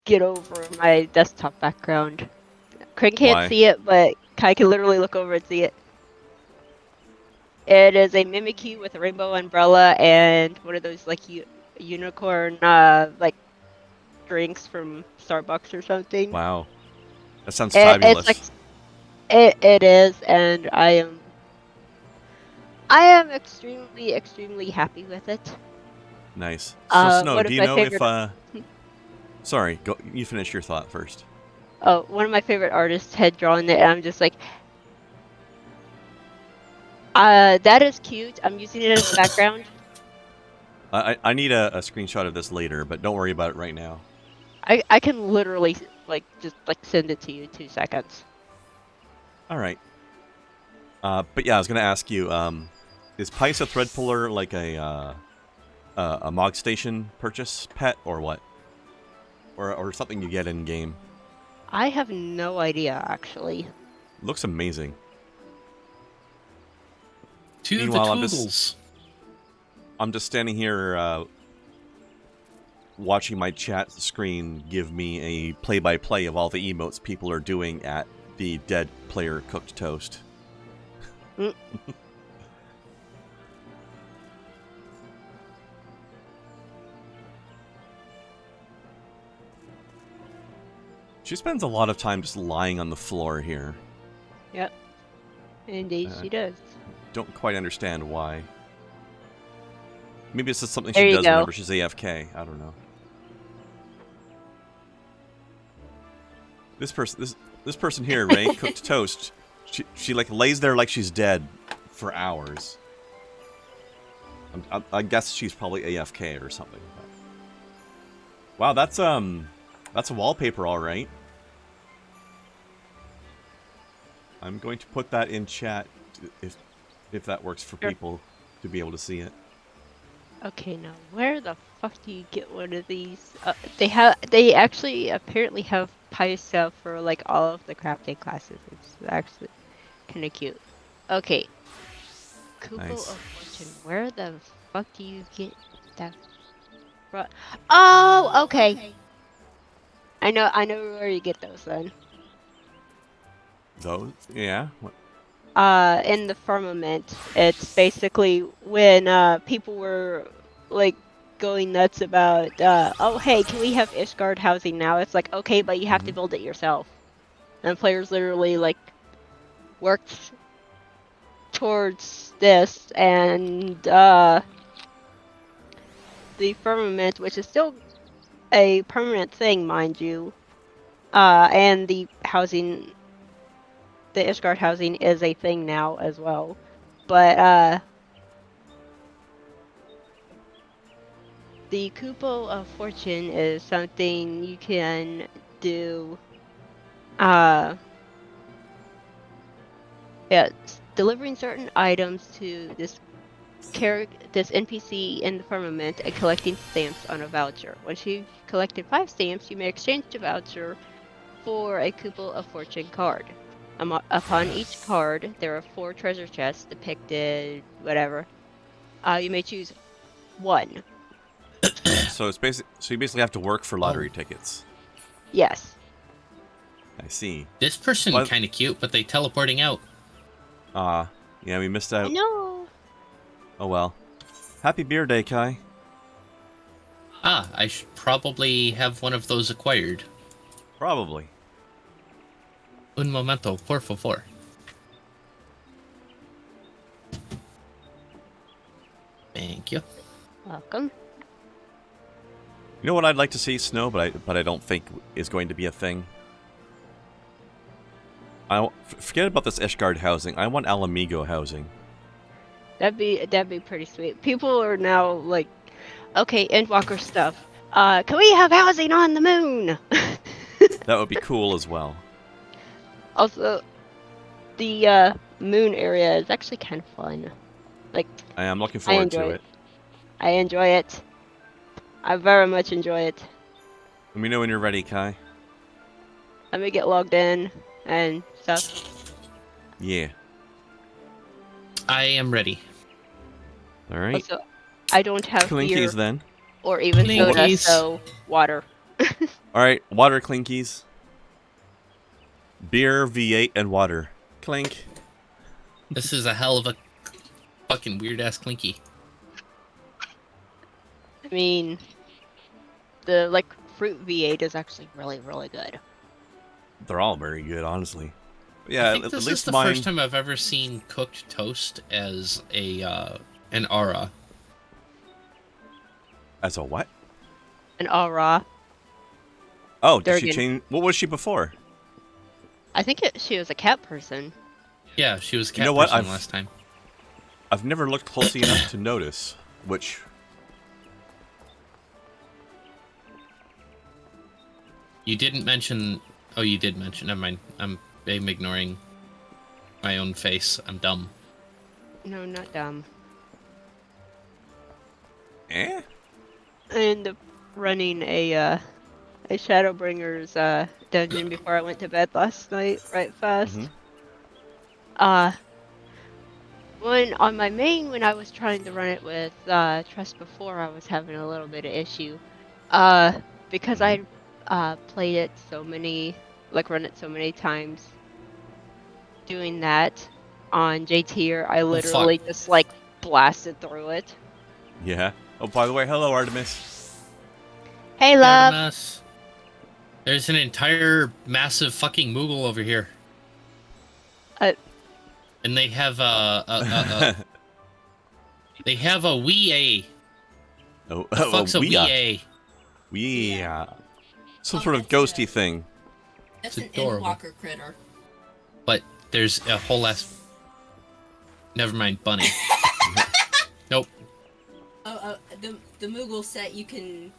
get over my desktop background. Craig can't Why? see it, but Kai can literally look over and see it. It is a Mimikyu with a rainbow umbrella and one of those like unicorn like drinks from Starbucks or something. Wow. That sounds It's like fabulous. it is, and I am extremely happy with it. Nice. So, Snow, One do of you my know if, favorite. Sorry, go. You finish your thought first. Oh, one of my favorite artists had drawn it, and I'm just like, that is cute. I'm using it as background. I need a screenshot of this later, but don't worry about it right now. I can literally like just like send it to you 2 seconds. All right. But yeah, I was gonna ask you, is Pice a thread puller like a Mog Station purchase pet or what? Or something you get in game? I have no idea actually. Looks amazing. To the Meanwhile, Toodles. I'm just standing here watching my chat screen give me a play-by-play of all the emotes people are doing at the dead player cooked toast. Mm. She spends a lot of time just lying on the floor here. Yep. Indeed, she does. Don't quite understand why. Maybe it's just something There she you does go. whenever she's AFK. I don't know. This person here, Ray, cooked toast. She like lays there like she's dead for hours. I guess she's probably AFK or something. But... Wow, that's a wallpaper, all right. I'm going to put that in chat if that works for people to be able to see it. Okay, now where the fuck do you get one of these? They actually apparently have pie stuff for like all of the crafting classes. It's actually kind of cute. Okay, Kupo Nice. of Fortune. Where the fuck do you get that from? Oh, okay. I know where you get those then. Those, yeah. What? In the firmament, it's basically when people were like going nuts about oh hey, can we have Ishgard housing now? It's like, okay, but you have to build it yourself. And players literally like worked towards this, and the firmament, which is still a permanent thing, mind you, and the housing, the Ishgard housing is a thing now as well. But the Kupo of Fortune is something you can do. Yeah, delivering certain items to this NPC in the firmament and collecting stamps on a voucher. Once you've collected 5 stamps, you may exchange the voucher for a Kupo of Fortune card. Upon each card, there are 4 treasure chests depicted, whatever. You may choose one. So it's so you basically have to work for lottery tickets. Yes. I see. This person Well, kind of cute, but they teleporting out. Yeah, we missed out. No. Oh well. Happy beer day, Kai. Ah, I should probably have one of those acquired. Probably. Un momento, por favor. Thank you. Welcome. You know what I'd like to see, Snow, but I don't think is going to be a thing. Forget about this Ishgard housing. I want Alamigo housing. That'd be pretty sweet. People are now like, okay, Endwalker stuff. Can we have housing on the moon? That would be cool as well. Also, the moon area is actually kind of fun. Like, I am looking forward to it. I enjoy it. I very much enjoy it. Let me know when you're ready, Kai. Let me get logged in and stuff. Yeah. I am ready. All right. Also, I don't have beer Clinkies then. or even soda, Clinkies. so water. All right, water clinkies. Beer, V8, and water. Clink. This is a hell of a fucking weird ass clinky. I mean, the like fruit V8 is actually really, really good. They're all very good, honestly. Yeah, I think at this is least the mine. first time I've ever seen cooked toast as a an aura. As a what? And aura. Oh, did she Durgan. change? What was she before? I think she was a cat person. Yeah, she was a cat You know what? person last time. I've never looked closely enough to notice which. You didn't mention. Oh, you did mention. Never mind. I'm ignoring my own face. I'm dumb. No, not dumb. Eh? I ended up running a Shadowbringers dungeon before I went to bed last night, right fast. Mm-hmm. When on my main, when I was trying to run it with Trust before, I was having a little bit of issue. Because Mhm. I played it so many, like run it so many times. Doing that on J tier, I fuck. literally just like blasted through it. Yeah. Oh, by the way, hello, Artemis. Hey, love. Artemis. There's an entire massive fucking Moogle over here. And they have they have a Wii Oh, A. The fuck's a we Wii A? Yeah. Some sort of ghosty thing. That's It's an adorable. Endwalker critter. But there's a whole ass. Never mind, bunny. Nope. The Moogle set you can.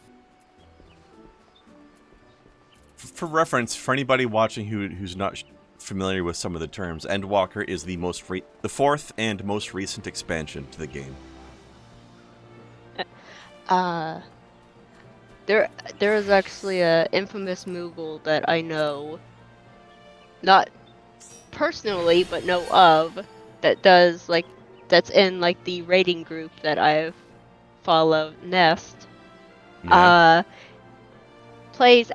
For reference, for anybody watching who's not familiar with some of the terms, Endwalker is the the fourth and most recent expansion to the game. There is actually a infamous Moogle that I know, not personally, but know of, that does like that's in like the raiding group that I've followed. Nest. Yeah. Plays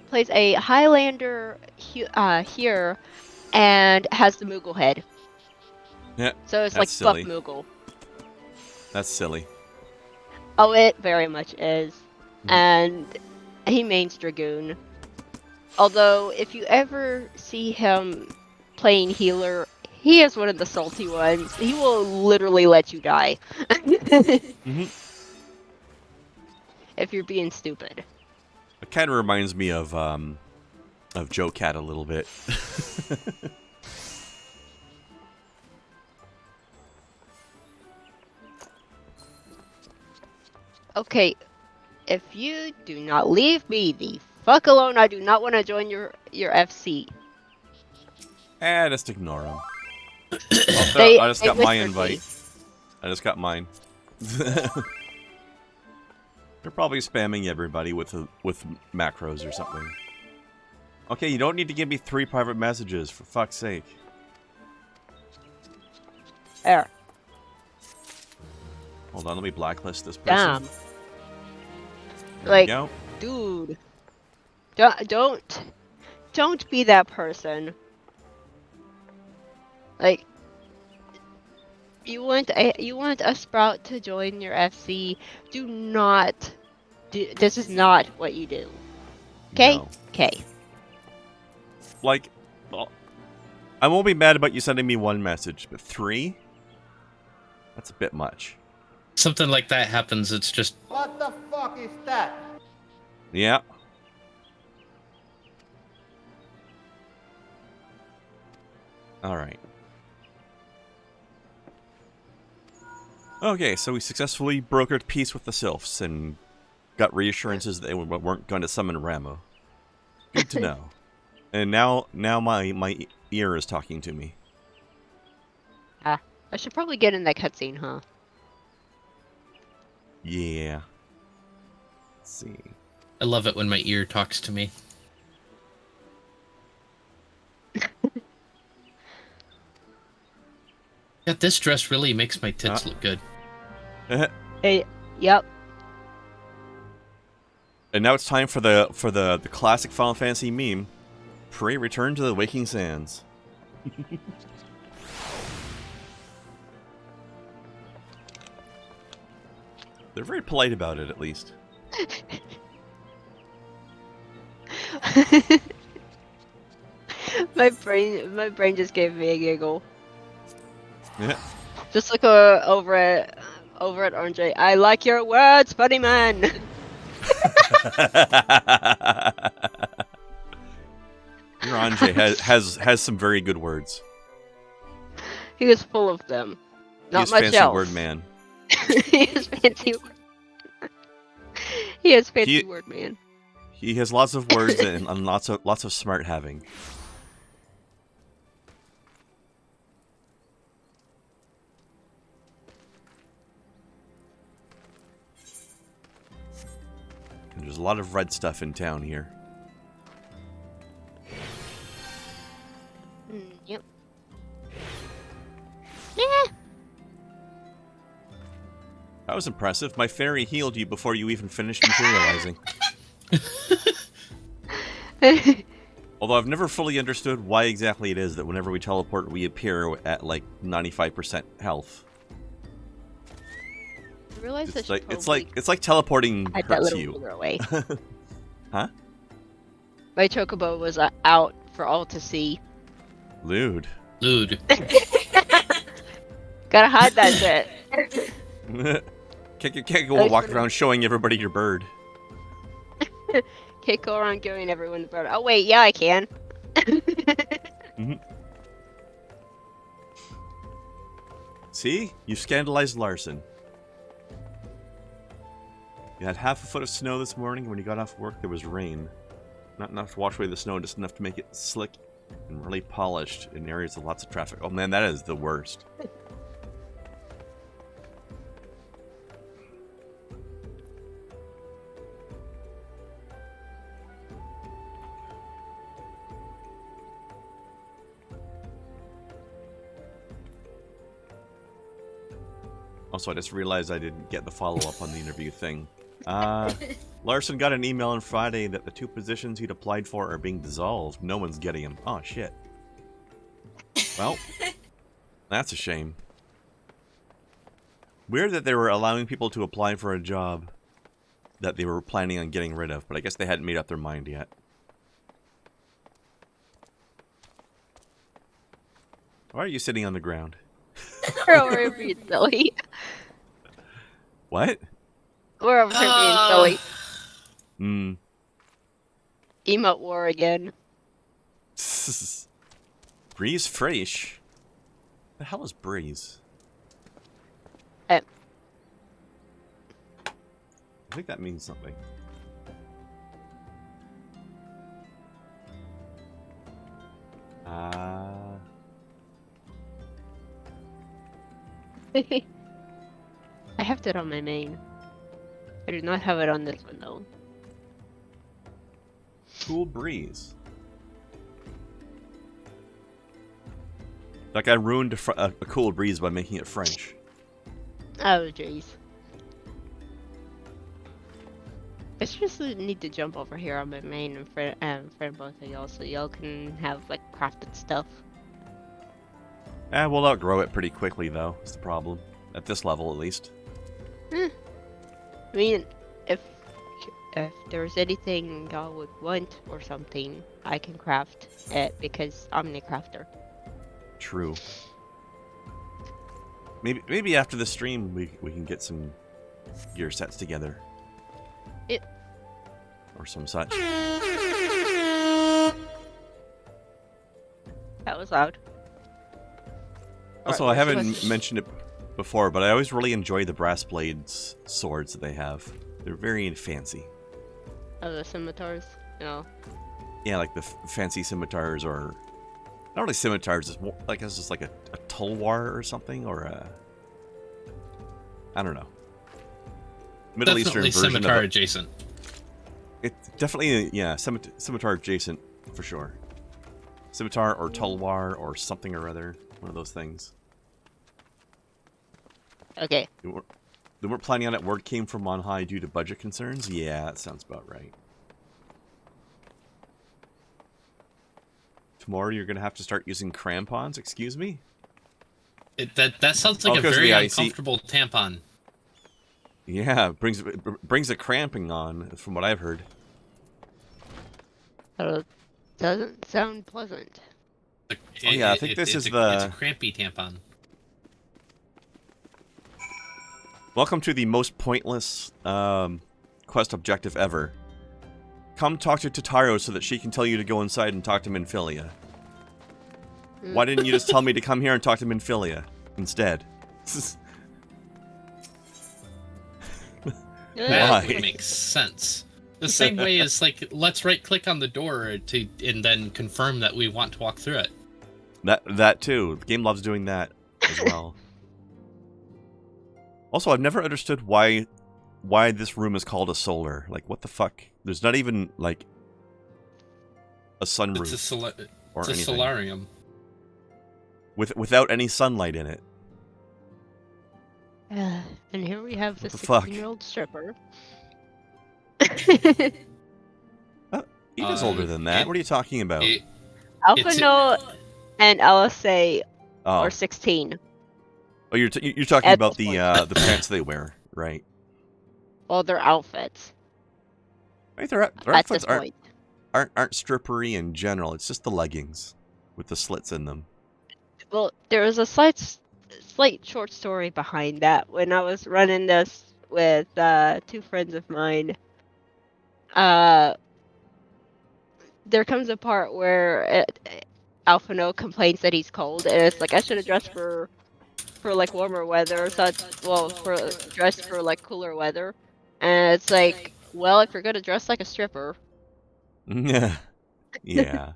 plays a Highlander here, and has the Moogle head. Yeah. So it's That's like silly. buff Moogle. That's silly. Oh, it very much is. Mhm. And he mains Dragoon. Although, if you ever see him playing healer, he is one of the salty ones. He will literally let you die. Mm-hmm. If you're being stupid. It kind of reminds me of Joe Cat a little bit. Okay, if you do not leave me the fuck alone, I do not want to join your FC. Just ignore him. I just They got my whispered invite. me. I just got mine. They're probably spamming everybody with macros or something. Okay, you don't need to give me 3 private messages, for fuck's sake. There. Hold on, let me blacklist this person. Damn. There Like, we go. dude. Don't be that person. Like, you want a Sprout to join your FC. Do not this is not what you do. Okay? No. Okay. Like, well, I won't be mad about you sending me 1 message, but 3? That's a bit much. Something like that happens. It's just. What the fuck is that? Yeah. Alright. Okay, so we successfully brokered peace with the Sylphs and got reassurances that they weren't going to summon Ramo. Good to know. And now my ear is talking to me. I should probably get in that cutscene, huh? Yeah. Let's see. I love it when my ear talks to me. Yeah, this dress really makes my tits look good. Hey, yep. And now it's time for the classic Final Fantasy meme. Pray return to the waking sands. They're very polite about it, at least. My brain just gave me a giggle. Yeah. Just look over at RJ. I like your words, funny man. Your Anjay has some very good words. He is full of them. Not He's much fancy else. word man. He is fancy. He is fancy He- word man. He has lots of words and lots of smart having. And there's a lot of red stuff in town here. Yep. Yeah. That was impressive. My fairy healed you before you even finished materializing. Although I've never fully understood why exactly it is that whenever we teleport, we appear at like 95% health. I realize It's like teleporting hide that hurts little you. finger away. Huh? My chocobo was out for all to see. Lewd. Lewd. Gotta hide that shit. Can't go walk around showing everybody your bird. Can't go around giving everyone the bird. Oh wait, yeah I can. See? You scandalized Larson. You had half a foot of snow this morning. When you got off work, there was rain. Not enough to wash away the snow, just enough to make it slick and really polished in areas with lots of traffic. Oh man, that is the worst. Also, I just realized I didn't get the follow-up on the interview thing. Larson got an email on Friday that the 2 positions he'd applied for are being dissolved. No one's getting him. Oh, shit. Well, that's a shame. Weird that they were allowing people to apply for a job that they were planning on getting rid of, but I guess they hadn't made up their mind yet. Why are you sitting on the ground? We're being silly. What? We're over here being silly. Hmm. Emote war again. Breeze Fresh? The hell is Breeze? Eh. I think that means something. I have that on my main. I do not have it on this one though. Cool breeze. Like I ruined a cool breeze by making it French. Oh jeez. I just need to jump over here on my main in front of both of y'all so y'all can have like crafted stuff. We'll outgrow it pretty quickly though, is the problem. At this level at least. I mean, if there's anything y'all would want or something, I can craft it because I'm the crafter. True. Maybe after the stream we can get some gear sets together. Or some such. That was loud. Also, I haven't mentioned it before, but I always really enjoy the brass blades swords that they have. They're very fancy. Oh, the scimitars, you know. Yeah, like the fancy scimitars, or not really scimitars. It's more like it's just like a tulwar or something, or a I don't know. Middle Definitely Eastern version scimitar of adjacent. It's definitely scimitar adjacent for sure. Scimitar or tulwar or something or other, one of those things. Okay. They weren't planning on it. Word came from on high due to budget concerns. Yeah, that sounds about right. Tomorrow you're gonna have to start using crampons. Excuse me. That sounds like a 'cause of very the icy- uncomfortable tampon. Yeah, brings a cramping on, from what I've heard. Doesn't sound pleasant. Yeah, I think this is It's the- a crampy tampon. Welcome to the most pointless quest objective ever. Come talk to Totaro so that she can tell you to go inside and talk to Minfilia. Why didn't you just tell me to come here and talk to Minfilia instead? That Why? makes sense. The same way as, like, let's right-click on the door and then confirm that we want to walk through it. That too. The game loves doing that as well. Also, I've never understood why this room is called a solar. Like, what the fuck? There's not even, like, a sunroof It's or a anything. solarium. Without any sunlight in it. And here we have the What the fuck? 16-year-old stripper. Eva's older than that. What are you talking about? Alphano and LSA Oh, are 16. oh, you're talking At about this the pants they wear, right? Well, their outfits. Right, their At outfits this aren't point. aren't strippery in general. It's just the leggings with the slits in them. Well, there was a slight short story behind that. When I was running this with 2 friends of mine, there comes a part where Alphano complains that he's cold, and it's like, I should have dressed for like warmer weather, dressed for like cooler weather. And it's like, well, if you're gonna dress like a stripper, Yeah. Yeah.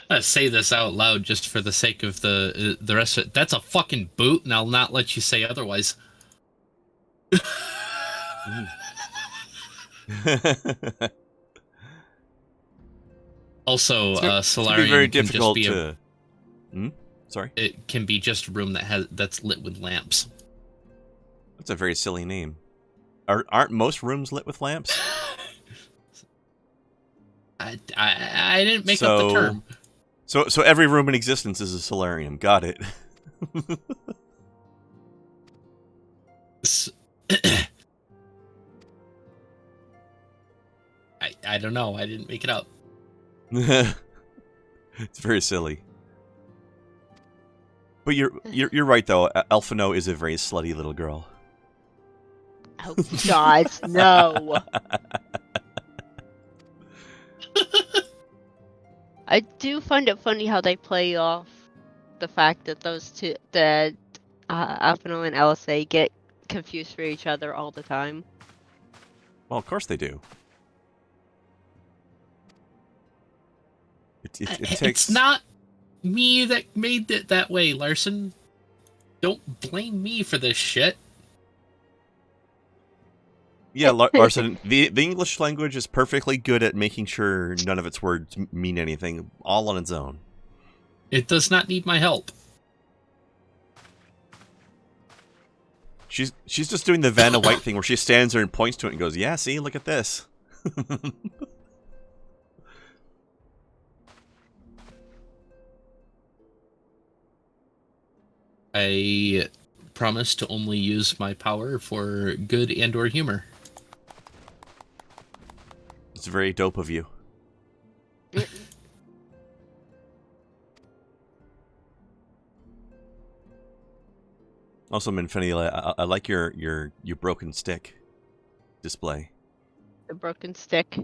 I say this out loud just for the sake of the rest of it. That's a fucking boot, and I'll not let you say otherwise. Also, It's gonna solarium be very can difficult just be to. Sorry. it can be just a room that's lit with lamps. That's a very silly name. Aren't most rooms lit with lamps? I didn't make up the term. So every room in existence is a solarium. Got it. I don't know. I didn't make it up. It's very silly. But you're right though. Alphano is a very slutty little girl. oh God, no. I do find it funny how they play off the fact that those two, that Alphano and LSA, get confused for each other all the time. Well, of course they do. It takes. It's not me that made it that way, Larson. Don't blame me for this shit. Yeah, Larson, the English language is perfectly good at making sure none of its words mean anything, all on its own. It does not need my help. She's just doing the Vanna White thing where she stands there and points to it and goes, "Yeah, see, look at this." I promise to only use my power for good and/or humor. It's very dope of you. Also, Minfilia, I like your broken stick display. The broken stick.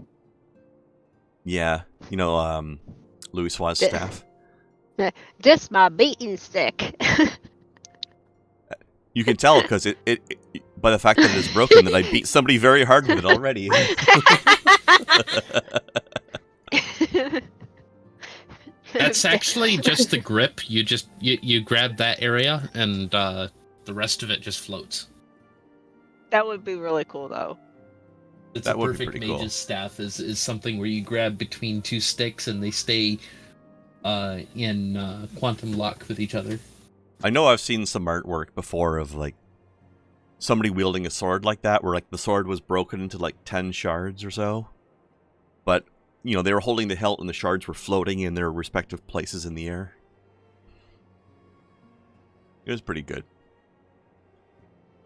Yeah, you know, Louis Suarez staff. This my beating stick. You can tell because it by the fact that it is broken that I beat somebody very hard with it already. That's actually just the grip. You grab that area, and the rest of it just floats. That would be really cool, though. It's That a would be perfect pretty mage's cool. staff is something where you grab between two sticks and they stay in quantum lock with each other. I know I've seen some artwork before of like somebody wielding a sword like that, where like the sword was broken into like 10 shards or so. But, you know, they were holding the hilt and the shards were floating in their respective places in the air. It was pretty good.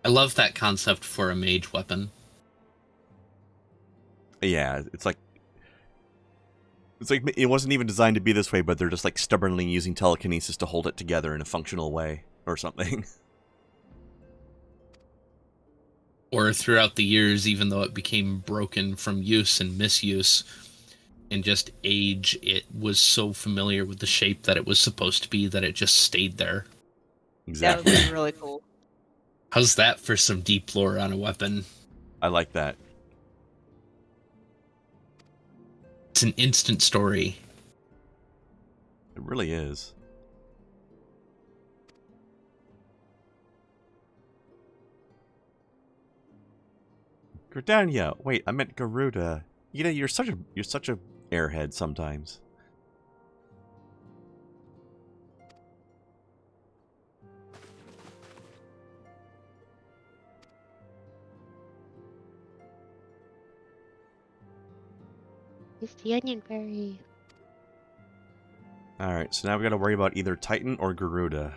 I love that concept for a mage weapon. Yeah, it's like it wasn't even designed to be this way, but they're just like stubbornly using telekinesis to hold it together in a functional way or something. Or throughout the years, even though it became broken from use and misuse and just age, it was so familiar with the shape that it was supposed to be that it just stayed there. Exactly. That would be really cool. How's that for some deep lore on a weapon? I like that. It's an instant story. It really is. Gridania. Wait, I meant Garuda. You know, you're such a airhead sometimes. It's the onion berry. Alright, so now we gotta worry about either Titan or Garuda.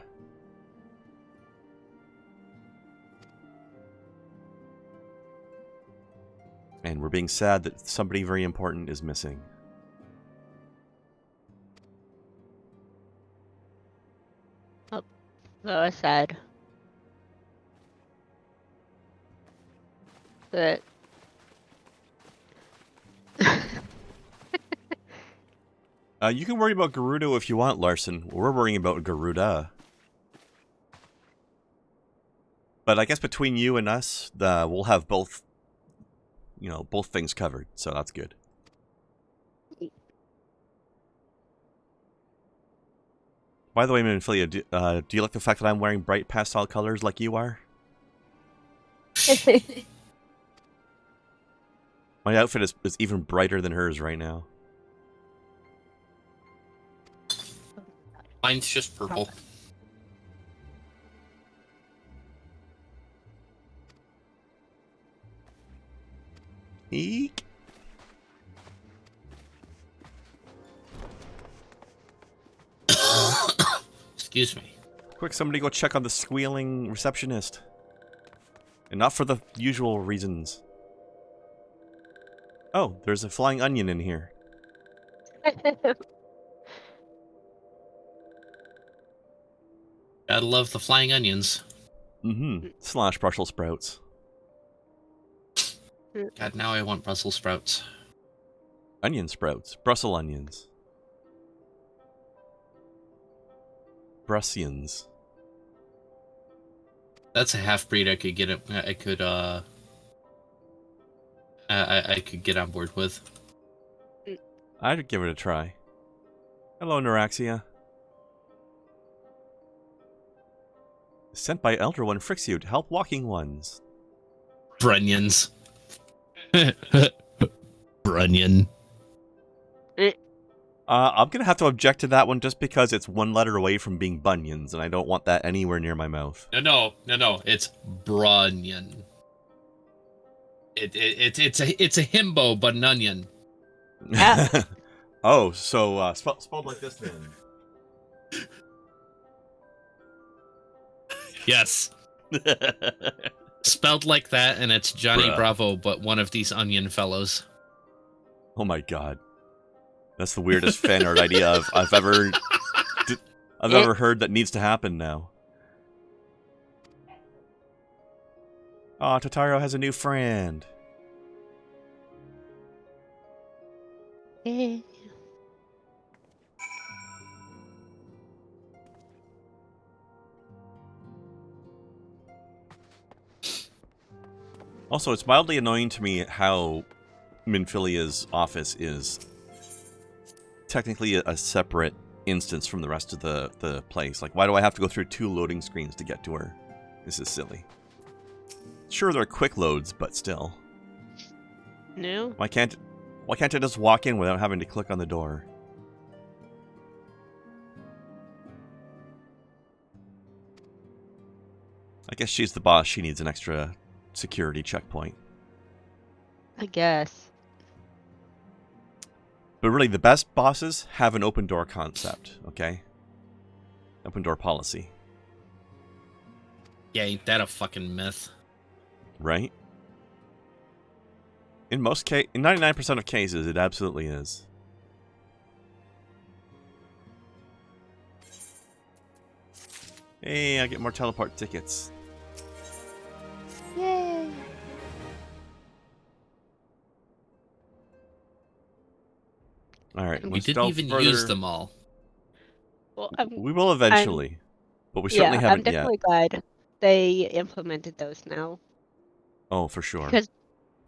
And we're being sad that somebody very important is missing. Oh, so sad. But You can worry about Garuda if you want, Larson. We're worrying about Garuda. But I guess between you and us, we'll have both, you know, both things covered, so that's good. By the way, Minfilia, do you like the fact that I'm wearing bright pastel colors like you are? My outfit is even brighter than hers right now. Mine's just purple. Eek. Excuse me. Quick, somebody go check on the squealing receptionist. And not for the usual reasons. Oh, there's a flying onion in here. Gotta love the flying onions. Mm-hmm. Slash Brussels sprouts. God, now I want Brussels sprouts. Onion sprouts. Brussels onions. Brussians. That's a half breed I could get. I could get on board with. I'd give it a try. Hello, Neuraxia. Sent by Elder One Frixio to help walking ones. Brunyons. Brunyon. I'm gonna have to object to that one just because it's one letter away from being bunions, and I don't want that anywhere near my mouth. No. It's Brunyon. It's a himbo, but an onion. Yeah. Oh, so spelled like this then. Yes. Spelled like that, and it's Johnny Bruh. Bravo, but one of these onion fellows. Oh my god, that's the weirdest fan art idea I've ever heard that needs to happen now. Aw, Totaro has a new friend. Also, it's mildly annoying to me how Minfilia's office is technically a separate instance from the rest of the place. Like, why do I have to go through 2 loading screens to get to her? This is silly. Sure, they're quick loads, but still. No? Why can't I just walk in without having to click on the door? I guess she's the boss. She needs an extra security checkpoint. I guess. But really, the best bosses have an open door concept, okay? Open door policy. Yeah, ain't that a fucking myth? Right? In 99% of cases, it absolutely is. Hey, I get more teleport tickets. Yay! Alright, We let's didn't delve even further. use them all. Well, We will eventually. But we certainly I'm haven't yet. definitely glad they implemented those now. Oh, for sure.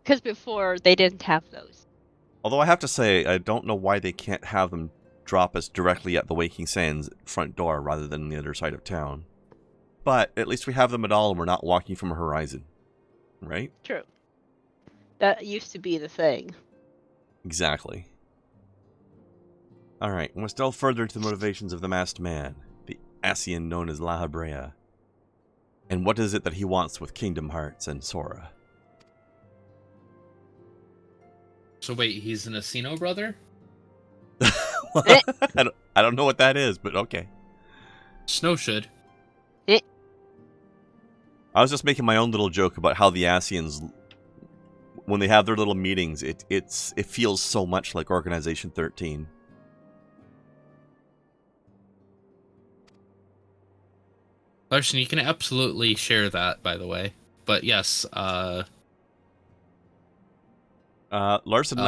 Because before they didn't have those. Although I have to say, I don't know why they can't have them drop us directly at the Waking Sands front door rather than the other side of town. But at least we have them at all and we're not walking from a horizon. Right? True. That used to be the thing. Exactly. Alright, let's delve further into the motivations of the masked man, the Ascian known as La Habrea. And what is it that he wants with Kingdom Hearts and Sora? So wait, he's an Asino brother? I don't know what that is, but okay. Snow should. I was just making my own little joke about how the Ascians, when they have their little meetings, it feels so much like Organization 13. Larson, you can absolutely share that, by the way. But yes, Larson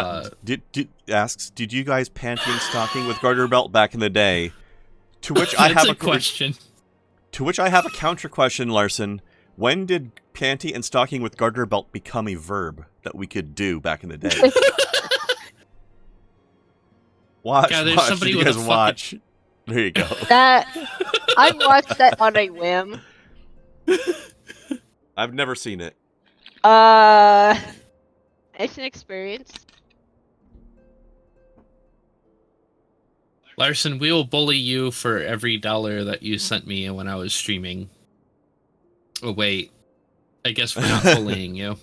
asks, did you guys panty and stocking with garter belt back in the day? To which I have a question. To which I have a counter question, Larson. When did panty and stocking with garter belt become a verb that we could do back in the day? Watch, God, there's watch. somebody Did you with guys a watch? There you go. That I watched that on a whim. I've never seen it. It's an experience. Larson, we will bully you for every $1 that you sent me when I was streaming. Oh, wait. I guess we're not bullying you.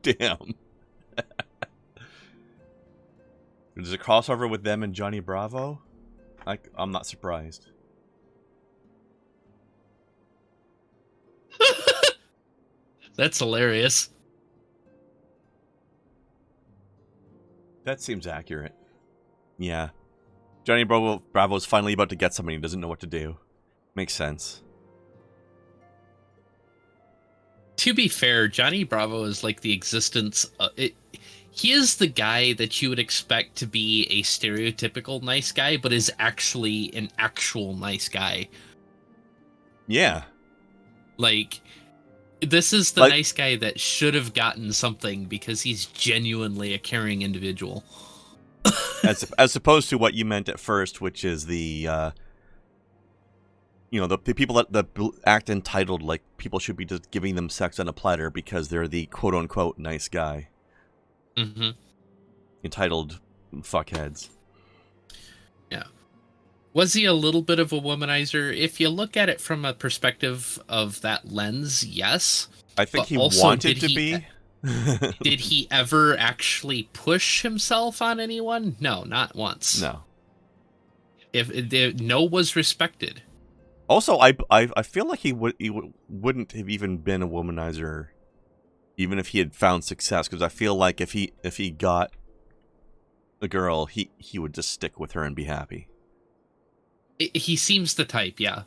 Damn. There's a crossover with them and Johnny Bravo? I'm not surprised. That's hilarious. That seems accurate. Yeah. Johnny Bravo's finally about to get somebody. He doesn't know what to do. Makes sense. To be fair, Johnny Bravo is like the existence of it. He is the guy that you would expect to be a stereotypical nice guy, but is actually an actual nice guy. Yeah. Like, this is the Like- nice guy that should have gotten something because he's genuinely a caring individual. As opposed to what you meant at first, which is the, the people that act entitled, like people should be just giving them sex on a platter because they're the quote-unquote nice guy. Mm-hmm. Entitled fuckheads. Yeah. Was he a little bit of a womanizer? If you look at it from a perspective of that lens, yes. I think But he also, wanted to be. Did he ever actually push himself on anyone? No, not once. No. If no was respected. Also, I feel like he wouldn't have even been a womanizer, even if he had found success. Because I feel like if he got a girl, he would just stick with her and be happy. He seems the type, yeah.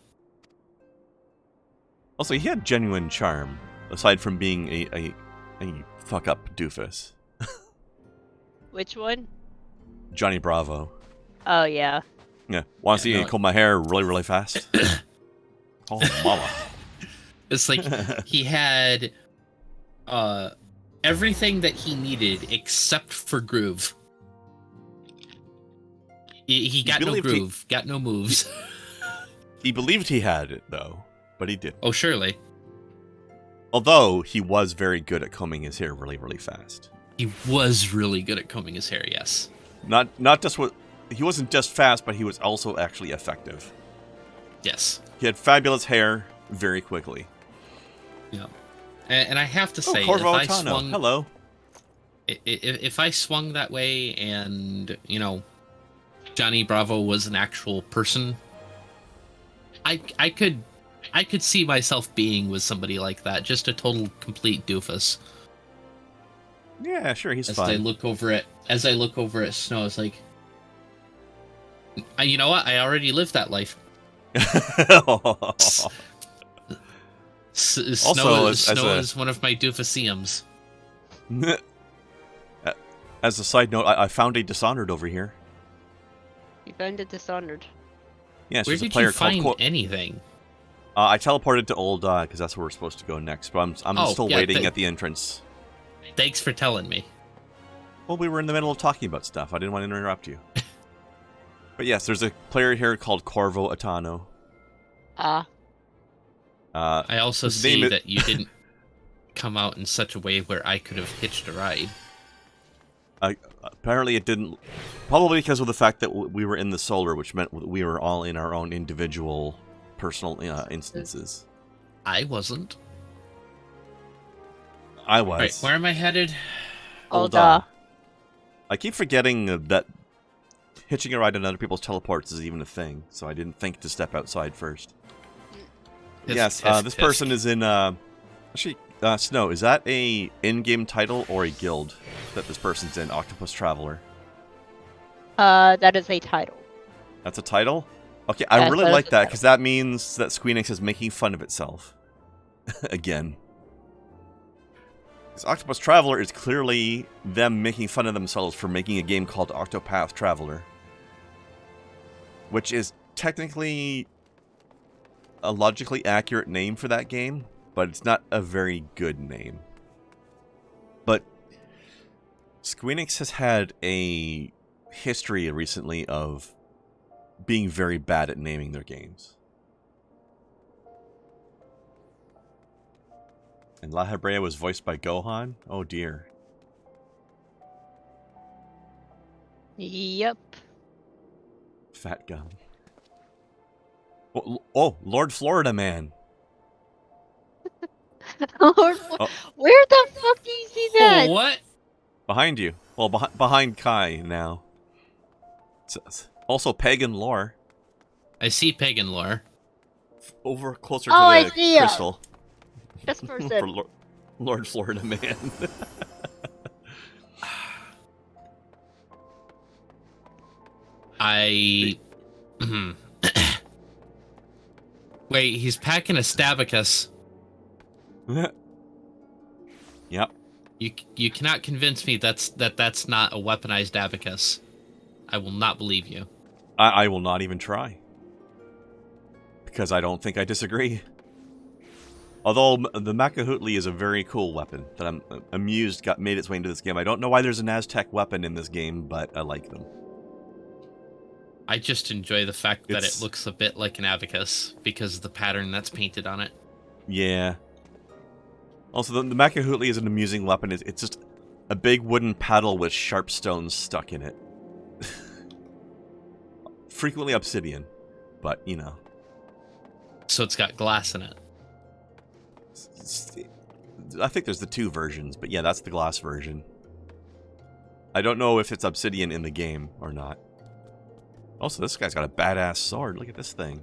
Also, he had genuine charm, aside from being a fuck up doofus. Which one? Johnny Bravo. Oh yeah. Yeah. Want to see me comb my hair really, really fast? Oh, mama. It's like he had everything that he needed except for groove. He got no groove, got no moves. He believed he had it, though, but he didn't. Oh, surely. Although, he was very good at combing his hair really, really fast. He was really good at combing his hair, yes. Not just what... He wasn't just fast, but he was also actually effective. Yes. He had fabulous hair very quickly. Yeah. And I have to Oh, say, if Corvo I Tano. swung, Hello. if I swung that way, and Johnny Bravo was an actual person, I could see myself being with somebody like that, just a total complete doofus. Yeah, sure, he's As I fun. look over at Snow, it's like, you know what? I already lived that life. Also, Snow is one of my doofusiums. As a side note, I found a Dishonored over here. You found it Dishonored. Yes, Where there's a did player you find called anything? I teleported to Old because that's where we're supposed to go next. But I'm still waiting at the entrance. Thanks for telling me. Well, we were in the middle of talking about stuff. I didn't want to interrupt you. But yes, there's a player here called Corvo Atano. I also his see name that you didn't come out in such a way where I could have hitched a ride. Apparently it didn't. Probably because of the fact that we were in the solar, which meant we were all in our own individual personal instances. I wasn't. I was. Right, where am I headed? Olda. I keep forgetting that hitching a ride on other people's teleports is even a thing, so I didn't think to step outside first. Yes, this person is in. Actually, Snow, is that a in-game title or a guild that this person's in? Octopus Traveler. That is a title. That's a title? Okay, I Yes, really that is like a that, title. because that means that Squeenix is making fun of itself. Again. Because Octopus Traveler is clearly them making fun of themselves for making a game called Octopath Traveler. Which is technically a logically accurate name for that game, but it's not a very good name. But Squeenix has had a history recently of being very bad at naming their games. And La Hebrea was voiced by Gohan? Oh dear. Yep. Fat gum. Oh, Lord Florida Man. Lord, Oh. where the fuck do you see that? Oh, what? Behind you. Well, behind Kai now. It's also Pagan Lore. I see pagan lore. Over closer Oh, to I the see ya. crystal. This For person. Lord Florida Man. I. Wait, he's packing a Stabicus. Yep. You cannot convince me that's not a weaponized abacus. I will not believe you. I will not even try. Because I don't think I disagree. Although the Macahootli is a very cool weapon that I'm amused made its way into this game. I don't know why there's an Aztec weapon in this game, but I like them. I just enjoy the fact that it looks a bit like an abacus because of the pattern that's painted on it. Yeah. Also, the Macahootli is an amusing weapon. It's just a big wooden paddle with sharp stones stuck in it. Frequently obsidian, but, you know. So it's got glass in it. I think there's the two versions, but yeah, that's the glass version. I don't know if it's obsidian in the game or not. Also, this guy's got a badass sword. Look at this thing.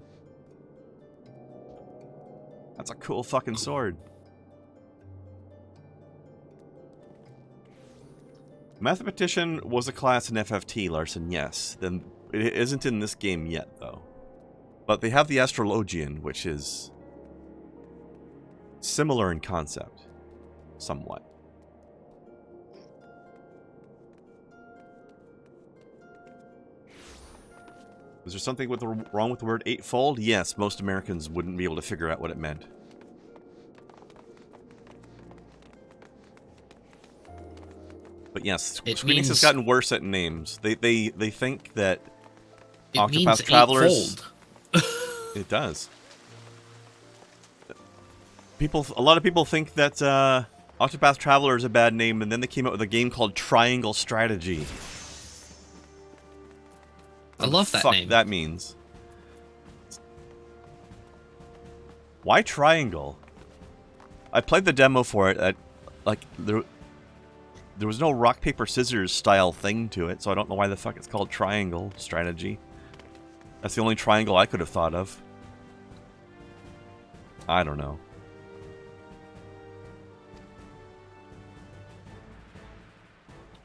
That's a cool fucking sword. Mathematician was a class in FFT, Larson, yes. Then it isn't in this game yet, though. But they have the Astrologian, which is similar in concept. Somewhat. Is there something wrong with the word eightfold? Yes, most Americans wouldn't be able to figure out what it meant. But yes, Squeenix has gotten worse at names. They think that Octopath Travelers... It does. A lot of people think that Octopath Traveler is a bad name, and then they came out with a game called Triangle Strategy. I love that name. That means. Why triangle? I played the demo for it. Like there was no rock paper scissors style thing to it, so I don't know why the fuck it's called triangle strategy. That's the only triangle I could have thought of. I don't know.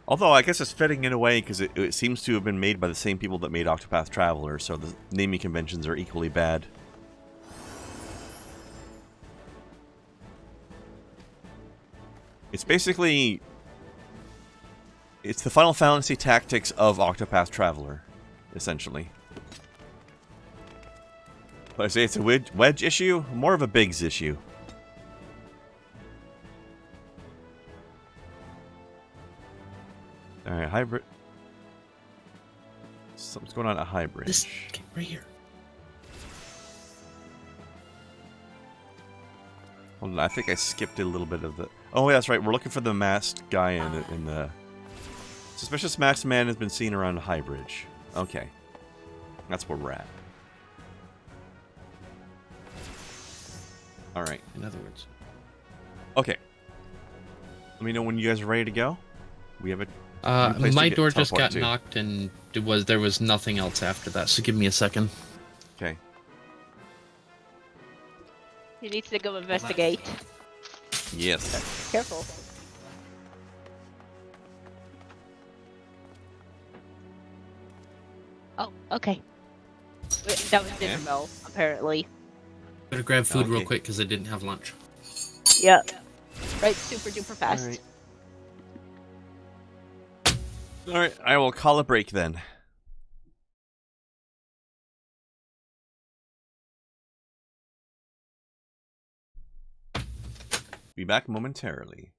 Although I guess it's fitting in a way because it seems to have been made by the same people that made Octopath Traveler, so the naming conventions are equally bad. It's basically... It's the Final Fantasy tactics of Octopath Traveler, essentially. But I say it's a wedge issue? More of a Biggs issue. Alright, hybrid. Something's going on at hybrid. This right here. Hold on, I think I skipped a little bit of the... Oh, yeah, that's right. We're looking for the masked guy in the... Suspicious masked man has been seen around High Bridge. Okay. That's where we're at. Alright. In other words. Okay. Let me know when you guys are ready to go. We have a... place to My get door just teleport got to. knocked, and there was nothing else after that. So give me a second. Okay. He needs to go investigate. Yes. Careful. Oh, okay. Wait, that was Okay. Dinner apparently. Better grab food real Okay. quick because I didn't have lunch. Yep. Right, super duper fast. Alright. Alright, I will call a break then. Be back momentarily.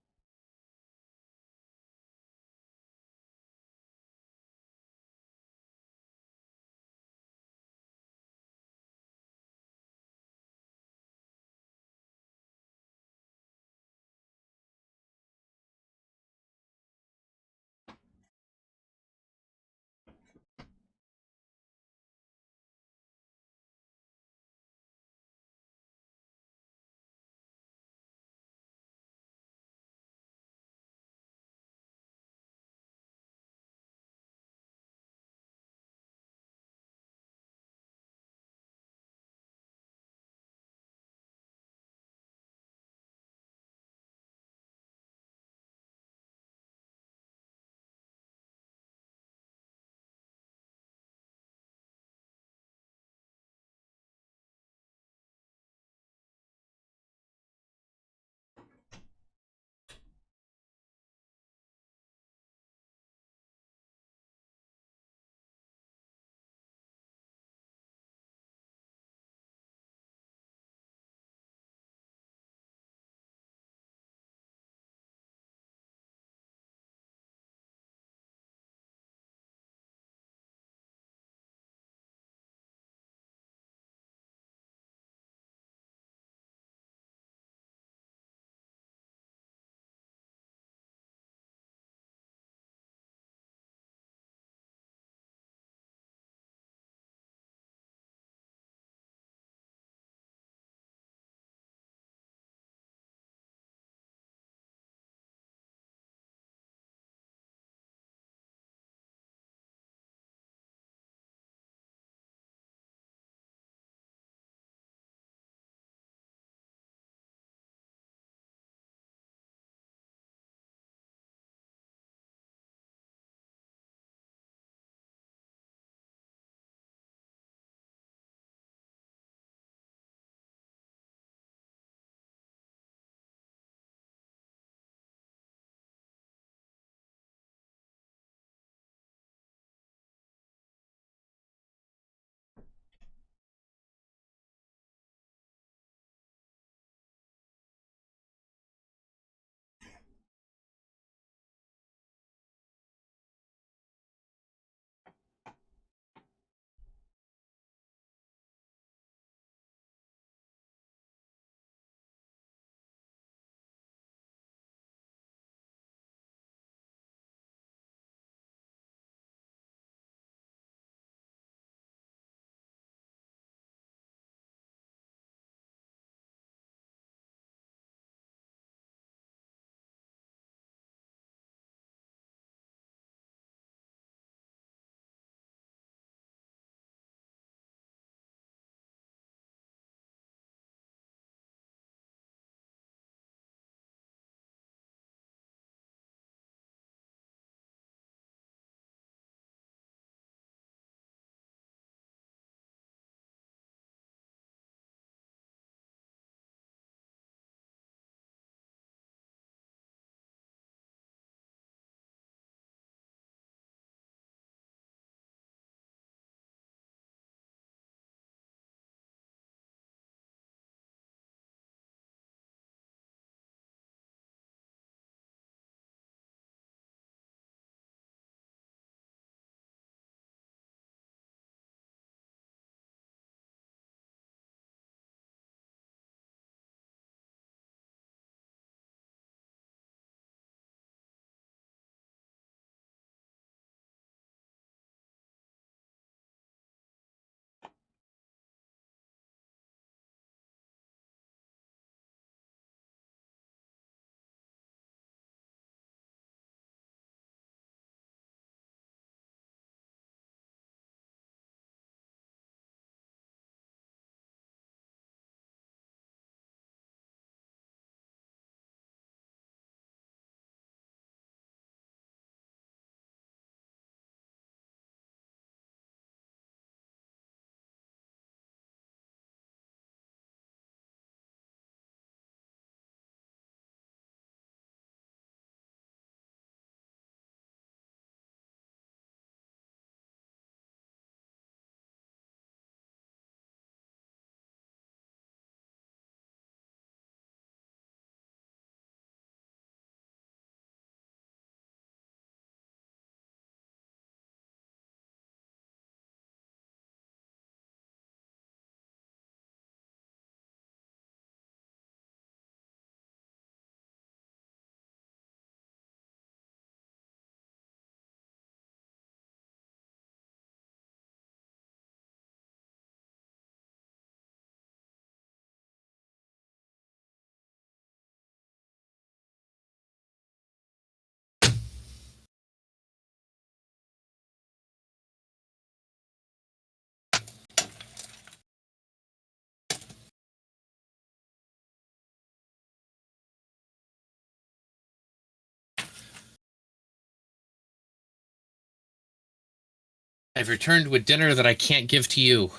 I've returned with dinner that I can't give to you.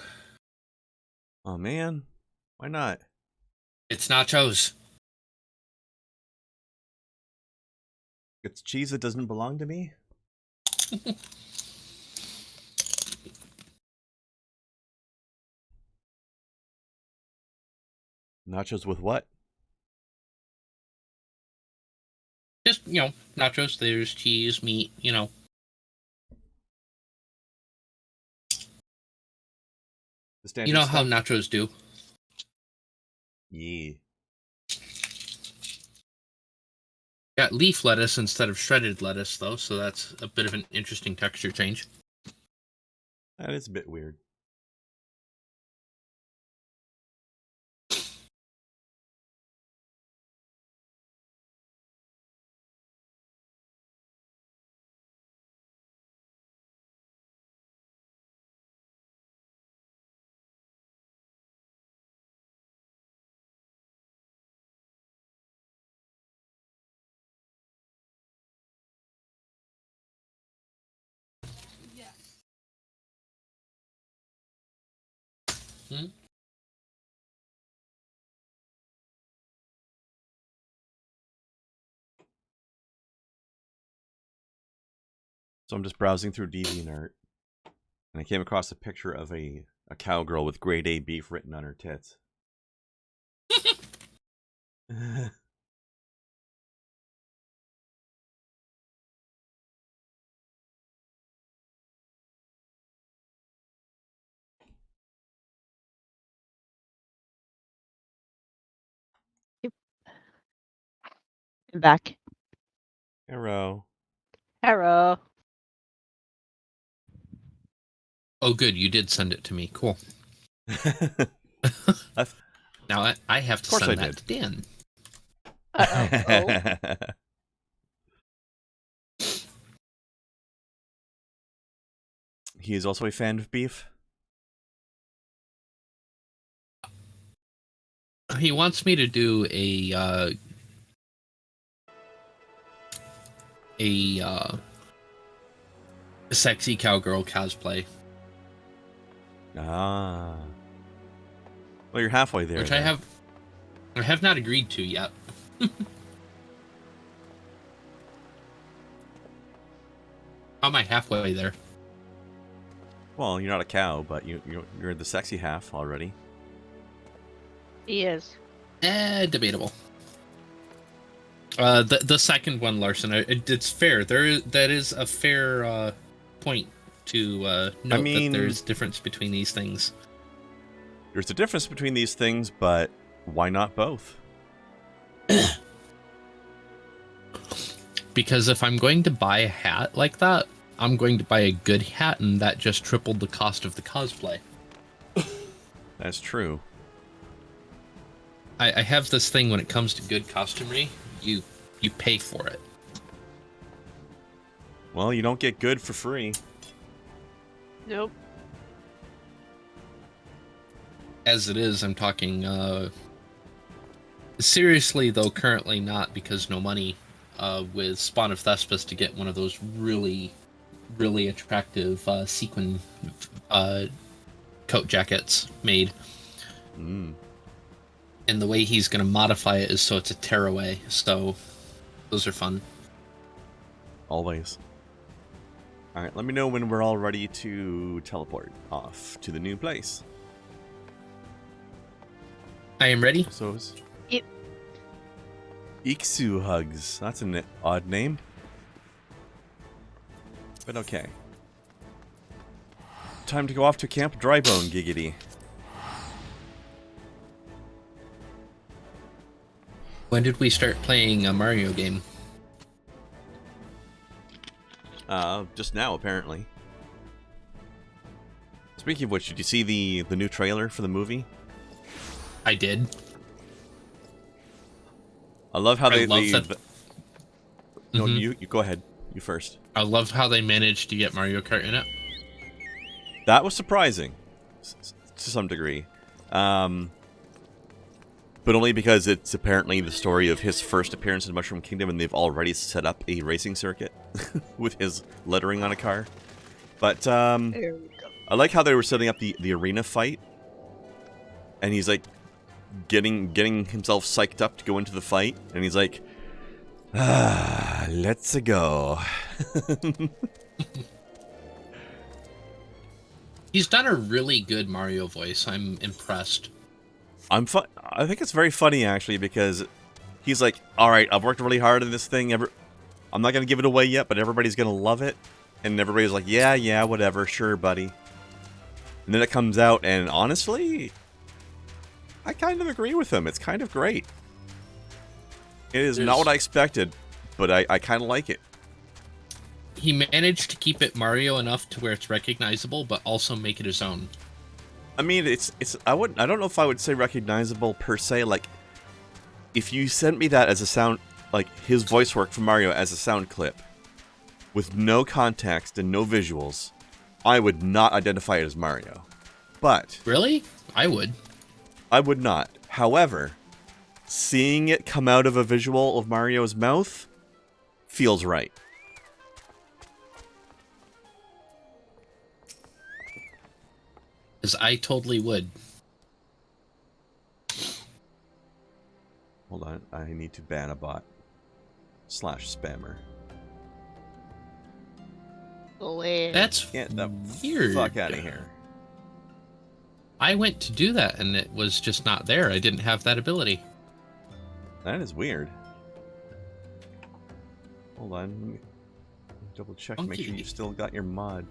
Oh man, why not? It's nachos. It's cheese that doesn't belong to me? Nachos with what? Just, nachos, there's cheese, meat, The You standard know how stuff? nachos do. Yeah. Got leaf lettuce instead of shredded lettuce, though, so that's a bit of an interesting texture change. That is a bit weird. Hmm? So I'm just browsing through DeviantArt, and I came across a picture of a cowgirl with grade A beef written on her tits. I'm back. Arrow. Hello. Oh, good, you did send it to me. Cool. Of Now I have to course send I that did. to Dan. Oh. He is also a fan of beef. He wants me to do a sexy cowgirl cosplay, Ah. Well, you're halfway there. which then. I have not agreed to yet. How am I halfway there? Well, you're not a cow, but you're the sexy half already. He is. Debatable. The second one, Larson, it's fair. That is a fair point to note that there's difference between these things. There's a difference between these things, but why not both? Because if I'm going to buy a hat like that, I'm going to buy a good hat, and that just tripled the cost of the cosplay. That's true. I have this thing when it comes to good costumery, you pay for it. Well, you don't get good for free. Nope. As it is, I'm talking seriously though, currently not, because no money with Spawn of Thespis to get one of those really, really attractive sequin coat jackets made. Mm. And the way he's going to modify it is so it's a tearaway, so those are fun. Always. Alright, let me know when we're all ready to teleport off to the new place. I am ready. So is Yep. Iksu Hugs. That's an odd name. But okay. Time to go off to Camp Drybone, giggity. When did we start playing a Mario game? Just now, apparently. Speaking of which, did you see the new trailer for the movie? I did. I love how I love that. No, Mhm. you go ahead. You first. I love how they managed to get Mario Kart in it. That was surprising, to some degree. But only because it's apparently the story of his first appearance in Mushroom Kingdom, and they've already set up a racing circuit with his lettering on a car. But There we go. I like how they were setting up the arena fight, and he's like getting himself psyched up to go into the fight, and he's like, let's go. He's done a really good Mario voice. I'm impressed. I think it's very funny actually, because he's like, all right, I've worked really hard on this thing. I'm not gonna give it away yet, but everybody's gonna love it, and everybody's like, yeah, whatever, sure, buddy. And then it comes out, and honestly, I kind of agree with him. It's kind of great. It is not what I expected, but I kind of like it. He managed to keep it Mario enough to where it's recognizable, but also make it his own. I mean, I don't know if I would say recognizable per se. Like, if you sent me that as a sound, like his voice work for Mario as a sound clip, with no context and no visuals, I would not identify it as Mario. But Really? I would. I would not. However, seeing it come out of a visual of Mario's mouth feels right. Because I totally would. Hold on, I need to ban a bot. /spammer. That's Get the weird. fuck out of here. I went to do that and it was just not there. I didn't have that ability. That is weird. Hold on, let me double check, make sure Funky. you still got your mod.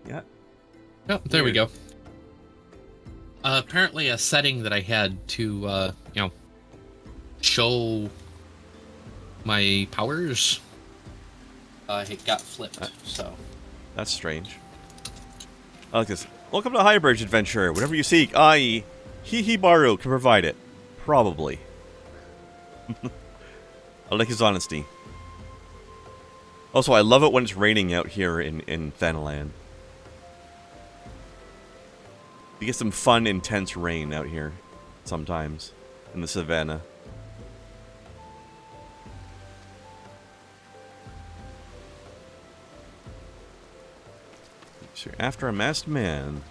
Yeah. Oh, there we Weird. go. Apparently a setting that I had to, show my powers, it got flipped, so. That's strange. I like this. Welcome to Highbridge Adventure. Whatever you seek, i.e., Hihibaru can provide it. Probably. I like his honesty. Also, I love it when it's raining out here in Thanalan. You get some fun, intense rain out here sometimes in the savannah. So you're after a masked man.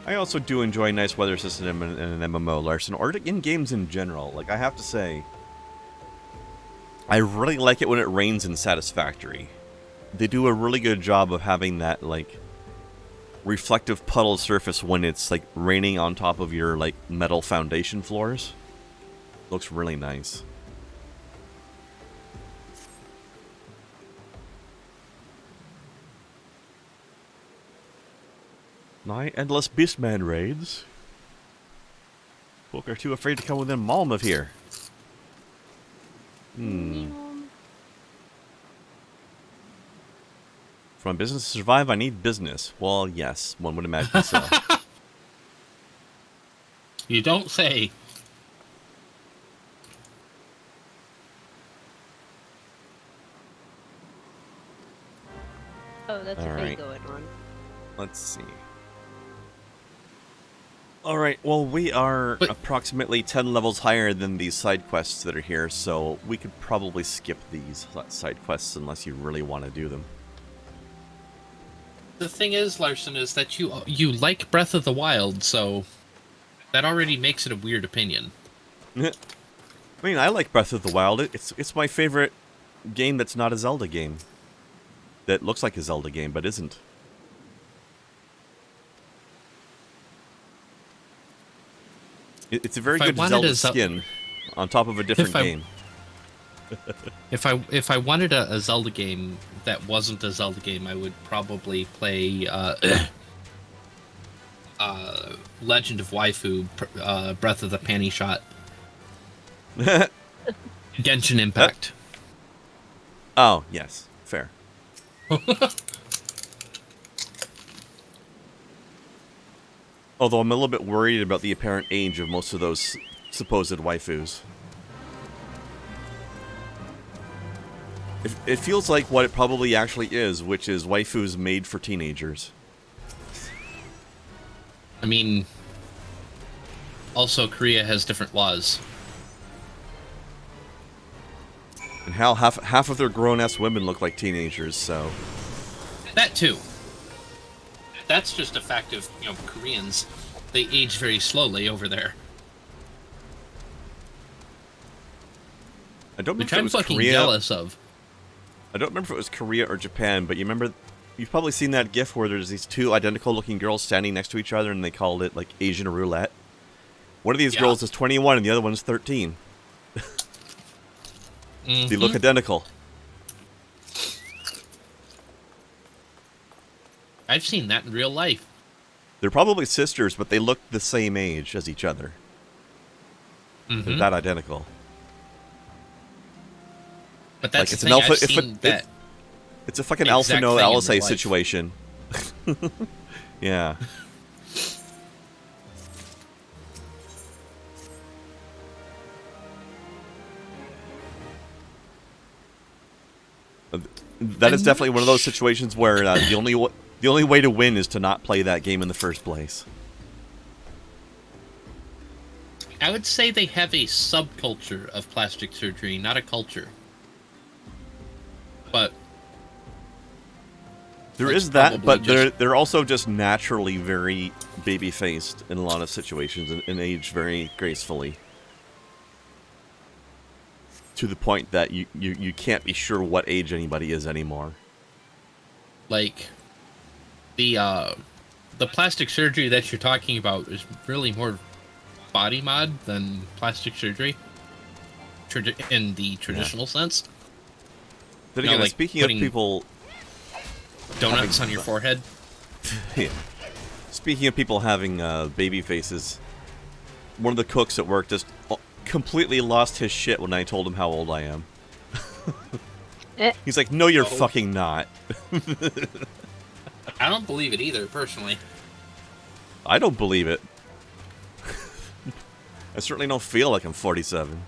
I also do enjoy a nice weather system in an MMO, Larson, or in games in general. Like, I have to say, I really like it when it rains in Satisfactory. They do a really good job of having that, like, reflective puddle surface when it's, like, raining on top of your, like, metal foundation floors. Looks really nice. Nigh endless Beastman raids. Folk are too afraid to come within Malm of here. For my business to survive, I need business. Well, yes, one would imagine so. You don't say. Oh, that's a Alright. thing going on. Let's see. Alright, well, we are But- approximately 10 levels higher than these side quests that are here, so we could probably skip these side quests unless you really want to do them. The thing is, Larson, is that you like Breath of the Wild, so that already makes it a weird opinion. I mean, I like Breath of the Wild. It's my favorite game that's not a Zelda game. That looks like a Zelda game, but isn't. It's a very If I good wanted Zelda a Zel- skin on top of a different If I- game. If I wanted a Zelda game that wasn't a Zelda game, I would probably play Legend of Waifu, Breath of the Panty Shot, Genshin Impact. Oh, yes. Fair. Although I'm a little bit worried about the apparent age of most of those supposed waifus. It feels like what it probably actually is, which is waifus made for teenagers. I mean, also Korea has different laws. And how half of their grown-ass women look like teenagers, so... That too. That's just a fact of, Koreans. They age very slowly over there. I don't remember Which if it I'm was fucking Korea. jealous of. I don't remember if it was Korea or Japan, but you've probably seen that GIF where there's these two identical-looking girls standing next to each other, and they called it, like, Asian roulette. One of these girls is 21, and the other one's 13. They look identical. I've seen that in real life. They're probably sisters, but they look the same age as each other. They're that identical. But that's Like, it's the an thing, alpha. I've seen that It's a fucking alpha exact no thing in Alice real life. situation. Yeah. That is definitely one of those situations where the only way to win is to not play that game in the first place. I would say they have a subculture of plastic surgery, not a culture. But There That's is that, probably but just- they're also just naturally very baby-faced in a lot of situations and age very gracefully. To the point that you can't be sure what age anybody is anymore. like the plastic surgery that you're talking about is really more body mod than plastic surgery. In the traditional sense. Then No, again, like speaking of putting- people, Donuts on your forehead. yeah. Speaking of people having baby faces, one of the cooks at work just completely lost his shit when I told him how old I am. He's like, "No, you're fucking not." I don't believe it either, personally. I don't believe it. I certainly don't feel like I'm 47.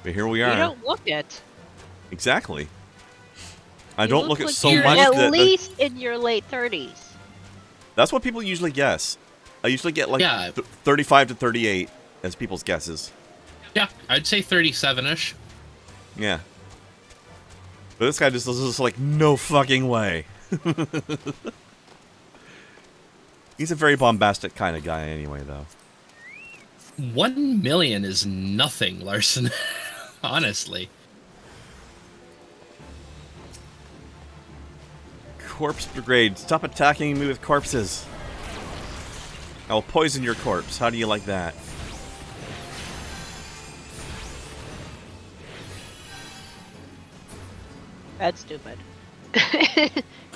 But here we are. You don't look it. Exactly. I You don't look at like so you're much at that least in your late 30s. that's what people usually guess. I usually get like Yeah. 35 to 38 as people's guesses. Yeah, I'd say 37-ish. Yeah. But this guy just is just like, no fucking way. He's a very bombastic kind of guy anyway, though. 1 million is nothing, Larson. Honestly. Corpse Brigade, stop attacking me with corpses. I will poison your corpse. How do you like that? That's stupid.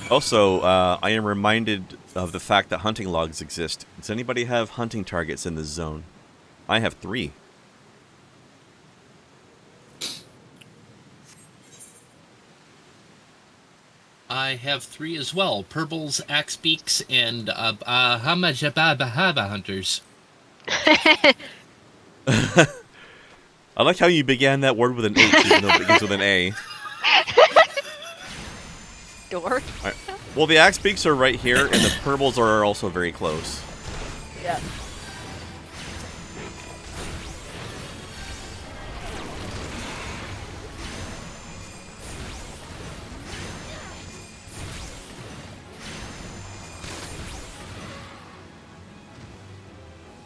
Also, I am reminded of the fact that hunting logs exist. Does anybody have hunting targets in this zone? I have 3. I have 3 as well. Purples, Axe Beaks, and Hamajababa Hunters. I like how you began that word with an H, even though it begins with an A. Dork. Alright. Well, the axe beaks are right here, and the purples are also very close. Yeah.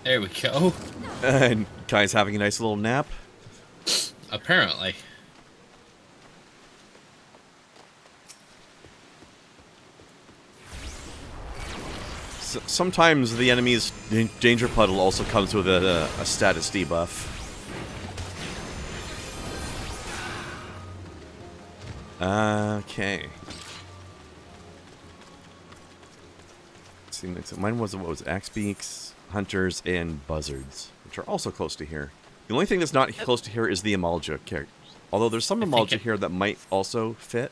There we go. And Kai's having a nice little nap. Apparently. Sometimes the enemy's danger puddle also comes with a status debuff. Okay. Let's see, mine was what was it? Axe beaks, hunters, and buzzards, which are also close to here. The only thing that's not close to here is the Amalja characters. Although there's some Amalja here that might also fit.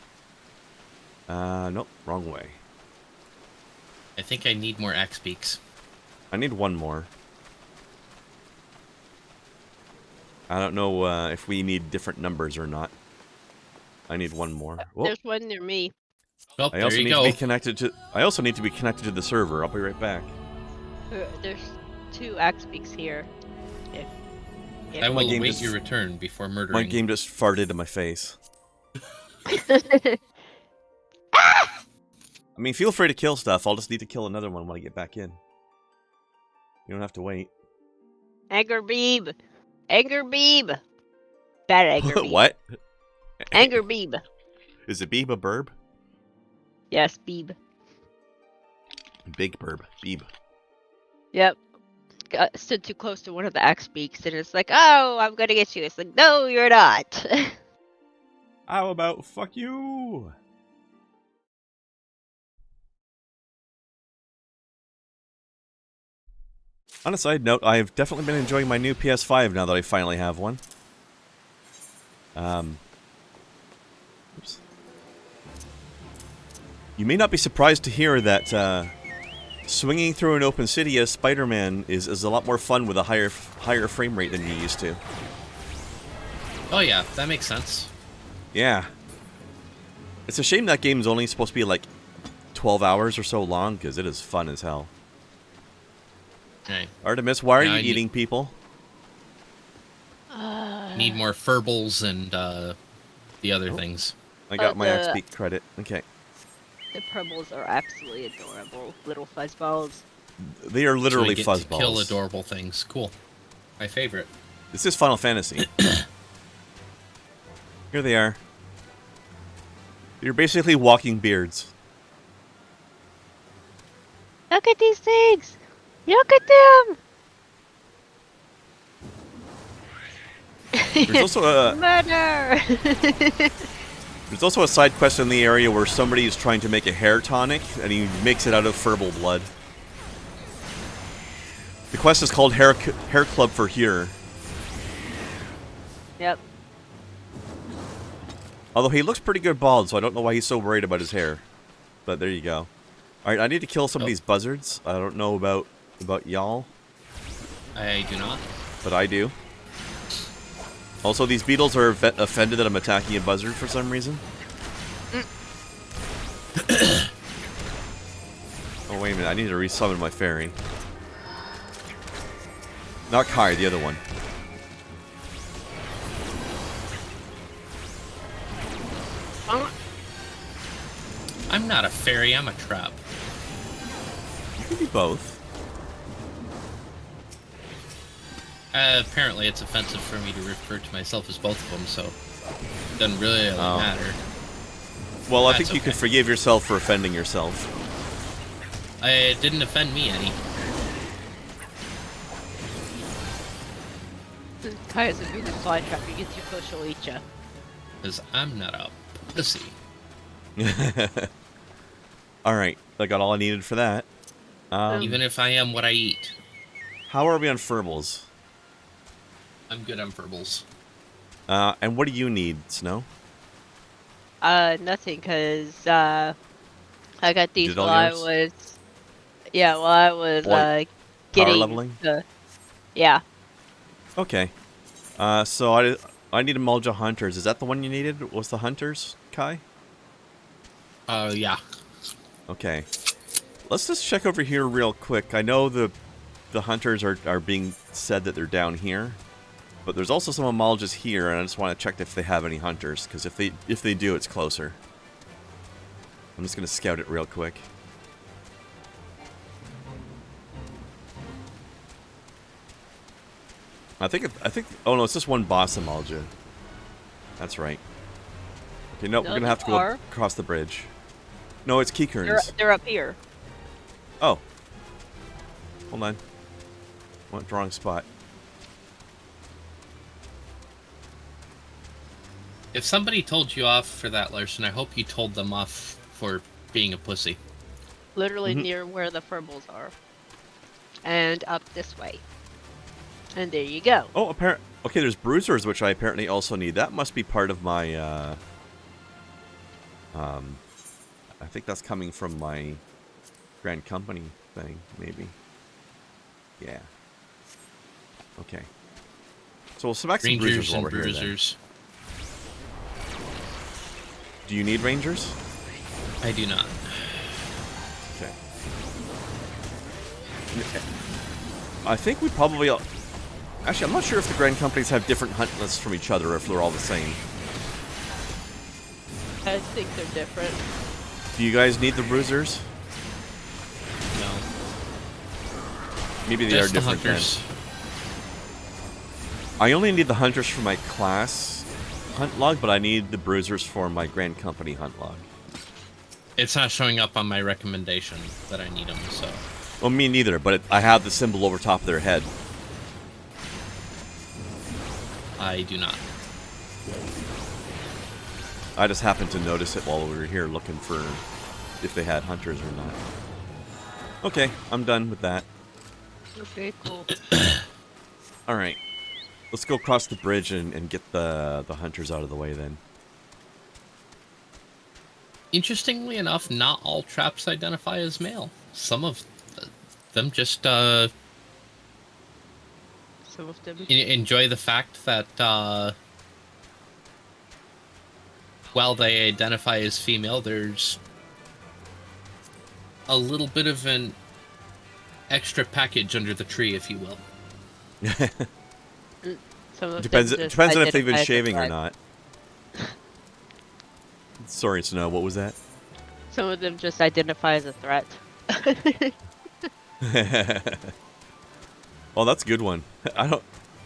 Nope, wrong way. I think I need more Axe Beaks. I need one more. I don't know if we need different numbers or not. I need one more. Whoa. There's one near me. Well, I there also you need go. to be connected to. I also need to be connected to the server. I'll be right back. There's 2 axe beaks here. If I will game await just- your return before murdering. My game just farted in my face. I mean, feel free to kill stuff. I'll just need to kill another one when I get back in. You don't have to wait. Anger Beeb. Anger Beeb. Bad Anger Beeb. What? Anger Beeb. Is it Beeb a burb? Yes, Beeb. Big burb. Beeb. Yep. Stood too close to one of the axe beaks, and it's like, oh, I'm gonna get you. It's like, no, you're not. How about fuck you? On a side note, I've definitely been enjoying my new PS5 now that I finally have one. Oops. You may not be surprised to hear that swinging through an open city as Spider-Man is a lot more fun with a higher frame rate than you used to. Oh yeah, that makes sense. Yeah. It's a shame that game's only supposed to be like 12 hours or so long, because it is fun as hell. Right. Artemis, why are Yeah, you eating people? Need more furbles and the other things. I got my the- axe beak credit. Okay. The purbles are absolutely adorable. Little fuzzballs. They are So literally we get to fuzzballs. kill adorable things. Cool. My favorite. This is Final Fantasy. Here they are. You're basically walking beards. Look at these things! Look at them! There's also a Murder! there's also a side quest in the area where somebody is trying to make a hair tonic, and he makes it out of furball blood. The quest is called Hair Club for Here. Yep. Although he looks pretty good bald, so I don't know why he's so worried about his hair. But there you go. Alright, I need to kill some of these buzzards. I don't know about y'all, I do not. but I do. Also, these beetles are offended that I'm attacking a buzzard for some reason. Oh, wait a minute. I need to resummon my fairy. Not Kai, the other one. I'm not a fairy, I'm a trap. You can be both. Apparently it's offensive for me to refer to myself as both of them, so it doesn't really Oh. matter. Well, I That's think you can okay. forgive yourself for offending yourself. It didn't offend me any. Kai is a Google slide trap. You get too close, she'll eat ya. Because I'm not a pussy. Alright, I got all I needed for that. Even if I am what I eat. How are we on Furbles? I'm good on verbals. And what do you need, Snow? Nothing, cause I got these did all while I yours? was, yeah, while I was Like, getting leveling? yeah. Okay. So I need a Mulja Hunters. Is that the one you needed? Was the Hunters, Kai? Yeah. Okay. Let's just check over here real quick. I know the Hunters are being said that they're down here. But there's also some Amaljas here, and I just want to check if they have any Hunters, because if they do, it's closer. I'm just going to scout it real quick. I think oh no, it's just one boss Amalja. That's right. Okay, no, we're going to have to go across the bridge. No, it's Keykerns. They're up here. Oh. Hold on. Went wrong spot. If somebody told you off for that, Larson, I hope you told them off for being a pussy. Literally near where the furbles are. And up this way. And there you go. Oh, okay, there's bruisers, which I apparently also need. That must be part of my, I think that's coming from my Grand Company thing, maybe. Yeah. Okay. So we'll select some bruisers Rangers while and we're here, then. bruisers. Do you need rangers? I do not. Okay. I think we probably... Actually, I'm not sure if the Grand Companies have different hunt lists from each other or if they're all the same. I think they're different. Do you guys need the bruisers? No. Maybe they Just are the different hunters. then. I only need the hunters for my class hunt log, but I need the bruisers for my Grand Company hunt log. It's not showing up on my recommendation that I need them, so... Well, me neither, but I have the symbol over top of their head. I do not. I just happened to notice it while we were here looking for if they had hunters or not. Okay, I'm done with that. Okay, cool. Alright. Let's go across the bridge and get the hunters out of the way then. Interestingly enough, not all traps identify as male. Some of them just Some of them. enjoy the fact that while they identify as female, there's a little bit of an extra package under the tree, if you will. Some of Depends them just on if they've been identify as a shaving or threat. not. Sorry, Snow, what was that? Some of them just identify as a threat. Well, that's a good one. I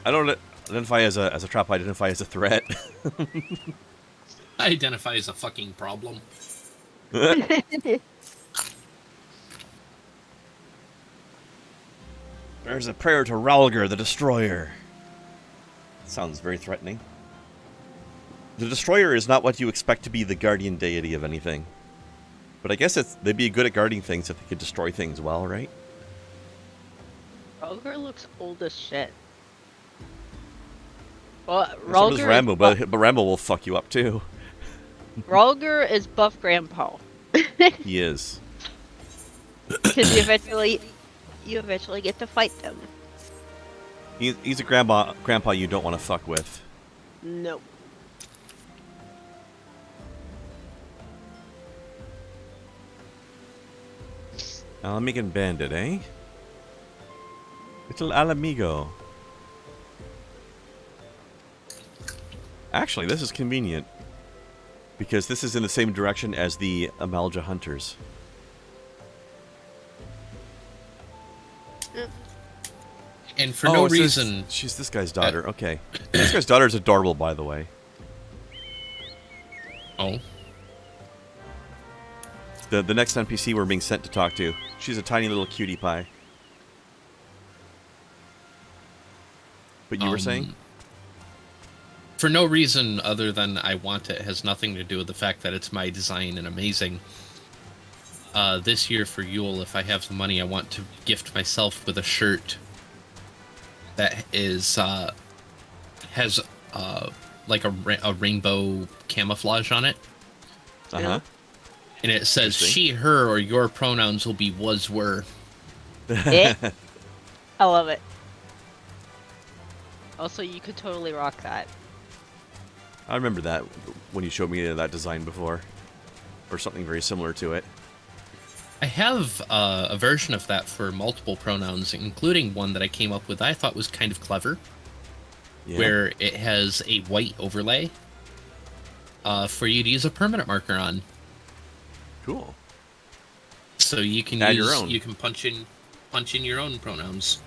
don't identify as a trap, I identify as a threat. I identify as a fucking problem. There's a prayer to Ralger, the Destroyer. Sounds very threatening. The Destroyer is not what you expect to be the guardian deity of anything. But I guess they'd be good at guarding things if they could destroy things well, right? Ralger looks old as shit. Well, So does Ralger, Rambo, but Rambo will fuck you up too. Ralger is buff grandpa. He is. Because you eventually get to fight them. He's a grandpa you don't want to fuck with. Nope. Alamigan Bandit, eh? Little Alamigo. Actually, this is convenient. Because this is in the same direction as the Amalja Hunters. And for no it says reason... she's this guy's daughter. Okay. This guy's daughter is adorable, by the way. Oh. The next NPC we're being sent to talk to. She's a tiny little cutie pie. But you were saying? For no reason other than I want it. It has nothing to do with the fact that it's my design and amazing. This year for Yule, if I have the money, I want to gift myself with a shirt that is has like a rainbow camouflage on it. Uh-huh. And it says Interesting. she, her, or your pronouns will be was, were. I love it. Also, you could totally rock that. I remember that when you showed me that design before. Or something very similar to it. I have a version of that for multiple pronouns, including one that I came up with I thought was kind of clever, Yeah. where it has a white overlay for you to use a permanent marker on. Cool. So you can Add use your own. you can punch in your own pronouns.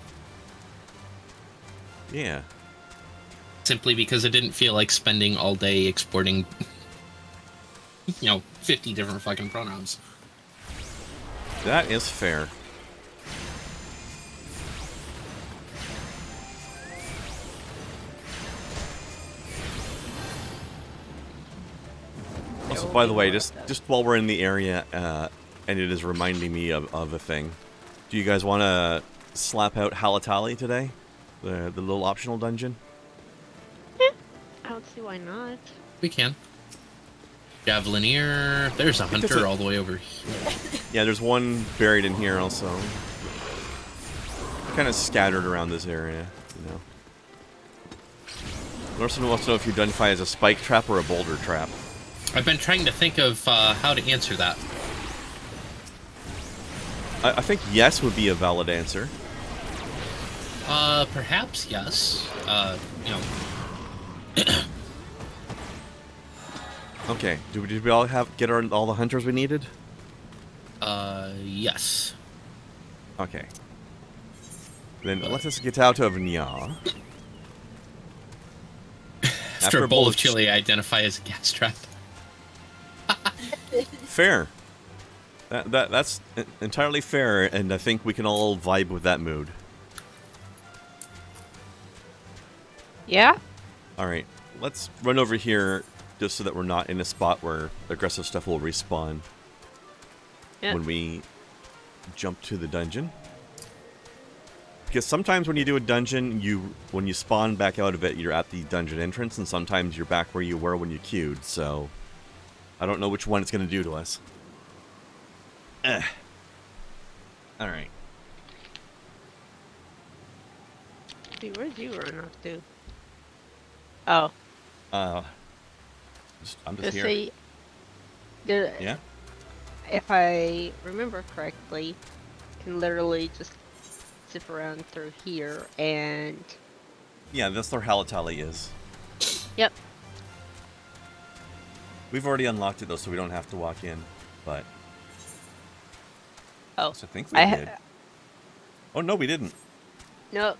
Yeah. Simply because I didn't feel like spending all day exporting 50 different fucking pronouns. That is fair. Also, by the way, just while we're in the area, and it is reminding me of a thing, do you guys want to slap out Halatali today? The little optional dungeon? I don't see why not. We can. Javelineer. There's a think that's hunter a- all the way over here. Yeah, there's one buried in here also. Kind of scattered around this area, you know. Norson wants to know if you identify as a spike trap or a boulder trap. I've been trying to think of how to answer that. I think yes would be a valid answer. Perhaps yes. You know, Okay. Did we all get all the hunters we needed? yes. Okay. Then let us get out of Nya. After a bowl of chili, I identify as a gas trap. Fair. That's entirely fair, and I think we can all vibe with that mood. Yeah? Alright, let's run over here just so that we're not in a spot where aggressive stuff will respawn when we jump to the dungeon. Because sometimes when you do a dungeon, when you spawn back out of it, you're at the dungeon entrance, and sometimes you're back where you were when you queued, so I don't know which one it's going to do to us. Alright. Dude, where'd you run off to? Oh. I'm just Just here. see. Yeah? If I remember correctly, you can literally just zip around through here and... Yeah, that's where Halatali is. Yep. We've already unlocked it though, so we don't have to walk in, but... Oh. So I think we did. Oh, no, we didn't. Nope.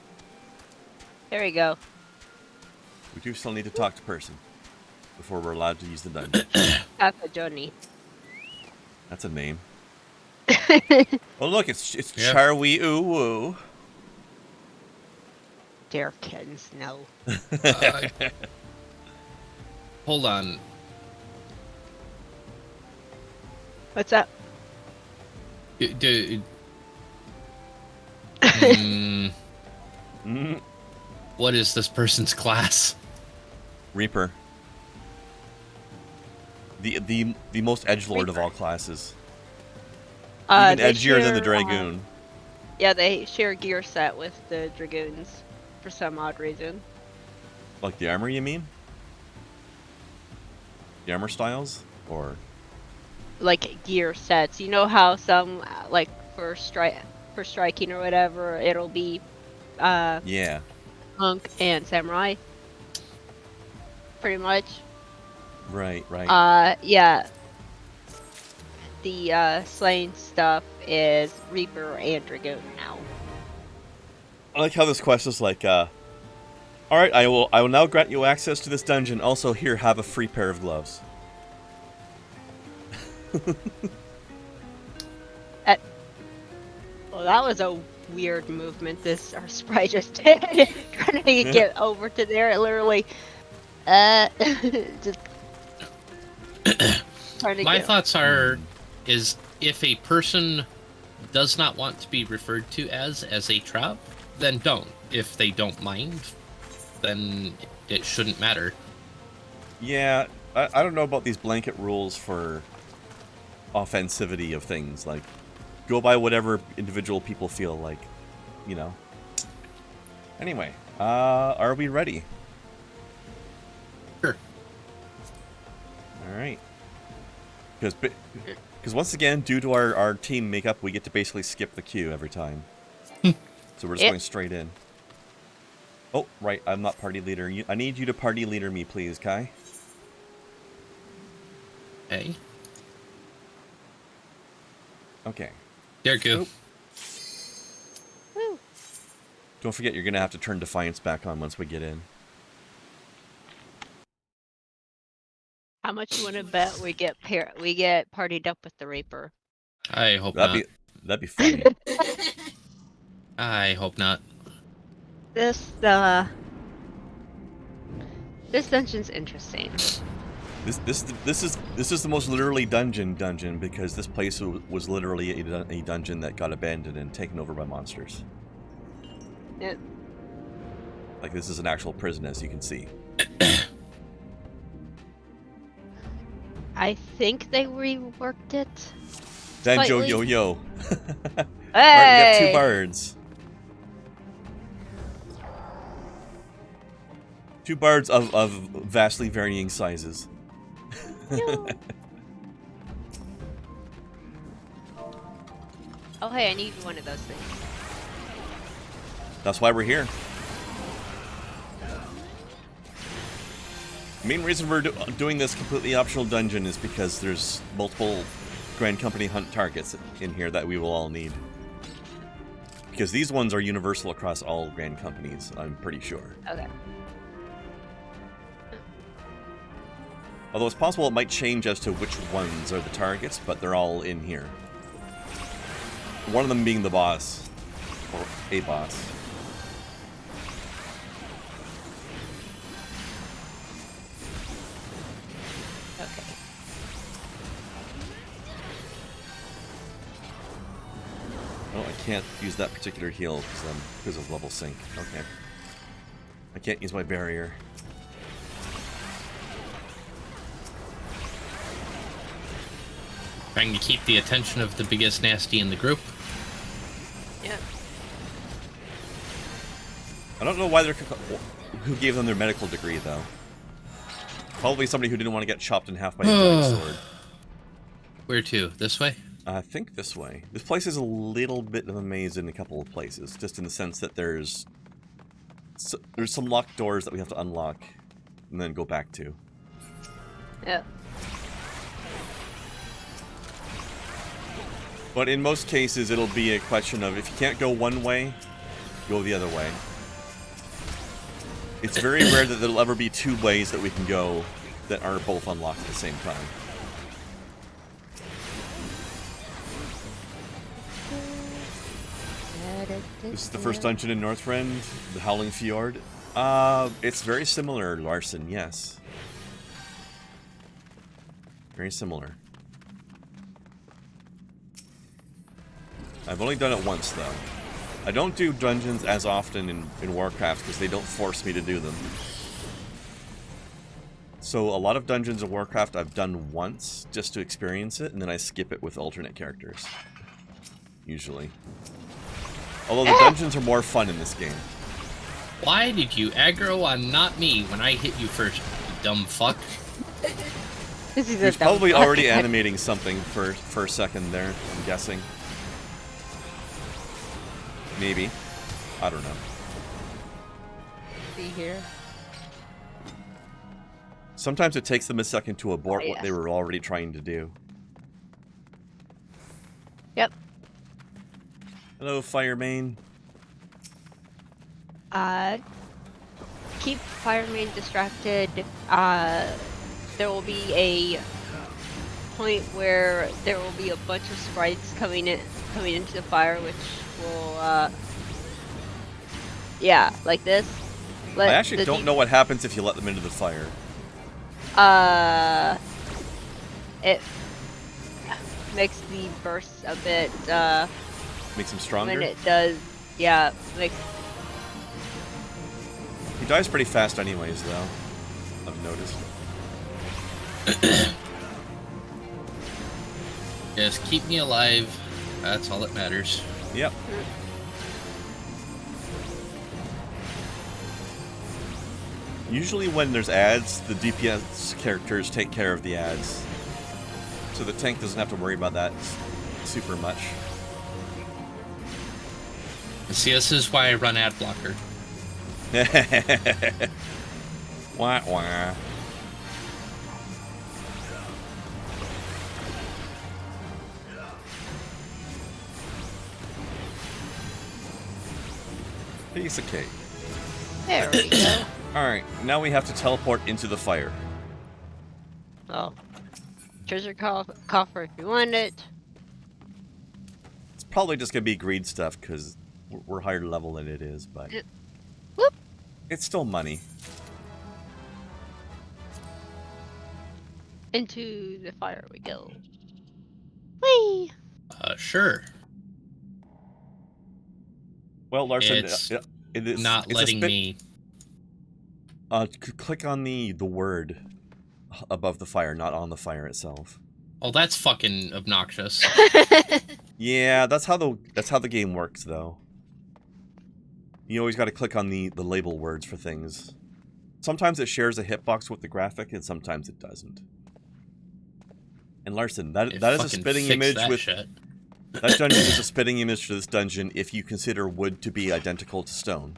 There we go. We do still need to talk to person before we're allowed to use the dungeon. Papa Johnny. That's a name. Oh, look, it's Yep. Charwee Uwu. Dare kittens, no. Hold on. What's up? What is this person's class? Reaper. The most edgelord of all classes. Even They edgier than the share, Dragoon. yeah, they share a gear set with the Dragoons for some odd reason. Like the armor, you mean? The armor styles? Or... Like gear sets. You know how some like for striking or whatever, it'll be Yeah. monk and samurai. Pretty much. Right, right. Yeah. The slaying stuff is Reaper and Dragoon now. I like how this quest is like, alright, I will now grant you access to this dungeon. Also, here, have a free pair of gloves. Well, that was a weird movement our sprite just did. Trying to get over to there, it literally, just trying to My get... thoughts are, is if a person does not want to be referred to as a trap, then don't. If they don't mind, then it shouldn't matter. Yeah, I don't know about these blanket rules for offensivity of things. Like, go by whatever individual people feel like, you know. Anyway, are we ready? Sure. Alright. Because once again, due to our team makeup, we get to basically skip the queue every time. So we're just going straight in. Oh, right, I'm not party leader. I need you to party leader me, please, Kai. Hey. Okay. There you go. Woo. Don't forget, you're going to have to turn Defiance back on once we get in. How much you want to bet we get partied up with the Reaper? I hope not. That'd be funny. I hope not. This dungeon's interesting. This is the most literally dungeon because this place was literally a dungeon that got abandoned and taken over by monsters. Yep. Like, this is an actual prison, as you can see. I think they reworked it. Danjo Slightly. yo. Hey! Alright, we got 2 bards. 2 bards of vastly varying sizes. Oh hey, I need one of those things. That's why we're here. The main reason we're doing this completely optional dungeon is because there's multiple Grand Company hunt targets in here that we will all need. Because these ones are universal across all Grand Companies, I'm pretty sure. Okay. Although it's possible it might change as to which ones are the targets, but they're all in here. One of them being the boss. Or a boss. Okay. Oh, I can't use that particular heal because of level sync. Okay. I can't use my barrier. Trying to keep the attention of the biggest nasty in the group. Yeah. I don't know why they're... Who gave them their medical degree, though? Probably somebody who didn't want to get chopped in half by a giant sword. Where to? This way? I think this way. This place is a little bit of a maze in a couple of places, just in the sense that there's some locked doors that we have to unlock and then go back to. Yeah. But in most cases, it'll be a question of if you can't go one way, go the other way. It's very rare that there'll ever be two ways that we can go that are both unlocked at the same time. This is the first dungeon in Northrend, the Howling Fjord. It's very similar, Larson, yes. Very similar. I've only done it once, though. I don't do dungeons as often in Warcraft because they don't force me to do them. So a lot of dungeons in Warcraft I've done once just to experience it, and then I skip it with alternate characters. Usually. Although the dungeons are more fun in this game. Why did you aggro on not me when I hit you first, you dumb fuck? He's probably already animating something for a second there, I'm guessing. Maybe. I don't know. See here. Sometimes it takes them a second to abort Oh, what they were already trying to do. Yep. Hello, Firemane. Keep Firemane distracted. There will be a point where there will be a bunch of sprites coming into the fire, which will, yeah, like this. I actually don't know what happens if you let them into the fire. It makes the burst a bit, Makes him stronger? when it does, yeah, makes... He dies pretty fast anyways, though. I've noticed. Just keep me alive. That's all that matters. Yep. Usually when there's ads, the DPS characters take care of the ads. So the tank doesn't have to worry about that super much. See, this is why I run ad blocker. Wah wah. Piece of cake. There we go. Alright, now we have to teleport into the fire. Oh. Treasure coffer if you want it. It's probably just gonna be greed stuff because we're higher level than it is, but Whoop. it's still money. Into the fire we go. Whee! Sure. Well, Larson, It's it is Not it's letting me. click on the word above the fire, not on the fire itself. Oh, that's fucking obnoxious. Yeah, that's how the game works, though. You always got to click on the label words for things. Sometimes it shares a hitbox with the graphic, and sometimes it doesn't. And Larson, that is a spitting image with shit. That dungeon is a spitting image to this dungeon if you consider wood to be identical to stone.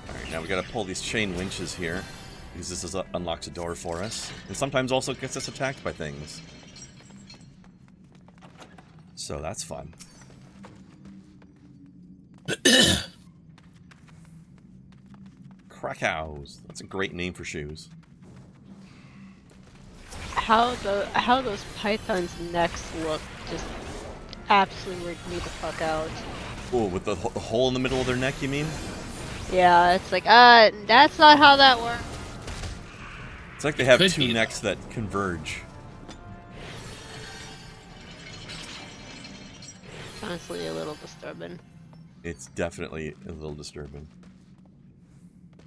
Alright, now we gotta pull these chain winches here, because this unlocks a door for us, and sometimes also gets us attacked by things. So that's fun. Krakows. That's a great name for shoes. How those pythons' necks look just absolutely weird me the fuck out. Oh, with the hole in the middle of their neck, you mean? Yeah, it's like, that's not how that works. It's like they have Could two be, necks that converge. Honestly, a little disturbing. It's definitely a little disturbing.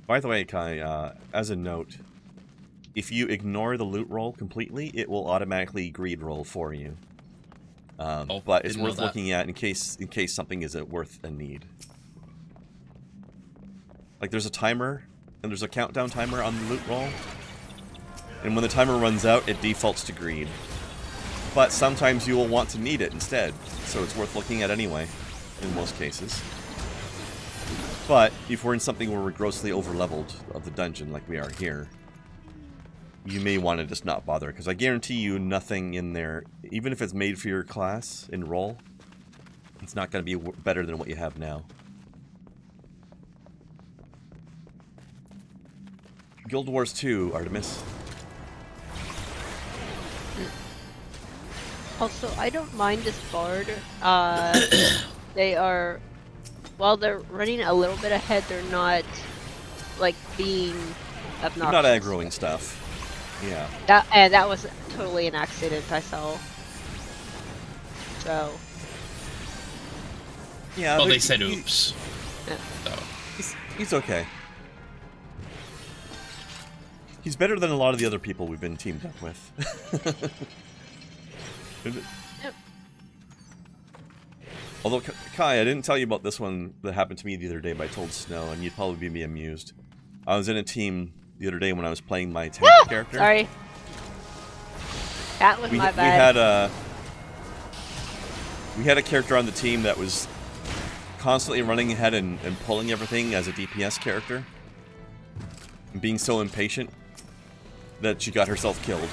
By the way, Kai, as a note, if you ignore the loot roll completely, it will automatically greed roll for you. But it's didn't know worth that. looking at in case something is worth a need. Like there's a timer, and there's a countdown timer on the loot roll. And when the timer runs out, it defaults to greed. But sometimes you will want to need it instead, so it's worth looking at anyway, in most cases. But if we're in something where we're grossly over-leveled of the dungeon, like we are here, you may want to just not bother, because I guarantee you nothing in there, even if it's made for your class in role, it's not going to be better than what you have now. Guild Wars 2, Artemis. Also, I don't mind this bard. They are, while they're running a little bit ahead, they're not, like, being obnoxious. They're not aggroing stuff. Yeah. That was totally an accident I saw. So. Yeah. Well, they said oops. Yeah. So. He's okay. He's better than a lot of the other people we've been teamed up with. Yep. Although, Kai, I didn't tell you about this one that happened to me the other day, but I told Snow, and you'd probably be amused. I was in a team the other day when I was playing my tank character. Sorry. That was my bad. We had a character on the team that was constantly running ahead and pulling everything as a DPS character. And being so impatient that she got herself killed.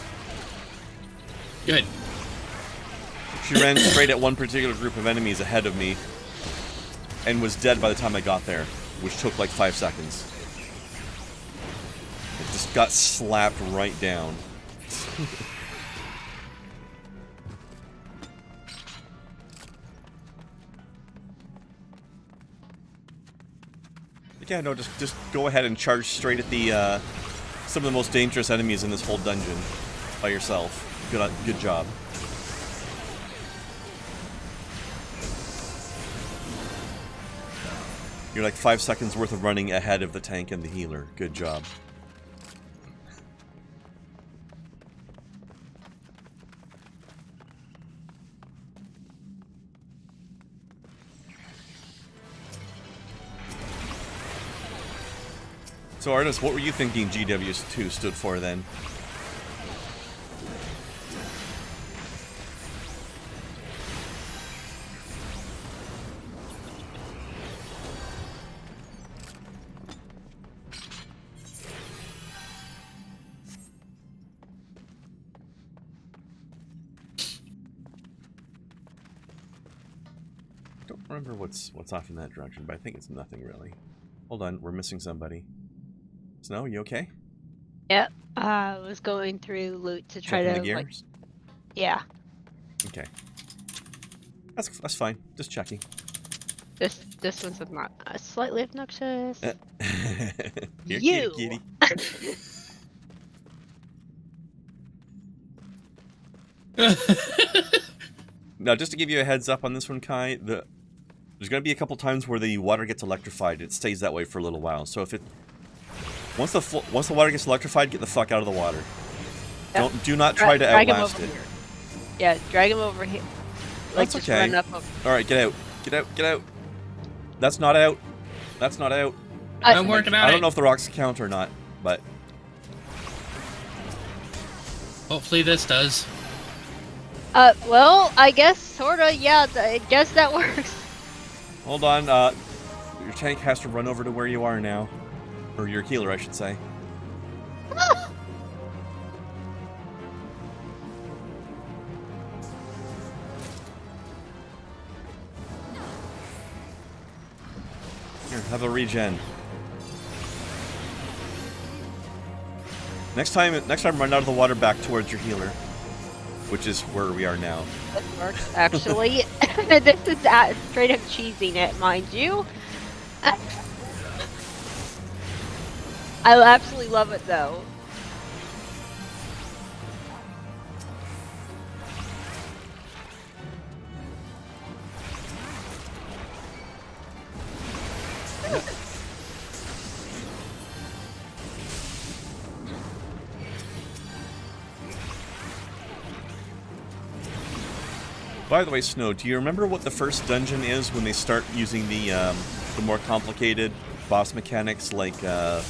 Good. She ran straight at one particular group of enemies ahead of me and was dead by the time I got there, which took like 5 seconds. It just got slapped right down. Yeah, no, just go ahead and charge straight at the some of the most dangerous enemies in this whole dungeon by yourself. Good job. You're like 5 seconds worth of running ahead of the tank and the healer. Good job. So, Artis, what were you thinking GW2 stood for then? I don't remember what's off in that direction, but I think it's nothing really. Hold on, we're missing somebody. Snow, you okay? Yep. I was going through loot to try Checking to the like. gears? Yeah. Okay. That's fine. Just checking. This one's not slightly obnoxious. Here, You. kitty. Now, just to give you a heads up on this one, Kai, there's going to be a couple times where the water gets electrified. It stays that way for a little while. So if it once the water gets electrified, get the fuck out of the water. Yep. Do not try to drag him outlast over it. here. Yeah, drag him over here. Like That's just okay. run up over. All right, get out. Get out. Get out. That's not out. That's not out. I'm working on it. I don't know if the rocks count or not, but Hopefully this does. Well, I guess sorta. Yeah, I guess that works. hold on. Your tank has to run over to where you are now, or your healer, I should say. Here, have a regen. Next time, run out of the water back towards your healer, which is where we are now. It works actually. This is straight up cheesing it, mind you. I absolutely love it though. By the way, Snow, do you remember what the first dungeon is when they start using the more complicated boss mechanics like the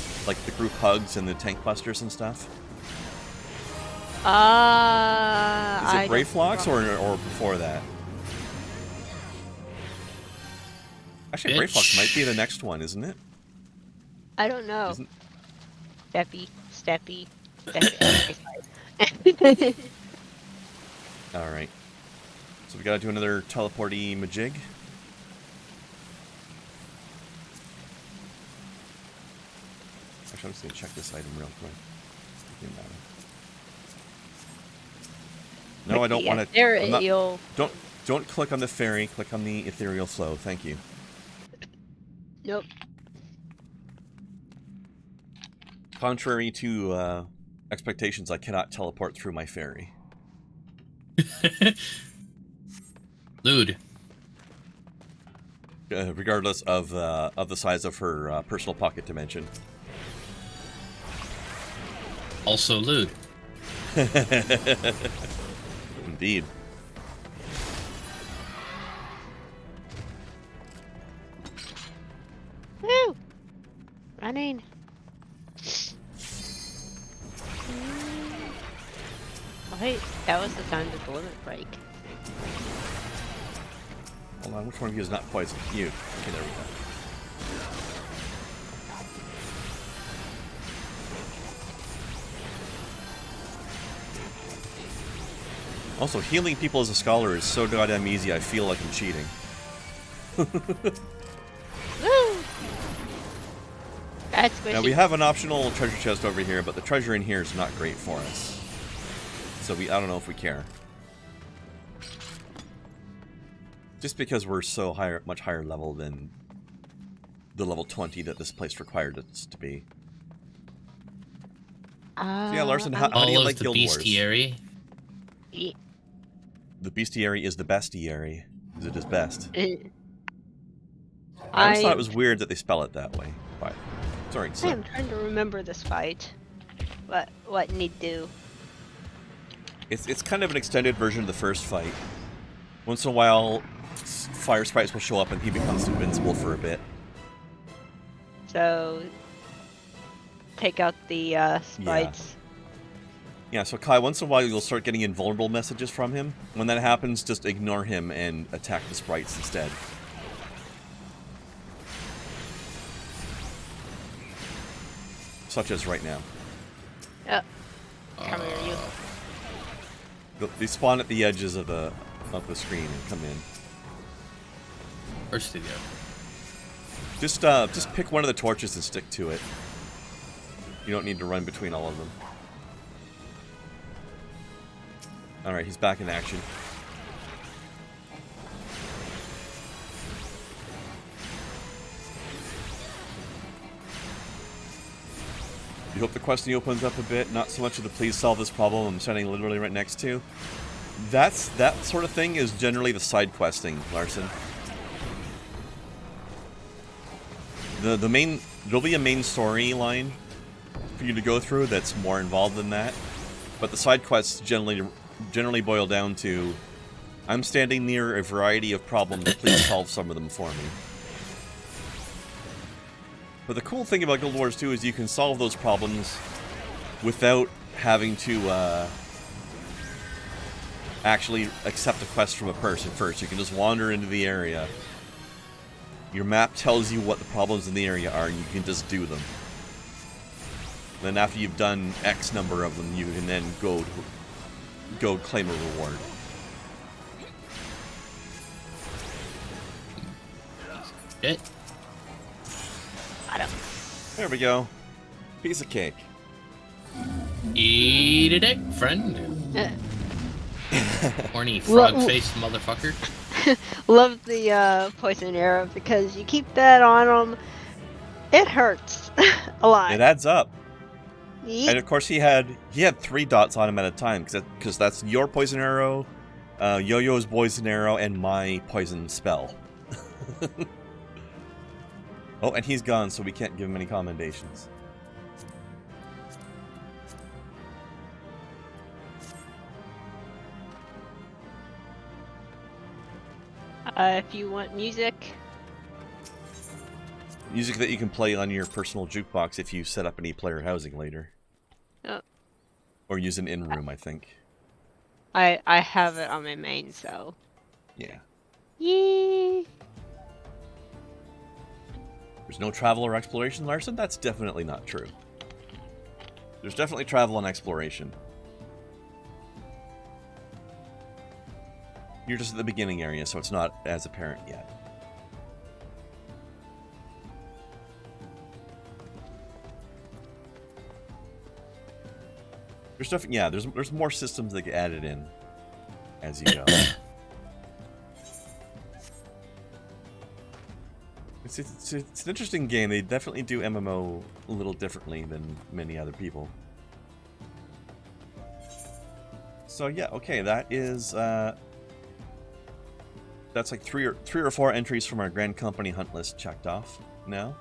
group hugs and the tank busters and stuff? Is it Brave Flocks or before that? Actually, Brave Flocks might be the next one, isn't it? I don't know. Isn't... Steppy. Alright. So we gotta do another teleporty majig. Actually, I'm just gonna check this item real quick. No, I don't want to. Don't click on the fairy. Click on the ethereal flow. Thank you. Nope. Contrary to expectations, I cannot teleport through my fairy. Lewd. Regardless of the size of her personal pocket dimension. Also lewd. Indeed. Woo! Running. Oh, hey, that was the time to limit break. Hold on, which one of you is not poison? You. Okay, there we go. Also, healing people as a scholar is so goddamn easy, I feel like I'm cheating. Woo! That's squishy. Now, we have an optional treasure chest over here, but the treasure in here is not great for us. So I don't know if we care. Just because we're so much higher level than the level 20 that this place required us to be. So yeah, Larson, how do you like Guild Wars? Bestiary? The bestiary is the bestiary, because it is best. I I always thought it was weird that they spell it that way. But sorry, so. I'm trying to remember this fight. What need do? It's kind of an extended version of the first fight. Once in a while, fire sprites will show up and he becomes invincible for a bit. So take out the sprites. Yeah, so Kai, once in a while you'll start getting invulnerable messages from him. When that happens, just ignore him and attack the sprites instead. Such as right now. Yep. Come here, you. They spawn at the edges of the screen and come in. First video. Just pick one of the torches and stick to it. You don't need to run between all of them. Alright, he's back in action. You hope the questing opens up a bit, not so much of the please solve this problem I'm standing literally right next to. That sort of thing is generally the side questing, Larson. There'll be a main storyline for you to go through that's more involved than that, but the side quests generally boil down to, I'm standing near a variety of problems, please solve some of them for me. But the cool thing about Guild Wars 2 is you can solve those problems without having to actually accept a quest from a person first. You can just wander into the area. Your map tells you what the problems in the area are, and you can just do them. Then after you've done X number of them, you can then go claim a reward. It. There we go. Piece of cake. Eat a dick, friend. Horny frog-faced motherfucker. Love the poison arrow because you keep that on them. It hurts a lot. It adds up. Yeet. And of course he had 3 dots on him at a time because that's your poison arrow, Yo-Yo's poison arrow, and my poison spell. Oh, and he's gone, so we can't give him any commendations. If you want music, Music that you can play on your personal jukebox if you set up any player housing later. Oh. Or use an in-room, I think. I have it on my main, so. Yeah. Yee. There's no travel or exploration, Larson? That's definitely not true. There's definitely travel and exploration. You're just at the beginning area, so it's not as apparent yet. There's stuff, yeah, there's more systems that get added in as you go. It's an interesting game. They definitely do MMO a little differently than many other people. So yeah, okay, that is that's like three or four entries from our Grand Company hunt list checked off now.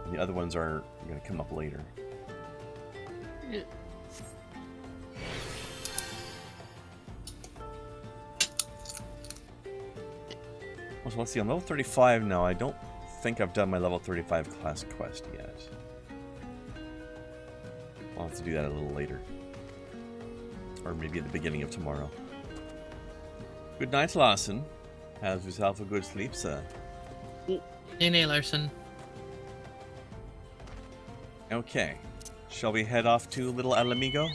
And the other ones are going to come up later. So let's see, I'm level 35 now. I don't think I've done my level 35 class quest yet. I'll have to do that a little later. Or maybe at the beginning of tomorrow. Good night, Larson. Have yourself a good sleep, sir. Nay, Larson. Okay. Shall we head off to Little El Amigo?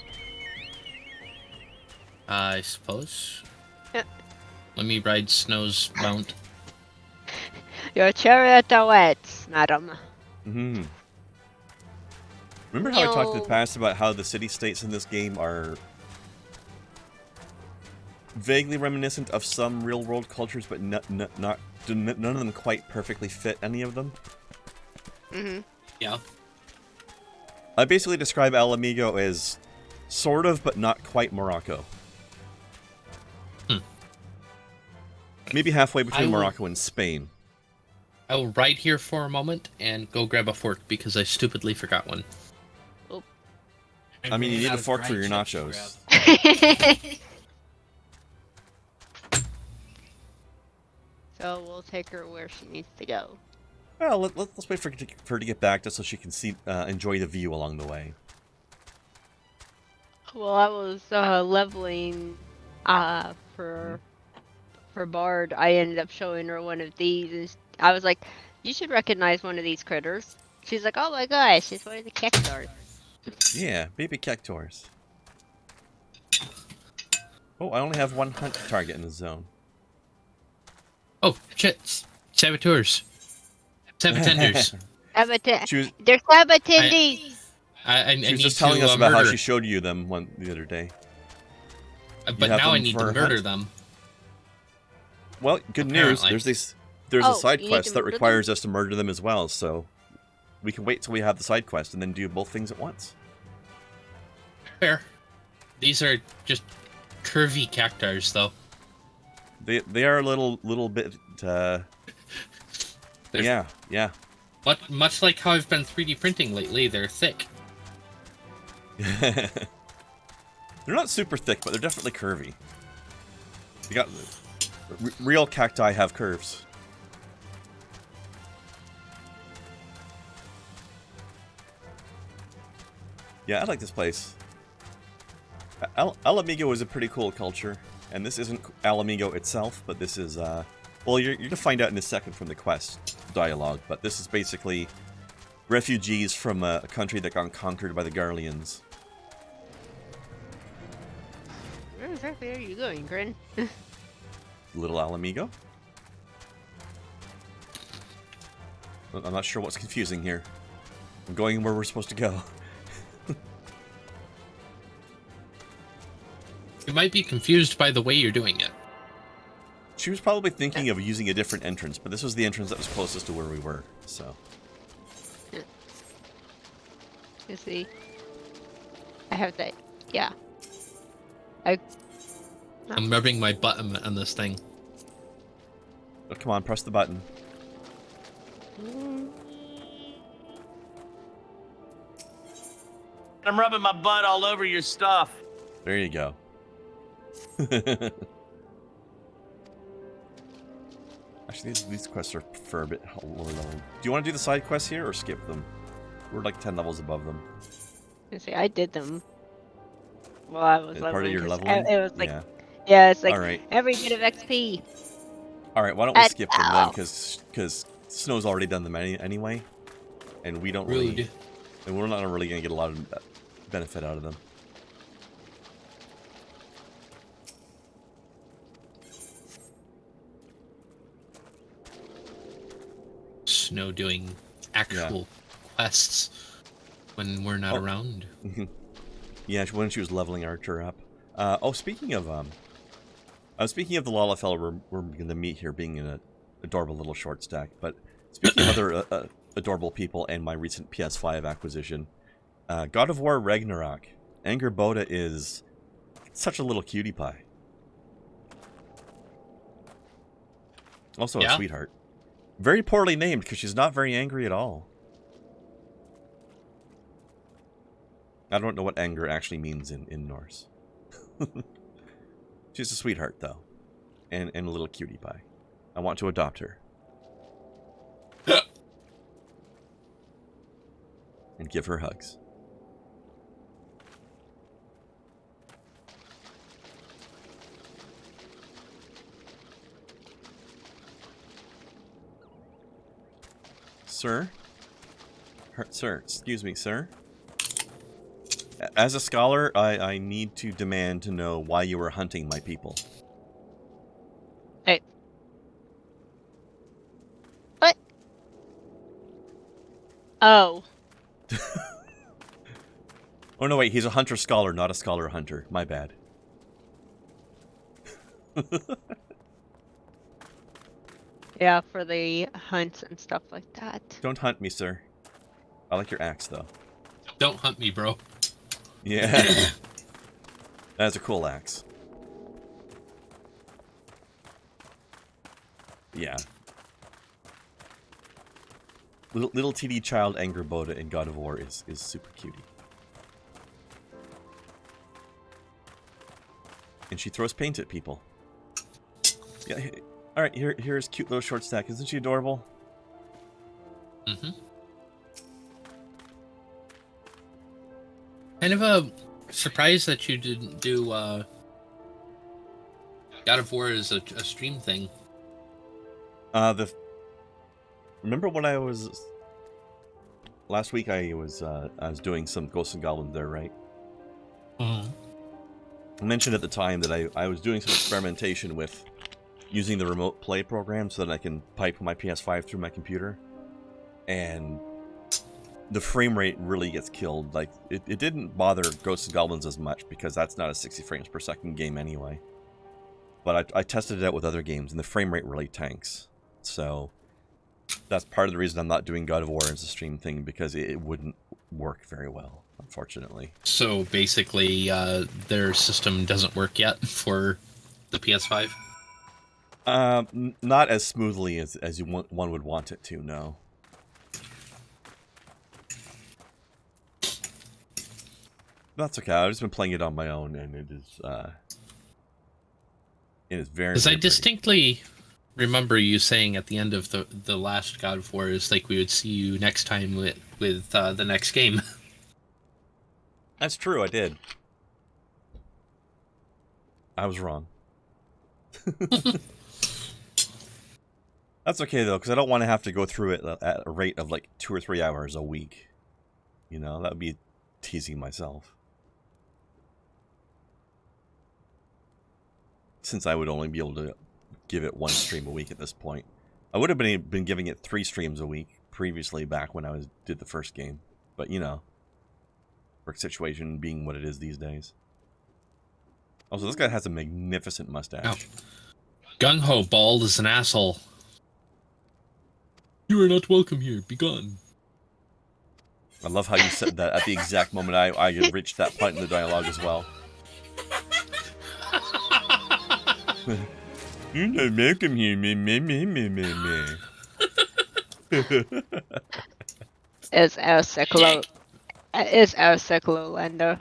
I suppose. Yeah. Let me ride Snow's mount. Your chariot awaits, madam. Mm-hmm. Remember how I talked in the past about how the city-states in this game are vaguely reminiscent of some real-world cultures, but none of them quite perfectly fit any of them? Mm-hmm. Yeah. I basically describe El Amigo as sort of, but not quite Morocco. Maybe halfway between Morocco and Spain. I will ride here for a moment and go grab a fork because I stupidly forgot one. Oh. I mean, you need a fork for your nachos. So we'll take her where she needs to go. Well, let's wait for her to get back just so she can see, enjoy the view along the way. Well, I was leveling for Bard. I ended up showing her one of these, and I was like, "You should recognize one of these critters." She's like, "Oh my gosh, it's one of the cactars." Yeah, baby cactors. Oh, I only have one hunt target in the zone. Oh, shit. Saboteurs. Sabatenders. They're sabatendies! She was just telling us about how she showed you them the other day. But now I need to murder them. Well, good news. There's a side quest that requires us to murder them as well, so we can wait till we have the side quest and then do both things at once. Fair. These are just curvy cactars, though. They are a little bit. Yeah. Much like how I've been 3D printing lately, they're thick. They're not super thick, but they're definitely curvy. You got real cacti have curves. Yeah, I like this place. Alamigo is a pretty cool culture, and this isn't Alamigo itself, but this is, well, you're going to find out in a second from the quest dialogue, but this is basically refugees from a country that got conquered by the Garleans. Where exactly are you going, Grin? Little Alamigo? I'm not sure what's confusing here. I'm going where we're supposed to go. You might be confused by the way you're doing it. She was probably thinking of using a different entrance, but this was the entrance that was closest to where we were, so. You see, I have that. Yeah. I'm rubbing my button on this thing. Oh, come on, press the button. I'm rubbing my butt all over your stuff. There you go. Actually, these quests are for a bit lower level. Do you want to do the side quests here or skip them? We're like 10 levels above them. You see, I did them. Well, I was As leveling. part of your 'cause leveling? It was like, Yeah. yeah, it's like Alright. every bit of XP. Alright, why don't we And skip them then? Because Snow's already done them anyway. And we don't really... Rude. And we're not really going to get a lot of benefit out of them. Snow doing actual quests when we're not around. Yeah, when she was leveling Archer up. Speaking of the Lalafell we're going to meet here, being an adorable little short stack. But speaking of other adorable people and my recent PS5 acquisition, God of War Ragnarok. Angerboda is such a little cutie pie. Also a sweetheart. Very poorly named because she's not very angry at all. I don't know what anger actually means in Norse. She's a sweetheart, though. And a little cutie pie. I want to adopt her. And give her hugs. Sir? Sir, excuse me, sir? As a scholar, I need to demand to know why you were hunting my people. Hey. What? Oh. Oh no, wait, he's a hunter-scholar, not a scholar-hunter. My bad. Yeah, for the hunts and stuff like that. Don't hunt me, sir. I like your axe, though. Don't hunt me, bro. Yeah. That's a cool axe. Yeah. Little TD child Angerboda in God of War is super cutie. And she throws paint at people. Yeah. Alright, here's cute little short stack. Isn't she adorable? Mm-hmm. Kind of a surprise that you didn't do God of War as a stream thing. Remember when I was last week? I was doing some Ghosts and Goblins there, right? Mm-hmm. I mentioned at the time that I was doing some experimentation with using the remote play program so that I can pipe my PS5 through my computer, and the frame rate really gets killed. Like, it didn't bother Ghosts and Goblins as much because that's not a 60 frames per second game anyway. But I tested it out with other games, and the frame rate really tanks. So that's part of the reason I'm not doing God of War as a stream thing, because it wouldn't work very well, unfortunately. So basically, their system doesn't work yet for the PS5? Not as smoothly as one would want it to, no. That's okay. I've just been playing it on my own, and it is very. Because I pretty. distinctly remember you saying at the end of the last God of War is like we would see you next time with the next game. That's true, I did. I was wrong. That's okay, though, because I don't want to have to go through it at a rate of like 2 or 3 hours a week. You know, that would be teasing myself. Since I would only be able to give it 1 stream a week at this point. I would have been giving it 3 streams a week previously back when I did the first game. But, you know, work situation being what it is these days. Also, this guy has a magnificent mustache. Oh. Gung-Ho Bald is an asshole. You are not welcome here. Be gone. I love how you said that at the exact moment I had reached that point in the dialogue as well. You're not welcome here, me. Is our Seklo Lando.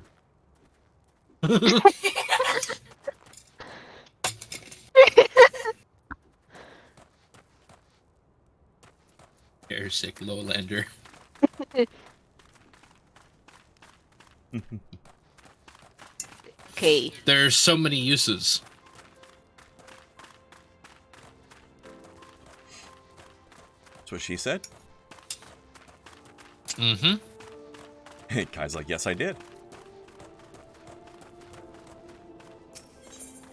Airsick Lowlander. Okay. There's so many uses. That's what she said. Mm-hmm. Hey, Kai's like, yes, I did.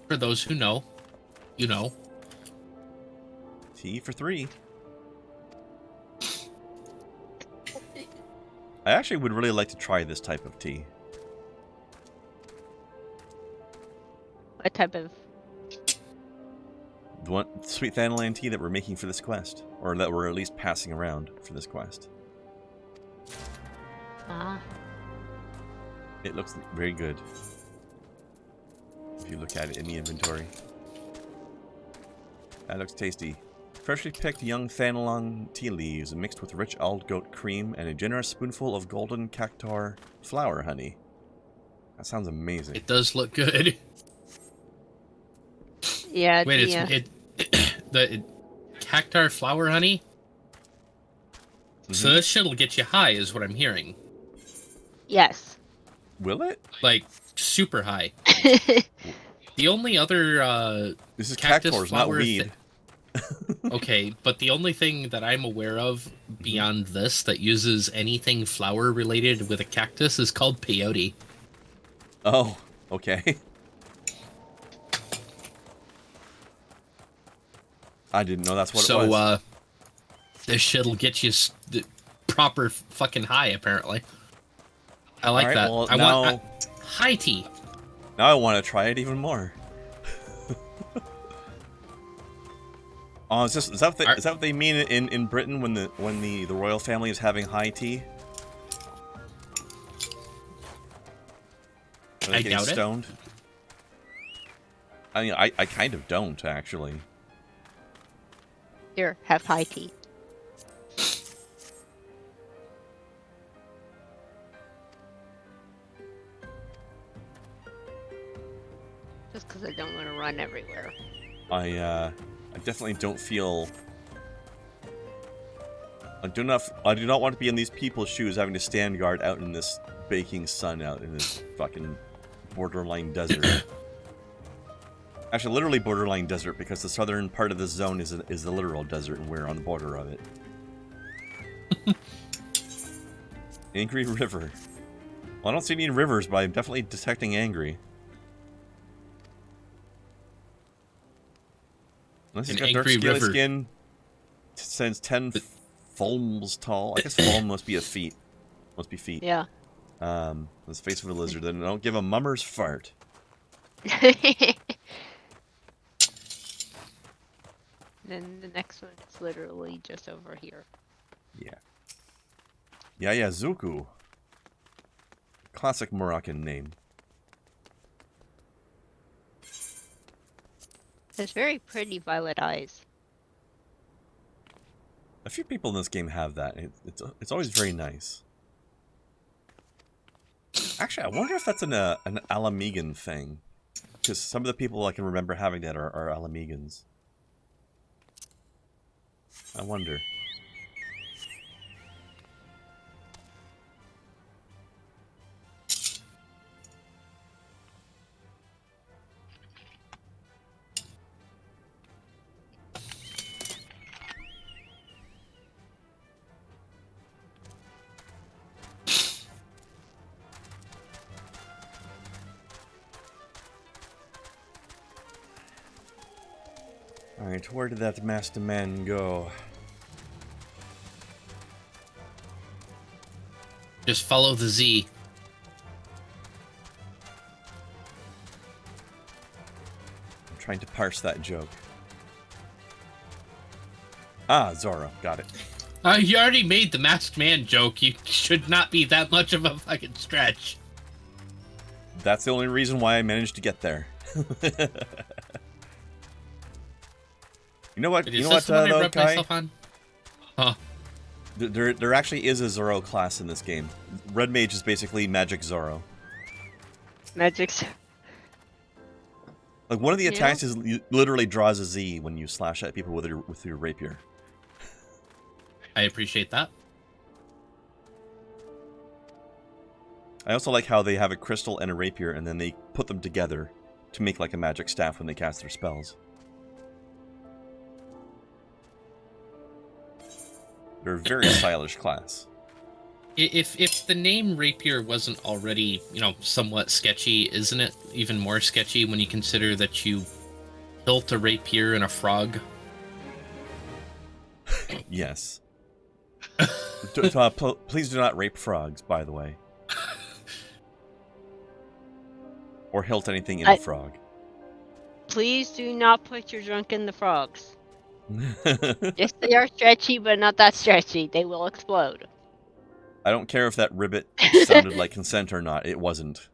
For those who know, you know. Tea for 3. I actually would really like to try this type of tea. What type of... The one sweet vanillin tea that we're making for this quest. Or that we're at least passing around for this quest. Ah. It looks very good. If you look at it in the inventory. That looks tasty. Freshly picked young Fanalong tea leaves mixed with rich old goat cream and a generous spoonful of golden cactar flower honey. That sounds amazing. It does look good. Yeah, Wait, yeah. the cactar flower honey? So this shit'll get you high, is what I'm hearing. Yes. Will it? Like, super high. The only other, This is cactus cactors, not flower weed. okay, but the only thing that I'm aware of beyond this that uses anything flower related with a cactus is called peyote. Oh, okay. I didn't know that's what it was. So, this shit'll get you proper fucking high, apparently. I like Alright, that. well, I now, want high tea. Now I want to try it even more. Oh, is that what they mean in Britain when the royal family is having high tea? Are they I getting doubt stoned? I mean, I kind of don't actually. Here, have high tea. Just because I don't want to run everywhere. I definitely don't feel. I do not want to be in these people's shoes, having to stand guard out in this baking sun, out in this fucking borderline desert. Actually, literally borderline desert, because the southern part of the zone is the literal desert, and we're on the border of it. Angry River. Well, I don't see any rivers, but I'm definitely detecting angry. Unless he's got dark scaly skin, stands 10 fulms tall. I guess fulm must be a feet. Must be feet. Yeah. This face of a lizard. Then don't give a mummer's fart. Then the next one is literally just over here. Yeah. Yaya Zuku. Classic Moroccan name. Has very pretty violet eyes. A few people in this game have that. It's always very nice. Actually, I wonder if that's an Alamegan thing. Because some of the people I can remember having that are Alamegans. I wonder. Alright, where did that master man go? Just follow the Z. I'm trying to parse that joke. Ah, Zoro. Got it. You already made the masked man joke. You should not be that much of a fucking stretch. That's the only reason why I managed to get there. You know what? Is You know this what, the one I though, rubbed Kai? myself on? Huh. There actually is a Zoro class in this game. Red Mage is basically Magic Zoro. Magic's. Like, one of the Yeah. attacks is literally draws a Z when you slash at people with your rapier. I appreciate that. I also like how they have a crystal and a rapier, and then they put them together to make like a magic staff when they cast their spells. They're a very stylish class. If the name rapier wasn't already, somewhat sketchy, isn't it even more sketchy when you consider that you hilt a rapier and a frog? Yes. Please do not rape frogs, by the way. Or hilt anything in a frog. Please do not put your junk in the frogs. Yes, they are stretchy, but not that stretchy. They will explode. I don't care if that ribbit sounded like consent or not. It wasn't.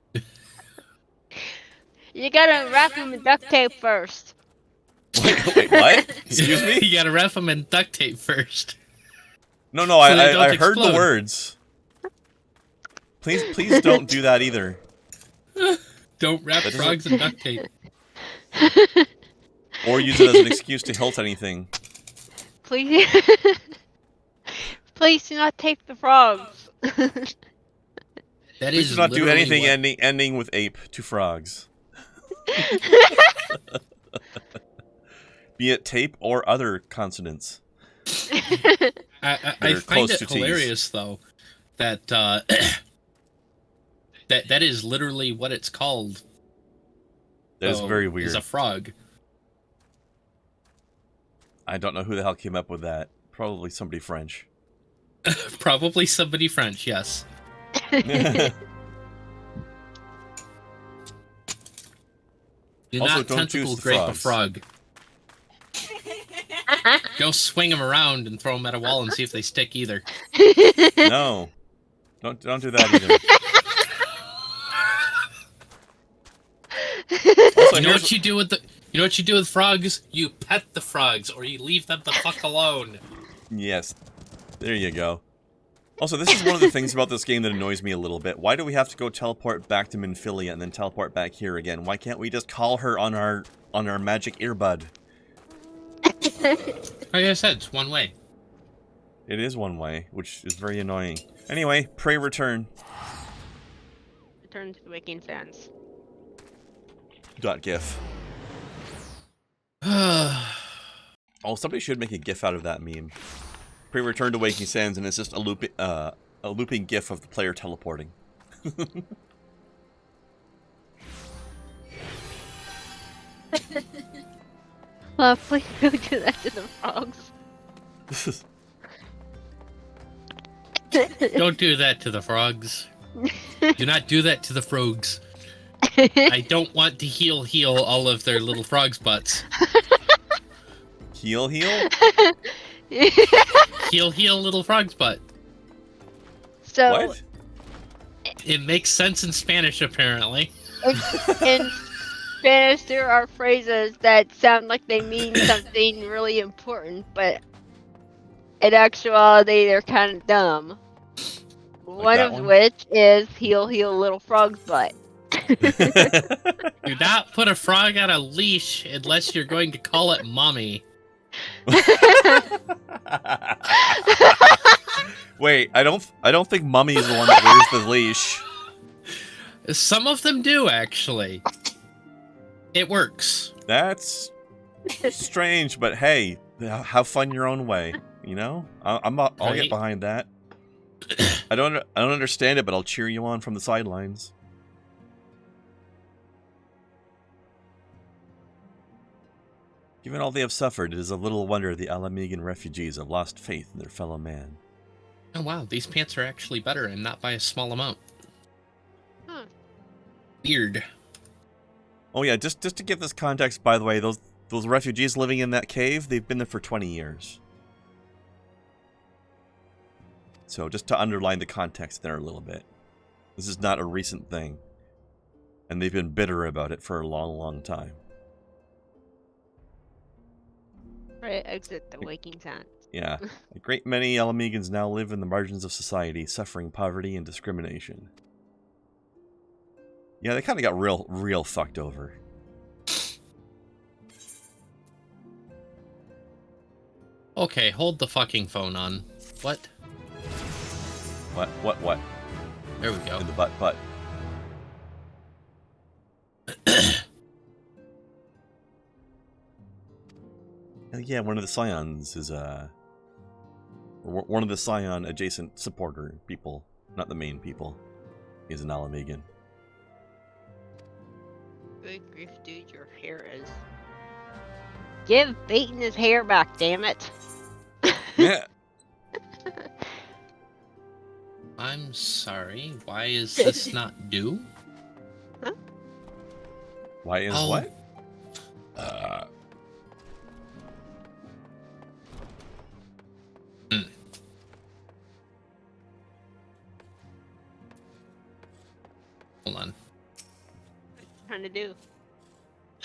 You gotta wrap them in duct tape first. Wait, what? Excuse me? You gotta wrap them in duct tape first. No, So they don't I heard the explode. words. Please don't do that either. Don't wrap That doesn't- frogs in duct tape. Or use it as an excuse to hilt anything. Please, please do not tape the frogs. That Please is do not do literally anything what- ending with ape to frogs. Be it tape or other consonants. I They're find close it to T's. hilarious though that that is literally what it's called. That is though, very weird. Is a frog. I don't know who the hell came up with that. Probably somebody French. Probably somebody French, yes. Do Also, not don't tentacle juice the grape a frogs. frog. Go swing them around and throw them at a wall and see if they stick either. No. Don't do that either. Also, You know here's- what you do with frogs? You pet the frogs or you leave them the fuck alone. Yes. There you go. Also, this is one of the things about this game that annoys me a little bit. Why do we have to go teleport back to Minfilia and then teleport back here again? Why can't we just call her on our magic earbud? Like I said, it's one way. It is one way, which is very annoying. Anyway, pray return. Return to the Waking Sands. .gif. Oh, somebody should make a gif out of that meme. Pray return to Waking Sands, and it's just a looping gif of the player teleporting. Please don't do that to the frogs. Don't do that to the frogs. Do not do that to the frogs. I don't want to heal all of their little frogs' butts. Heal? Heal little frog's butt. So, What? It makes sense in Spanish, apparently. in Spanish, there are phrases that sound like they mean something really important, but in actuality, they're kind of dumb. One that of one? which is heal little frog's butt. Do not put a frog on a leash unless you're going to call it mommy. Wait, I don't think Mummy is the one that wears the leash. Some of them do, actually. It works. That's strange, but hey, have fun your own way. You know, I'll Right. get behind that. I don't understand it, but I'll cheer you on from the sidelines. Given all they have suffered, it is of little wonder the Alamegan refugees have lost faith in their fellow man. Oh wow, these pants are actually better and not by a small amount. Huh. Weird. Oh yeah, just to give this context, by the way, those refugees living in that cave, they've been there for 20 years. So just to underline the context there a little bit. This is not a recent thing. And they've been bitter about it for a long, long time. Right, exit the waking sound. Yeah. A great many Alamegans now live in the margins of society, suffering poverty and discrimination. Yeah, they kind of got real fucked over. Okay, hold the fucking phone on. What? What? There we go. In the butt. Yeah, one of the Scions is one of the Scion adjacent supporter people, not the main people, is an Alamegan. Good grief, dude, your hair is... Give Beaton his hair back, damn it! Yeah. I'm sorry, why is this not due? Huh? Why is what? Hold on. Trying to do.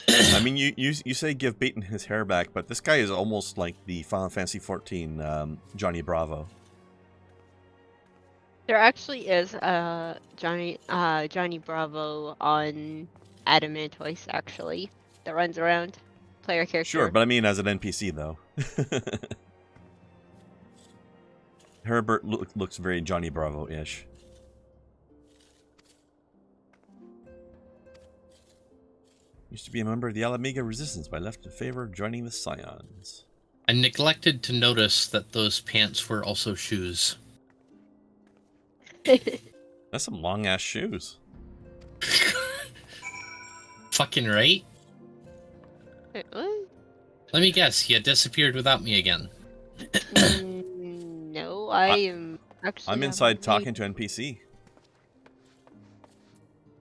I mean, you say give Beaton his hair back, but this guy is almost like the Final Fantasy XIV Johnny Bravo. There actually is Johnny Bravo on Adamant Toys actually that runs around player character. Sure, but I mean as an NPC though. Herbert looks very Johnny Bravo-ish. Used to be a member of the Alamega Resistance, but left in favor of joining the Scions. I neglected to notice that those pants were also shoes. That's some long-ass shoes. Fucking right? Wait, what? Let me guess, you disappeared without me again. No, I am actually. I'm inside talking to NPC.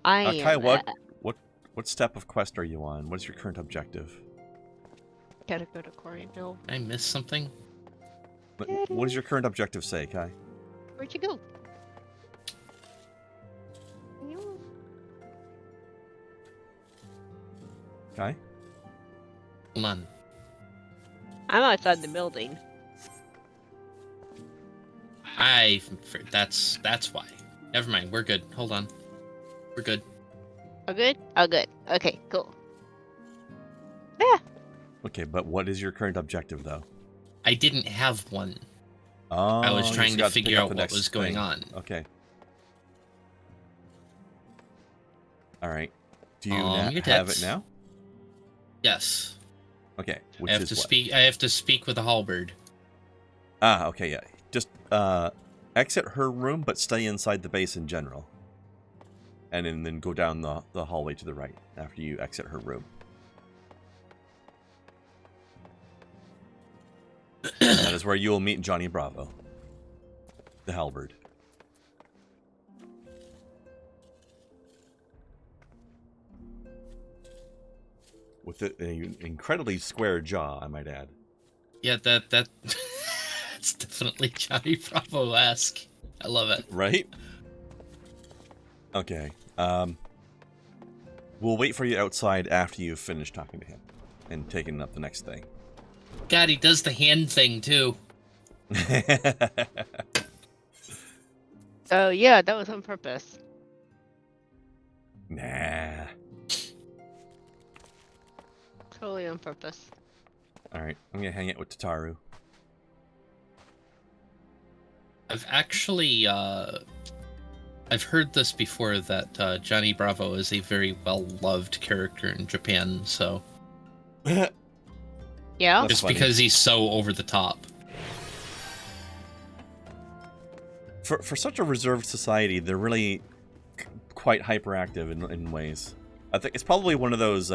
I Kai, am. what step of quest are you on? What is your current objective? Gotta go to Coreyville. I missed something? What does your current objective say, Kai? Where'd you go? Kai? Hold on. I'm outside the building. That's why. Never mind, we're good. Hold on. We're good. Oh, good? Oh, good. Okay, cool. Yeah. Okay, but what is your current objective, though? I didn't have one. Oh, I was trying to figure out the what next was going thing. on. Okay. Alright. Do you Your have tits. it now? Yes. Okay, I which have is to what? speak. I have to speak with a halberd. Ah, okay, yeah. Just exit her room, but stay inside the base in general. And then go down the hallway to the right after you exit her room. That is where you will meet Johnny Bravo, the halberd. With an incredibly square jaw, I might add. Yeah, that's definitely Johnny Bravo-esque. I love it. Right? Okay. We'll wait for you outside after you've finished talking to him and taking up the next thing. God, he does the hand thing too. Oh, yeah, that was on purpose. Nah. Totally on purpose. Alright, I'm gonna hang out with Tataru. I've actually, I've heard this before that Johnny Bravo is a very well-loved character in Japan, so... Yeah? That's just funny. because he's so over the top. For such a reserved society, they're really quite hyperactive in ways. I think it's probably one of those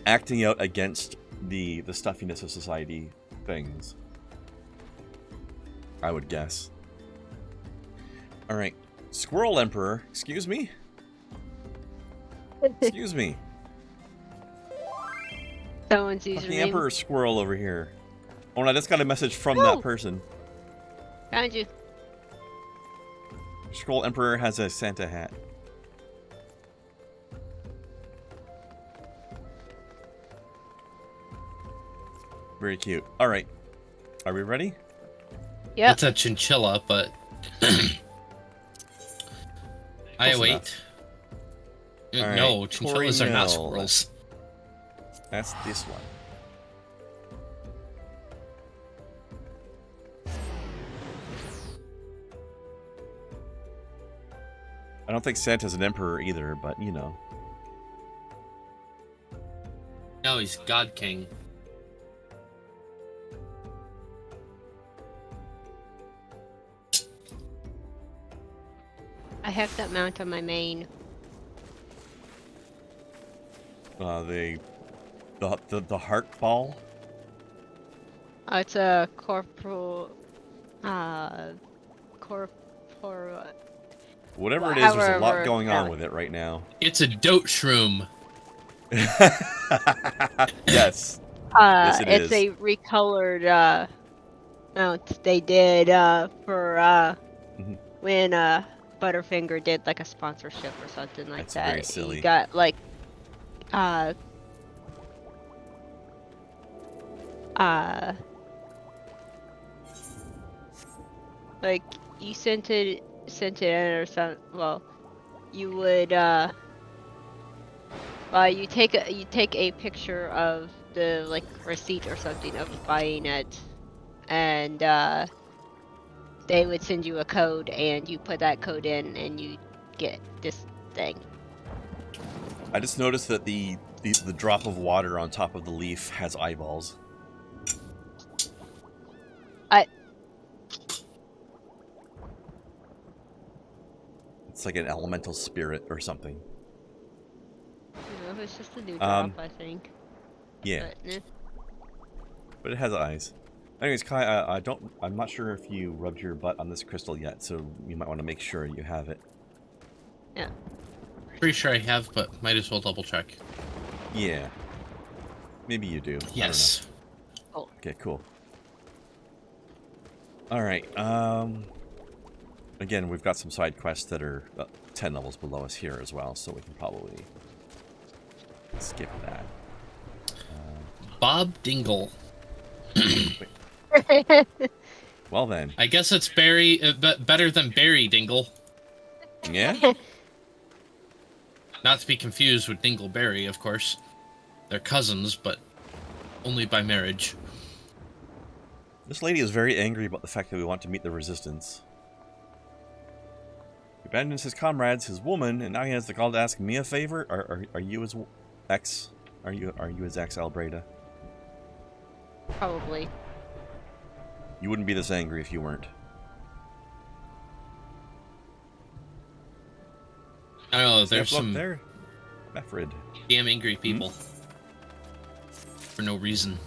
acting out against the stuffiness of society things. I would guess. All right, Squirrel Emperor. Excuse me. Excuse me. Someone's Fucking username. Emperor Squirrel over here. Oh, and I just got a message from No. that person. Found you. Squirrel Emperor has a Santa hat. Very cute. All right, are we ready? Yep. It's a chinchilla, but I Close wait. All right, No, chinchillas are not Toriel. squirrels. That's this one. I don't think Santa's an emperor either, but you know. No, he's God King. I have that mount on my main. The heart ball. It's a corporal. Corpor. Whatever it is, there's a lot However, going on yeah. with it right now. It's a dote shroom. Yes. Yes, it It's is. a recolored mount they did for Mhm. when Butterfinger did like a sponsorship or something like That's that. very silly. He got like uh like you sent it in or something. Well, you would you take a picture of the like receipt or something of buying it, and they would send you a code, and you put that code in, and you get this thing. I just noticed that the drop of water on top of the leaf has eyeballs. It's like an elemental spirit or something. You know, it's just a new Um, drop, I think. Yeah, But, but it has eyes. Anyways, Kai, I'm not sure if you rubbed your butt on this crystal yet, so you might want to make sure you have it. yeah. Pretty sure I have, but might as well double check. Yeah. Maybe you do. Yes. I don't know. Okay, cool. Alright, again, we've got some side quests that are 10 levels below us here as well, so we can probably skip that. Bob Dingle. Well then. I guess it's better than Barry Dingle. Yeah? Not to be confused with Dingleberry, of course. They're cousins, but only by marriage. This lady is very angry about the fact that we want to meet the resistance. He abandons his comrades, his woman, and now he has the gall to ask me a favor? Are you his ex? Are you his ex, Albreda? Probably. You wouldn't be this angry if you weren't. I don't know, there's Look, some there. Mefrid. damn angry people. For no reason.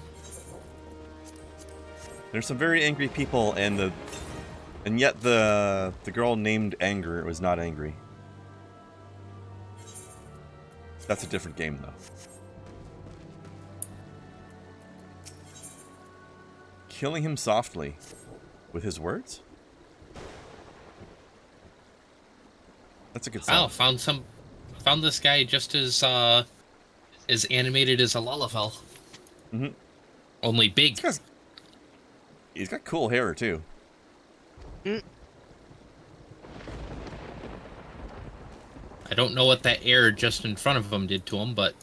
There's some very angry people, and yet the girl named Anger was not angry. That's a different game, though. Killing him softly with his words. That's a good Wow, sound. found this guy just as animated as a Lalafell. Mhm. Only big. He's got cool hair too. I don't know what that air just in front of him did to him, but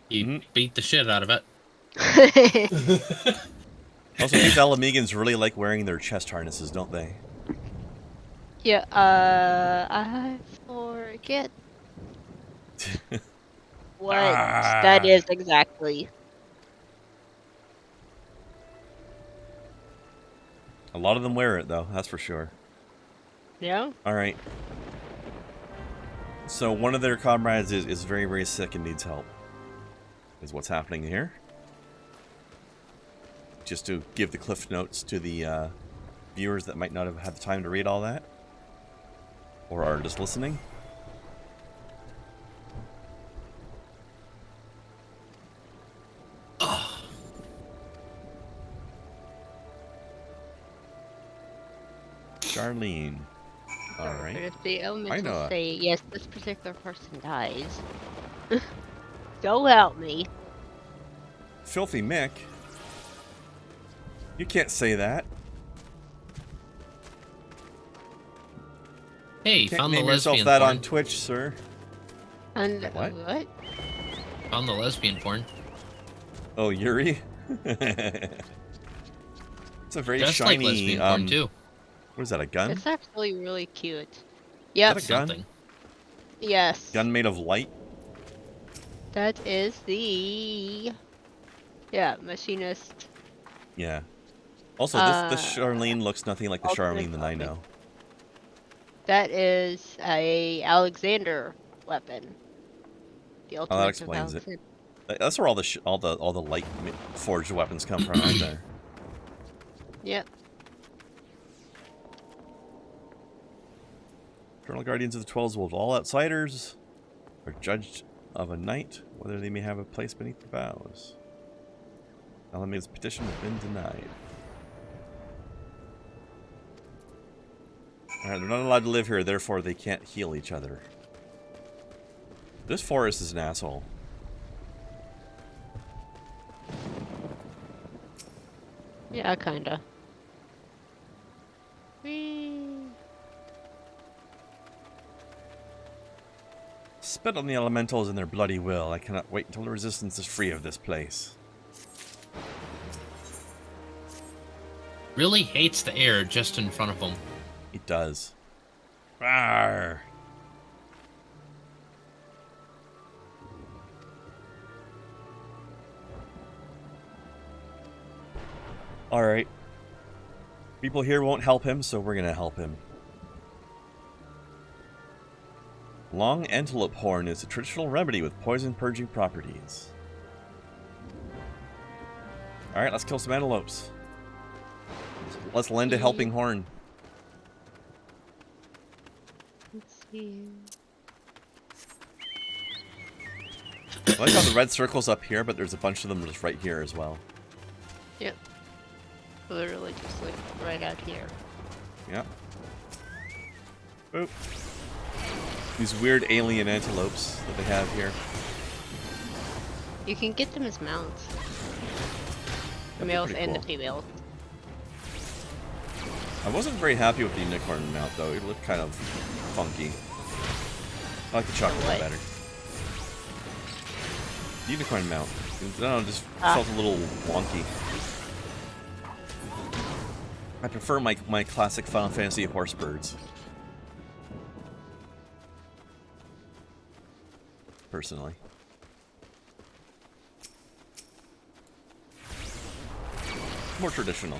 he beat the shit out of it. Also, these Alamegans really like wearing their chest harnesses, don't they? Yeah, I forget what that is exactly. A lot of them wear it, though, that's for sure. Yeah? Alright. So, one of their comrades is very, very sick and needs help. is what's happening here. Just to give the cliff notes to the viewers that might not have had the time to read all that. Or are just listening. Charlene. But Alright. if the I elementals know. say, yes, this particular person dies, don't help me. Filthy Mick. You can't say that. Hey, You can't found the name yourself lesbian that porn. on Twitch, sir. And What? Found the lesbian porn. Oh, Yuri? It's a very Just shiny, like lesbian porn too. what is that, a gun? It's actually really cute. Is Yep. that a gun? Something. Yes. Gun made of light? That is the machinist. Yeah. Also, this Charlene looks nothing like the alternate Charlene that I copy. know. That is a Alexander weapon. The Oh, ultimate that of explains it. Alexander. That's where all the light forged weapons come from, right there. Yep. Eternal Guardians of the 12s will all outsiders are judged of a night, whether they may have a place beneath the boughs. Alameda's petition has been denied. Alright, they're not allowed to live here, therefore they can't heal each other. This forest is an asshole. Yeah, kinda. Whee. Spit on the elementals and their bloody will. I cannot wait until the resistance is free of this place. Really hates the air just in front of him. It does. Rawr. Alright. People here won't help him, so we're gonna help him. Long antelope horn is a traditional remedy with poison purging properties. Alright, let's kill some antelopes. Let's lend a helping horn. Let's see. I like how the red circle's up here, but there's a bunch of them just right here as well. Yep. Literally just like right out here. Yeah. Boop. These weird alien antelopes that they have here. You can get them as mounts. The That'd be males pretty and the cool. females. I wasn't very happy with the unicorn mount though. It looked kind of funky. I like the chocolate one What? better. The unicorn mount. I don't know, just Ah. felt a little wonky. I prefer my classic Final Fantasy horse birds. Personally. More traditional.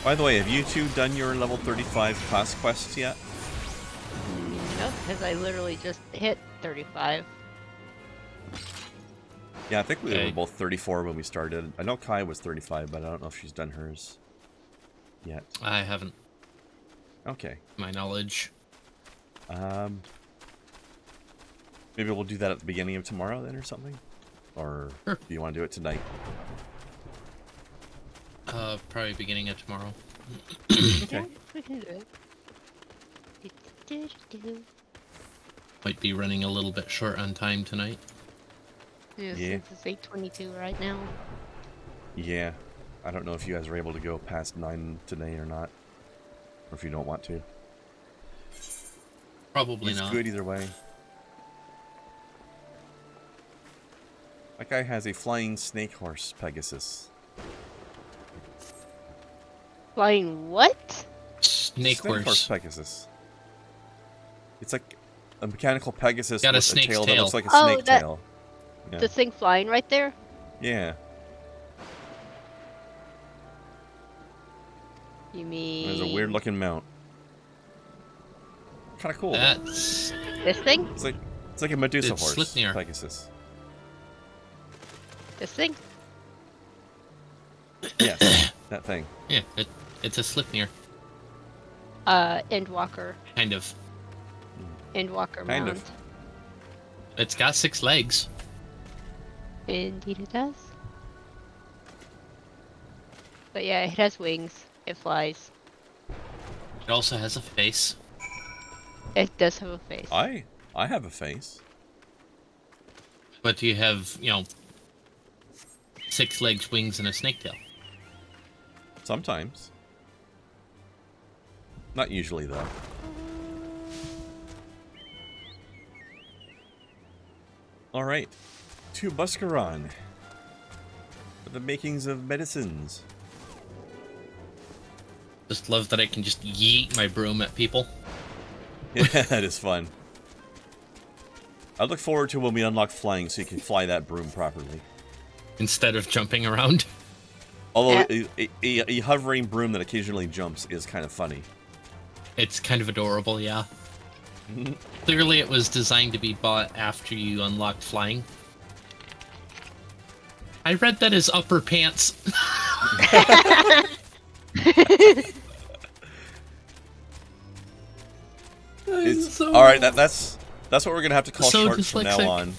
By the way, have you two done your level 35 class quests yet? Nope, because I literally just hit 35. Yeah, I think we Okay. were both 34 when we started. I know Kai was 35, but I don't know if she's done hers yet. I haven't, Okay. to my knowledge. Maybe we'll do that at the beginning of tomorrow then or something? Or Sure. do you want to do it tonight? Probably beginning of tomorrow. Okay. We can do it. Do-do-do-do. Might be running a little bit short on time tonight. Yeah, Yeah. since it's 8:22 right now. Yeah. I don't know if you guys are able to go past 9 today or not. Or if you don't want to. Probably It's not. good either way. That guy has a flying snake horse Pegasus. Flying what? Snake horse horse. Pegasus. It's like a mechanical Pegasus Got a with a snake's tail that tail. looks like a Oh, snake that- tail. Yeah. The thing flying right there? Yeah. You mean... There's a weird looking mount. Kind of cool. That's This thing? It's like a Medusa It's horse. Slipnir. Pegasus. This thing? Yes, that thing. yeah. It's a Slipnir, Endwalker. kind of. Endwalker Kind mount. of. It's got 6 legs. Indeed it does. But yeah, it has wings. It flies. It also has a face. It does have a face. I have a face. But you have, 6 legs, wings, and a snake tail. Sometimes. Not usually, though. Alright. To Buscaron. For the makings of medicines. Just love that I can just yeet my broom at people. Yeah, that is fun. I look forward to when we unlock flying so you can fly that broom properly. Instead of jumping around. Although a hovering broom that occasionally jumps is kind of funny. It's kind of adorable, yeah. Clearly it was designed to be bought after you unlocked flying. I read that as upper pants. So- All right, that's what we're gonna have to call So sharks from now dyslexic.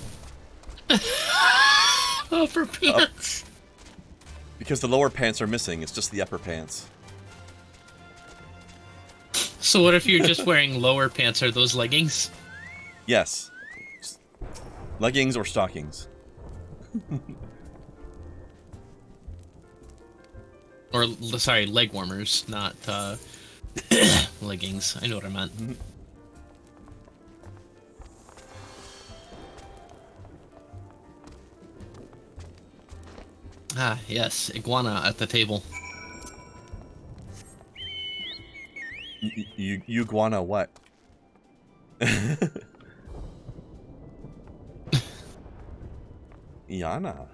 on, Upper pants. because the lower pants are missing. It's just the upper pants. So what if you're just wearing lower pants? Are those leggings? Yes, leggings or stockings. Or, sorry, leg warmers, not leggings. I know what I meant. Ah, yes, iguana at the table. You iguana what? Iana.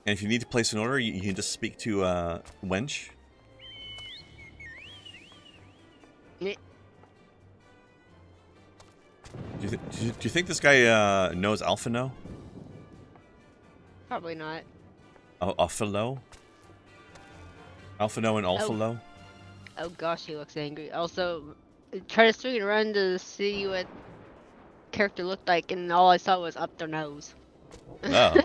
And if you need to place an order, you can just speak to Wench. Meh. Do you think this guy knows Alphino? Probably not. Alphilo? Alphino and Alphilo? Oh gosh, he looks angry. Also, try to swing and run to see what character looked like, and all I saw was up their nose. Oh.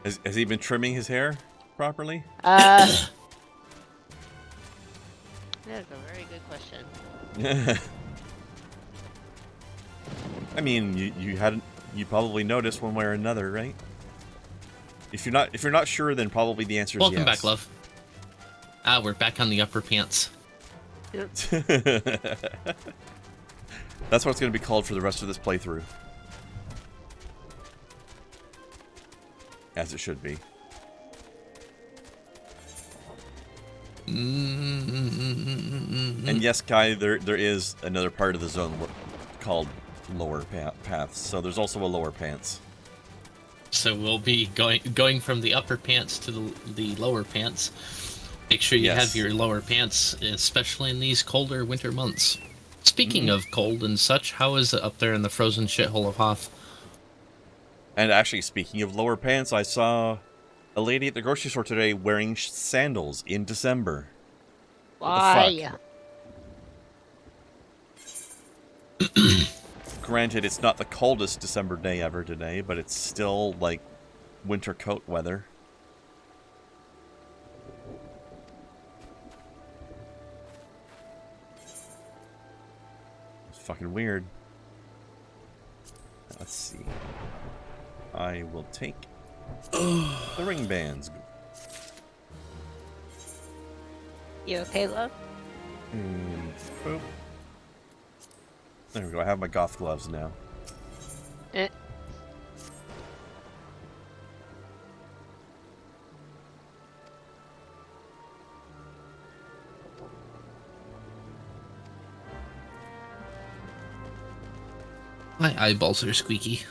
Has he been trimming his hair properly? That's a very good question. I mean, you probably noticed one way or another, right? If you're not sure, then probably the answer is Welcome yes. back, love. Ah, we're back on the upper pants. That's what it's going to be called for the rest of this playthrough. As it should be. And yes, Kai, there is another part of the zone called lower paths. So there's also a lower pants. So we'll be going from the upper pants to the lower pants. Make sure you Yes. have your lower pants, especially in these colder winter months. Speaking of cold and such, how is it up there in the frozen shithole of Hoth? And actually, speaking of lower pants, I saw a lady at the grocery store today wearing sandals in December. Why? Granted, it's not the coldest December day ever today, but it's still, like, winter coat weather. It's fucking weird. Let's see. I will take the ring bands. You okay, love? Boop. There we go. I have my goth gloves now. Eh. My eyeballs are squeaky.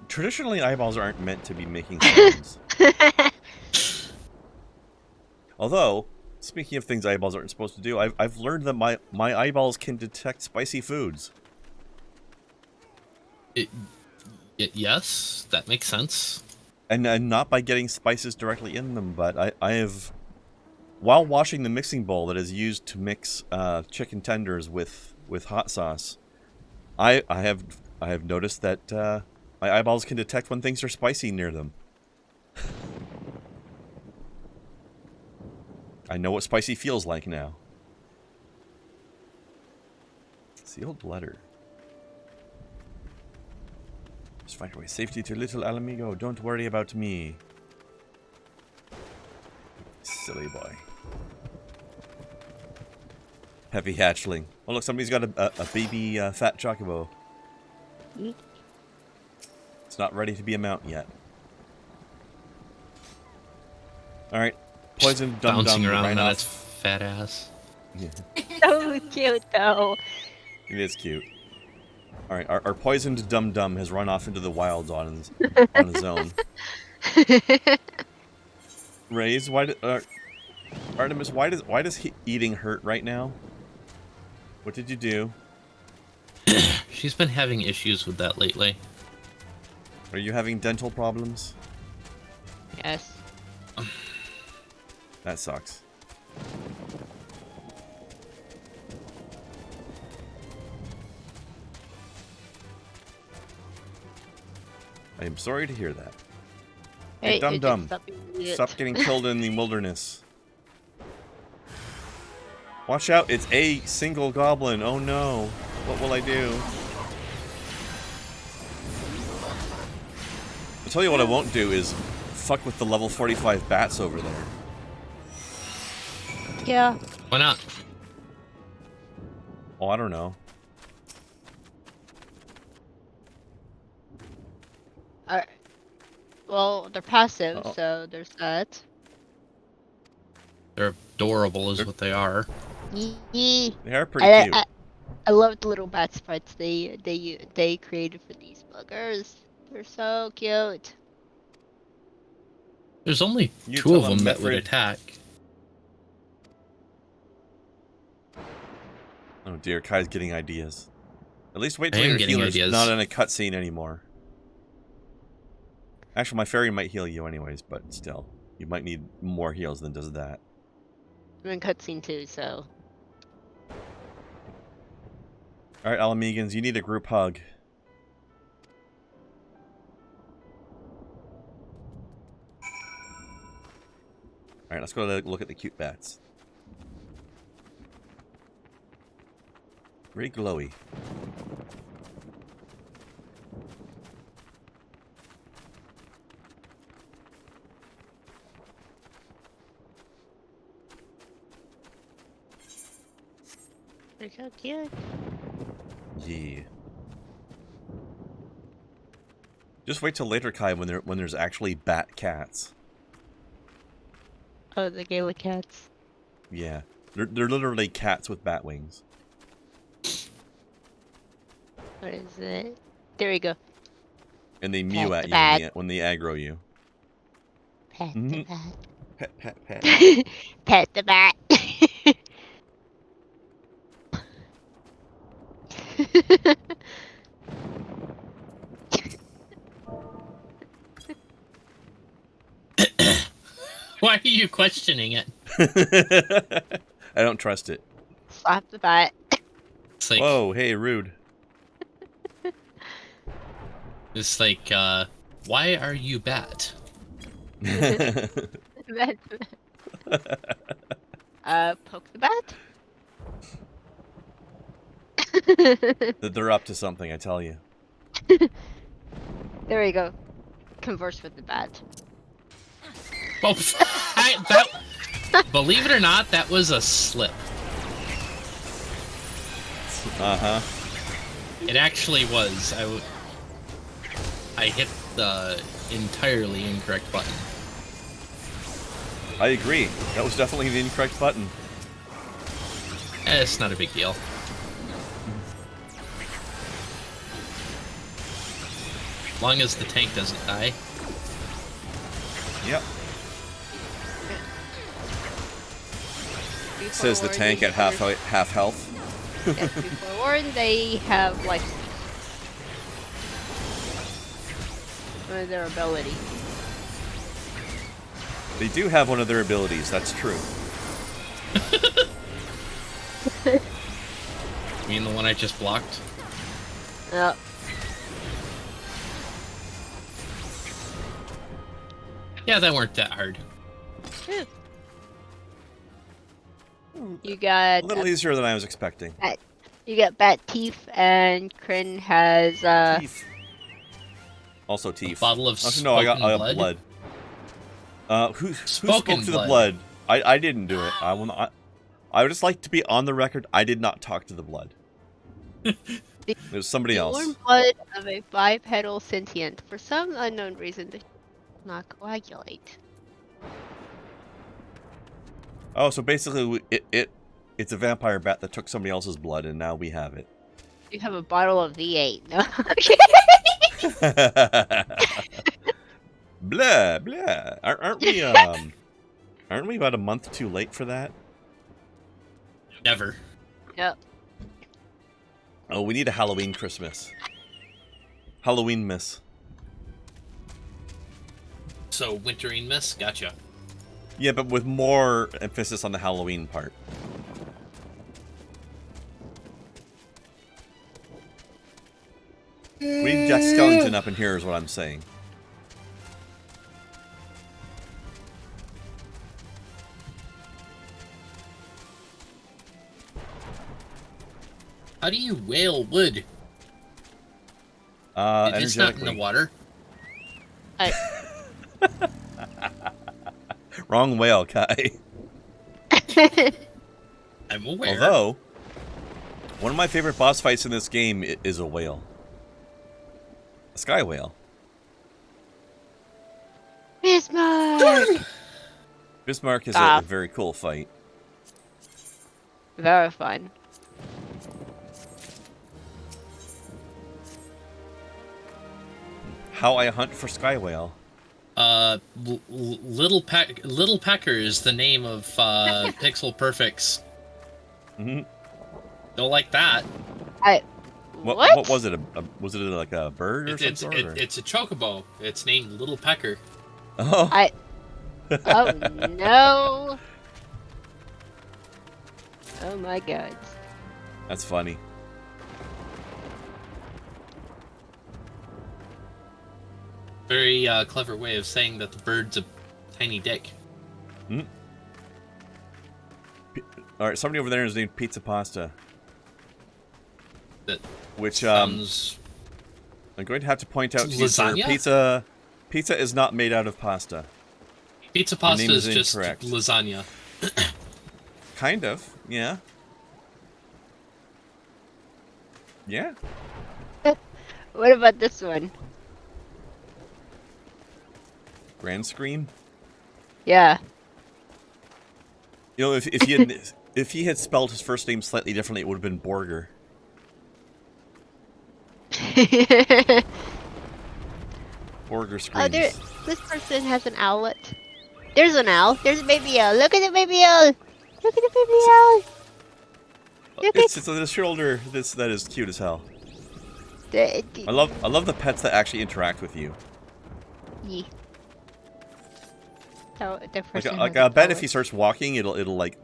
Traditionally, eyeballs aren't meant to be making sounds. Although, speaking of things eyeballs aren't supposed to do, I've learned that my eyeballs can detect spicy foods. Yes, that makes sense. And not by getting spices directly in them, but I have, while washing the mixing bowl that is used to mix chicken tenders with hot sauce, I have noticed that my eyeballs can detect when things are spicy near them. I know what spicy feels like now. Sealed letter. Just find your way safety to little Alamigo. Don't worry about me. Silly boy. Heavy hatchling. Oh look, somebody's got a baby fat chocobo. It's not ready to be a mount yet. Alright. Poison dum dum Bouncing around right on off. its fat ass. Yeah, So cute, though. it is cute. Alright, our poisoned dum dum has run off into the wilds on his own. Raise, Artemis, why does eating hurt right now? What did you do? She's been having issues with that lately. Are you having dental problems? Yes. That sucks. I am sorry to hear that. Hey, Dum Dum, stop getting killed in the wilderness. Watch out, it's a single goblin. Oh no. What will I do? I'll tell you what I won't do is fuck with the level 45 bats over there. Yeah. Why not? Oh, I don't know. Well, they're passive, Uh-oh. so there's that. They're adorable, is what they are. Yee. They are pretty cute. I love the little bat sprites they created for these buggers. They're so cute. There's only You two tell of them them, that would Mefred. attack. Oh dear, Kai's getting ideas. At least wait I till am your getting healer's ideas. not in a cutscene anymore. Actually, my fairy might heal you anyways, but still. You might need more heals than does that. I'm in cutscene too, so. Alright, Alamegans, you need a group hug. Alright, let's go look at the cute bats. Very glowy. They're so cute. Yeah. Just wait till later, Kai, when there's actually bat cats. Oh, the Gala cats. Yeah. They're literally cats with bat wings. What is it? There we go. And they mew Pet at the you bat. when they aggro you. Pet Mhm. the bat. Pet, pet, pet. Pet the bat. Why are you questioning it? I don't trust it. Slap the bat. It's like, Whoa, hey, rude. it's like, why are you bat? Bat. Poke the bat? They're up to something, I tell you. There we go. Converse with the bat. Well, believe it or not, that was a slip. Uh-huh. It actually was. I hit the entirely incorrect button. I agree. That was definitely the incorrect button. It's not a big deal. As long as the tank doesn't die. Yep. Be Says the tank at forewarned, half health. yes, be forewarned, they have like one of their abilities. They do have one of their abilities. That's true. You mean the one I just blocked? Yep. Yeah, that weren't that hard. Phew. You got A little easier than I was expecting. you got bat teeth, and Kryn has Teeth. Also teeth. Bottle of Actually, no, I got spoken blood. Who spoke Spoken to the blood. blood? I didn't do it. I would just like to be on the record. I did not talk to the blood. It was somebody the else. warm blood of a bipedal sentient. For some unknown reason, does not coagulate. Oh, so basically, it's a vampire bat that took somebody else's blood, and now we have it. You have a bottle of V8. No. Blah blah. Aren't we about a month too late for that? Never. Yep. Oh, we need a Halloween Christmas. Halloween miss. So, wintering miss? Gotcha. Yeah, but with more emphasis on the Halloween part. We need Jack Skellington up in here is what I'm saying. How do you whale wood? It's not in the Energetically. water. Wrong whale, Kai. I'm aware. Although, one of my favorite boss fights in this game is a whale. A sky whale. Bismarck! Bismarck is a Stop. very cool fight. Very fun. How I hunt for sky whale. Little Pecker is the name of Pixel Perfects. Mm-hmm. Don't like that. What was it? Was it like a bird or something? It's a chocobo. It's named Little Pecker. Oh. Oh no! Oh my god. That's funny. Very clever way of saying that the bird's a tiny dick. Mm. Alright, somebody over there is named Pizza Pasta. That which, sounds... I'm going to have to point out to you, sir, Lasagna? pizza is not made out of pasta. Pizza pasta name is is just incorrect. lasagna. Kind of, yeah. Yeah. What about this one? Grand Scream? Yeah. You know, if he had spelled his first name slightly differently, it would have been Borger. Borger Screams. Oh, this person has an owlet. There's an owl. There's a baby owl. Look at the baby owl. Look at the baby owl. Look It's on the shoulder. That is cute as hell. at I love the pets that actually interact with you. Yeah. So the Like, person like has I a bet if owlet. he starts walking, it'll like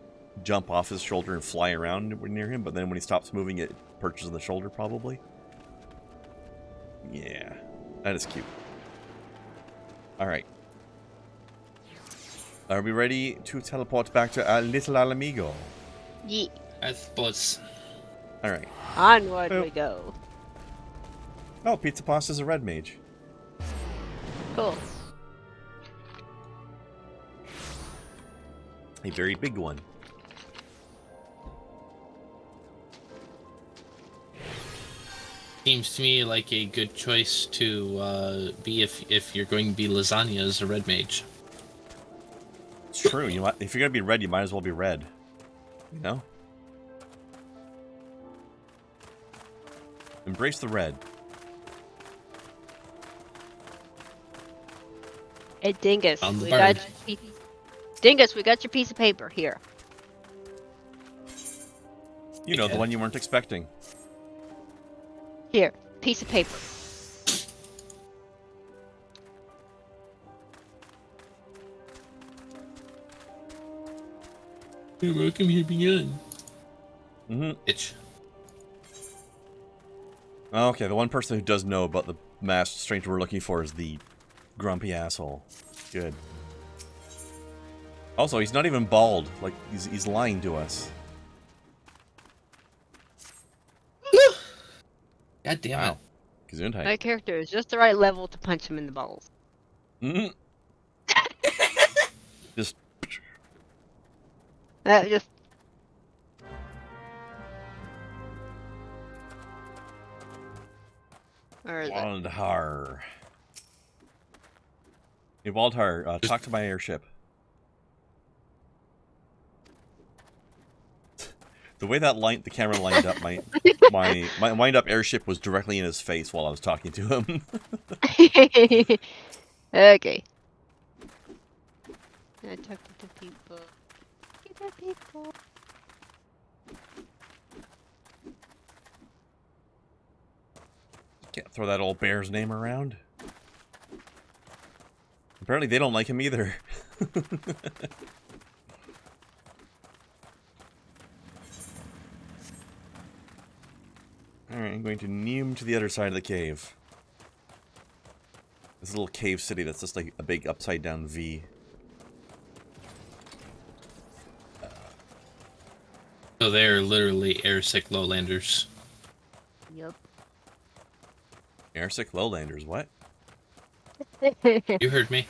jump off his shoulder and fly around near him. But then when he stops moving, it perches on the shoulder probably. Yeah, that is cute. All right. Are we ready to teleport back to our little amigo? Yeah. I suppose. All right. Onward Oh. we go. Oh, Pizza Pasta's a red mage. Cool. A very big one. Seems to me like a good choice to be if you're going to be lasagna as a red mage. It's true. You might, if you're gonna be red, you might as well be red. You know. Embrace the red. Hey, Dingus, On the we bird. got Dingus, we got your piece of paper here. You know, the Yeah. one you weren't expecting. Here, piece of paper. You're welcome here beyond. Mm-hmm. Itch. Okay, the one person who does know about the masked stranger we're looking for is the grumpy asshole. Good. Also, he's not even bald. Like, he's lying to us. God damn Wow. Gesundheit. My character is just the right level to punch him in the balls. Mm-hmm. Just... That just. Where is it? Waldhar. Hey, Waldhar, talk to my airship. The way that the camera lined up, my wind-up airship was directly in his face while I was talking to him. Okay. I talk to people. To people. Can't throw that old bear's name around. Apparently they don't like him either. Alright, I'm going to neum to the other side of the cave. This little cave city that's just like a big upside down V. So they're literally airsick lowlanders. Yup. Airsick lowlanders, what? You heard me.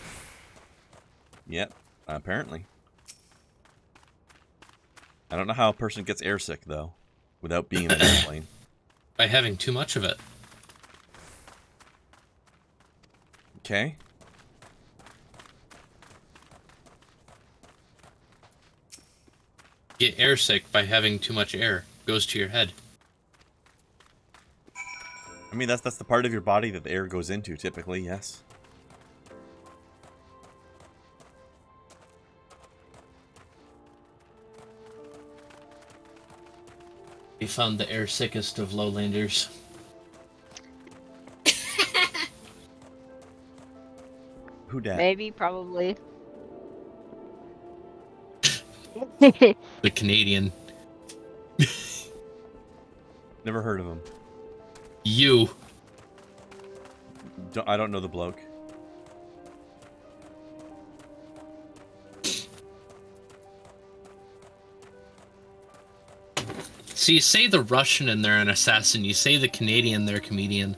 Yep, apparently. I don't know how a person gets airsick, though, without being in an airplane. By having too much of it. Okay. Get airsick by having too much air. Goes to your head. I mean, that's the part of your body that the air goes into, typically, yes. We found the air sickest of lowlanders. Who dat? Maybe, probably. The Canadian. Never heard of him. You. I don't know the bloke. So you say the Russian and they're an assassin. You say the Canadian, they're a comedian.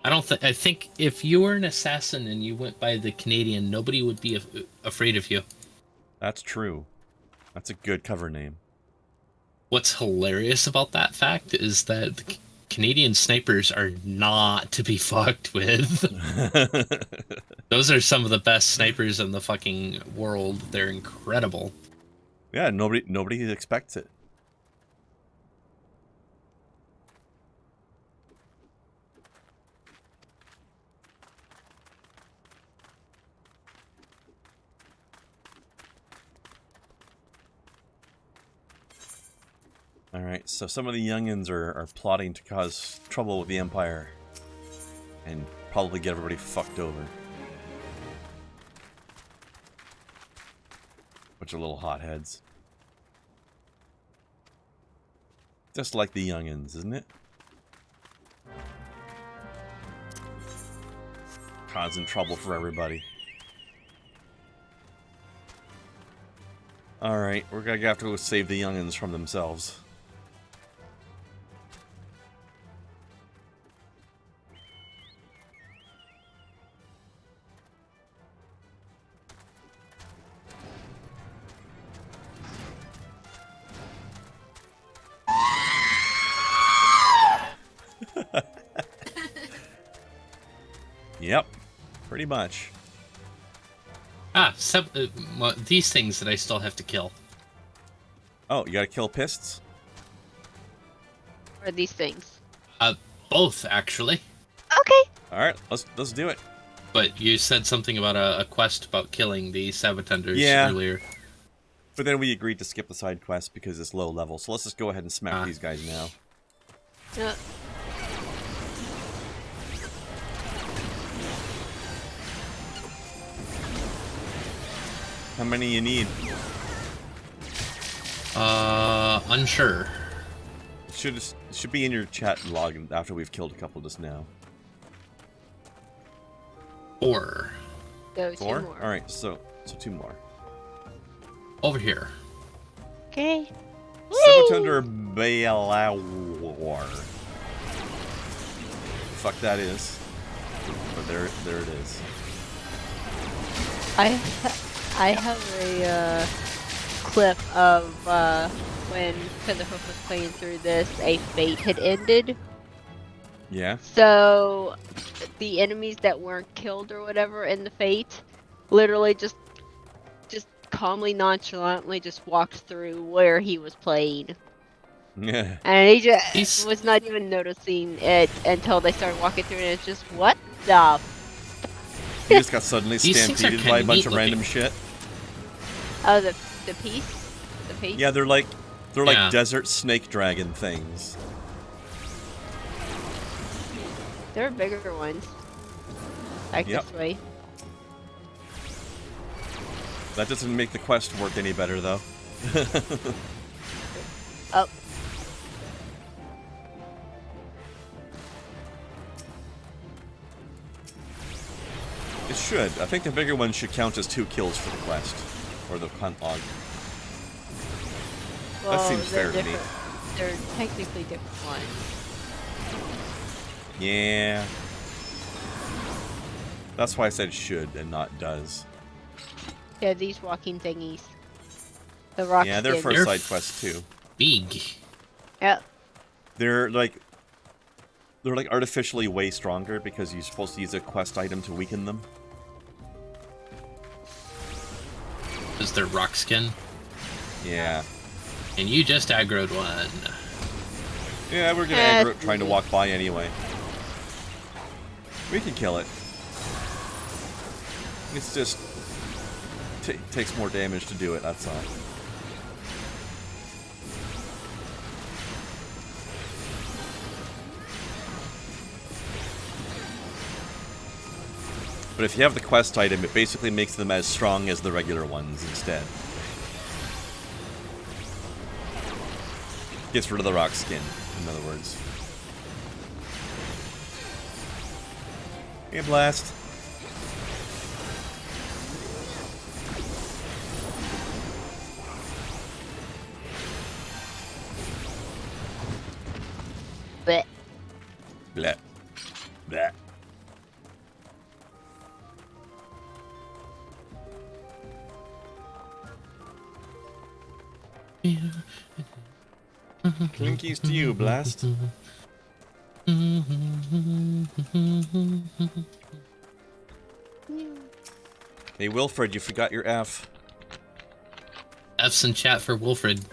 I think if you were an assassin and you went by the Canadian, nobody would be afraid of you. That's true. That's a good cover name. What's hilarious about that fact is that the Canadian snipers are not to be fucked with. Those are some of the best snipers in the fucking world. They're incredible. Yeah, nobody expects it. Alright, so some of the youngins are plotting to cause trouble with the Empire. And probably get everybody fucked over. Bunch of little hotheads. Just like the youngins, isn't it? Causing trouble for everybody. Alright, we're gonna have to go save the youngins from themselves. Yep, pretty much. These things that I still have to kill. Oh, you gotta kill pists? Or these things. Both, actually. Okay. All right, let's do it. But you said something about a quest about killing the Sabotenders earlier. But then we agreed to skip the side quest because it's low level. So let's just go ahead and smack these guys now. Yeah. How many you need? Unsure. It should be in your chat log after we've killed a couple just now. 4. Go 4? 2 more. Alright, so 2 more. Over here. Okay. Sabotender Balawar. Fuck that is. But there it is. I have a clip of when Krendar was playing through this, a fate had ended. Yeah. So the enemies that weren't killed or whatever in the fate literally just calmly, nonchalantly just walked through where he was playing. Yeah. And he just was not even noticing it until they started walking through, and it's just, what the? You just got suddenly These things are stampeded by a kinda bunch of neat random looking. shit. Oh, the piece? The piece? Yeah, they're like Yeah. desert snake dragon things. There are bigger ones. Like Yep. this way. That doesn't make the quest work any better though. Oh. It should. I think the bigger ones should count as 2 kills for the quest. Or the hunt log. Well, seems they're fair to me. different. They're technically different ones. Yeah. That's why I said should and not does. Yeah, these walking thingies. The rock Yeah, they're for a They're side quest too. Big. Yep. They're like artificially way stronger because you're supposed to use a quest item to weaken them. Is their rock skin? Yeah. And you just aggroed one. Yeah, we're gonna aggro it trying to walk by anyway. We can kill it. It's just takes more damage to do it, that's all. But if you have the quest item, it basically makes them as strong as the regular ones instead. Gets rid of the rock skin, in other words. Hey, Blast. But Blah. Blah. Clinkies to you, Blast. Hey, Wilfred, you forgot your F. F's in chat for Wilfred.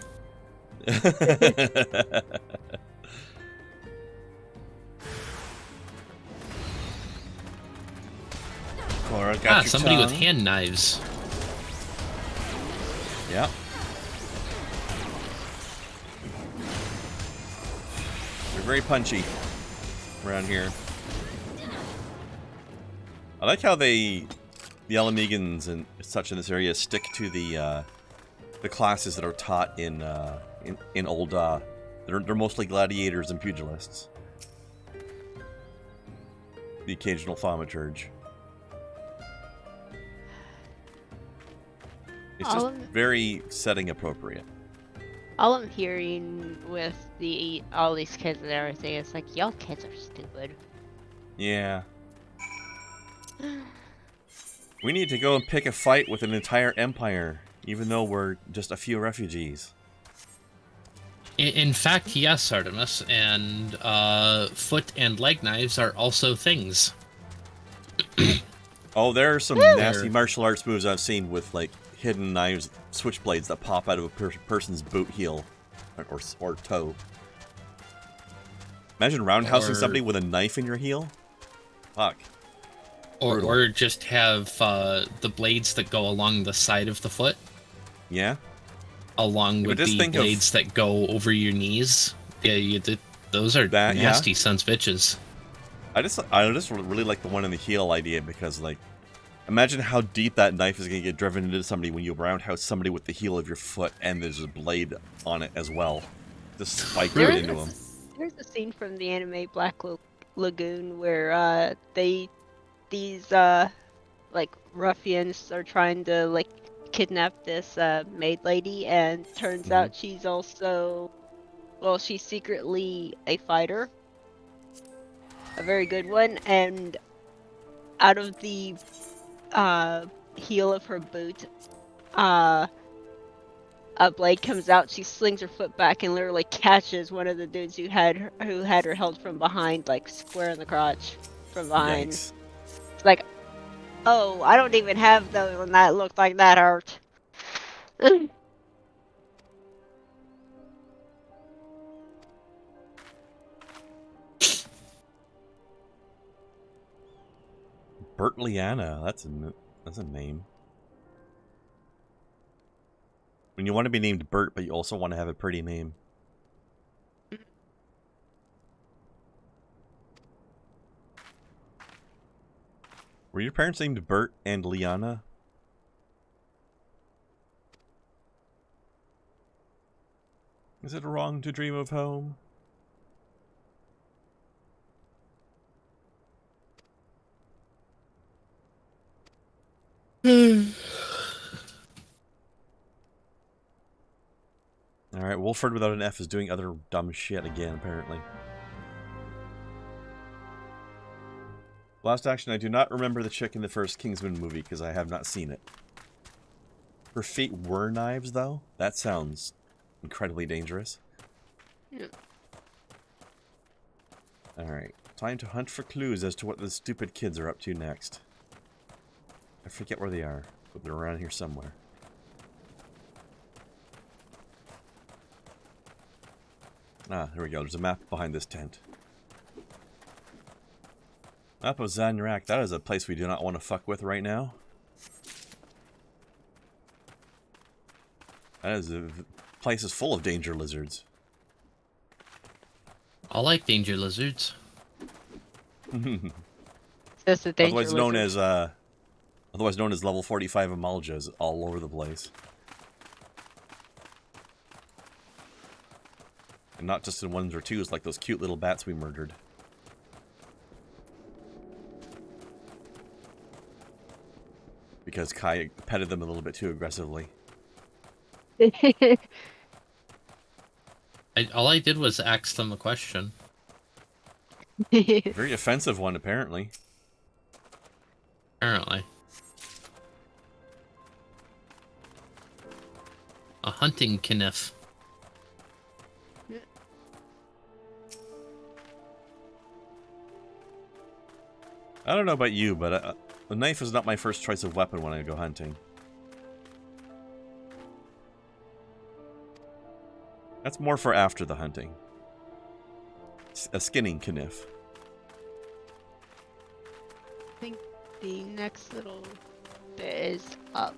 Cora got your Somebody with tongue. hand knives. Yeah. They're very punchy around here. I like how the Alamegans and such in this area stick to the classes that are taught in old. They're mostly gladiators and pugilists. The occasional thaumaturge. It's just very setting appropriate. all I'm hearing with all these kids and everything is like, y'all kids are stupid. Yeah. We need to go and pick a fight with an entire empire, even though we're just a few refugees. In fact, yes, Artemis, and foot and leg knives are also things. Oh, there are some nasty martial arts moves I've seen with, like, hidden knives, switchblades that pop out of a person's boot heel or toe. Imagine roundhousing somebody with a knife in your heel. Fuck. Or just have the blades that go along the side of the foot, Yeah? along Yeah, with just the think of- blades that go over your knees. Yeah, those are That- yeah. nasty sons of bitches. I just really like the one in the heel idea because, like, imagine how deep that knife is going to get driven into somebody when you roundhouse somebody with the heel of your foot and there's a blade on it as well. Just spike right into them. There's a scene from the anime Black Lagoon where these like ruffians are trying to like kidnap this maid lady, and turns out she's also, well, she's secretly a fighter, a very good one, and out of the heel of her boot, a blade comes out. She slings her foot back and literally catches one of the dudes who had her held from behind, like square in the crotch from behind. Yikes. It's like, oh, I don't even have those, and that looked like that hurt. Bert Liana, that's a name. When you want to be named Bert, but you also want to have a pretty name. Were your parents named Bert and Liana? Is it wrong to dream of home? Alright, Wolford without an F is doing other dumb shit again, apparently. Last action, I do not remember the chick in the first Kingsman movie, because I have not seen it. Her fate were knives, though? That sounds incredibly dangerous. Yeah. Alright, time to hunt for clues as to what the stupid kids are up to next. I forget where they are, but they're around here somewhere. Ah, here we go. There's a map behind this tent. Map of Zanrak. That is a place we do not want to fuck with right now. That is a place is full of danger lizards. I like danger lizards. That's the danger Otherwise known lizard. as level 45 Amaljas all over the place. And not just in ones or twos like those cute little bats we murdered. Because Kai petted them a little bit too aggressively. All I did was ask them a question. Very offensive one, apparently. Apparently. A hunting kniff. I don't know about you, but a knife is not my first choice of weapon when I go hunting. That's more for after the hunting. A skinning kniff. I think the next little bit is up.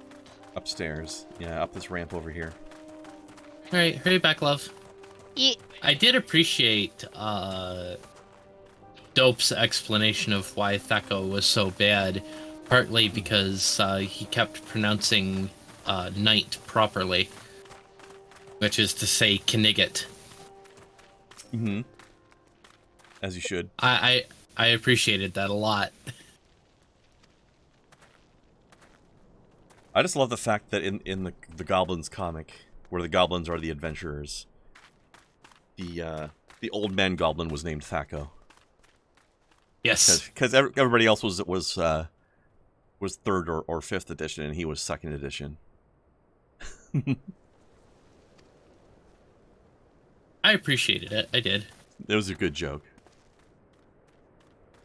Upstairs. Yeah, up this ramp over here. Alright, hurry back, love. Yeah. I did appreciate Dope's explanation of why Thaco was so bad, partly because he kept pronouncing night properly, which is to say Knigget. Mm-hmm. As you should. I appreciated that a lot. I just love the fact that in the Goblins comic, where the Goblins are the adventurers, the old man Goblin was named Thaco. Yes. Because everybody else was third or fifth edition, and he was second edition. I appreciated it. I did. It was a good joke.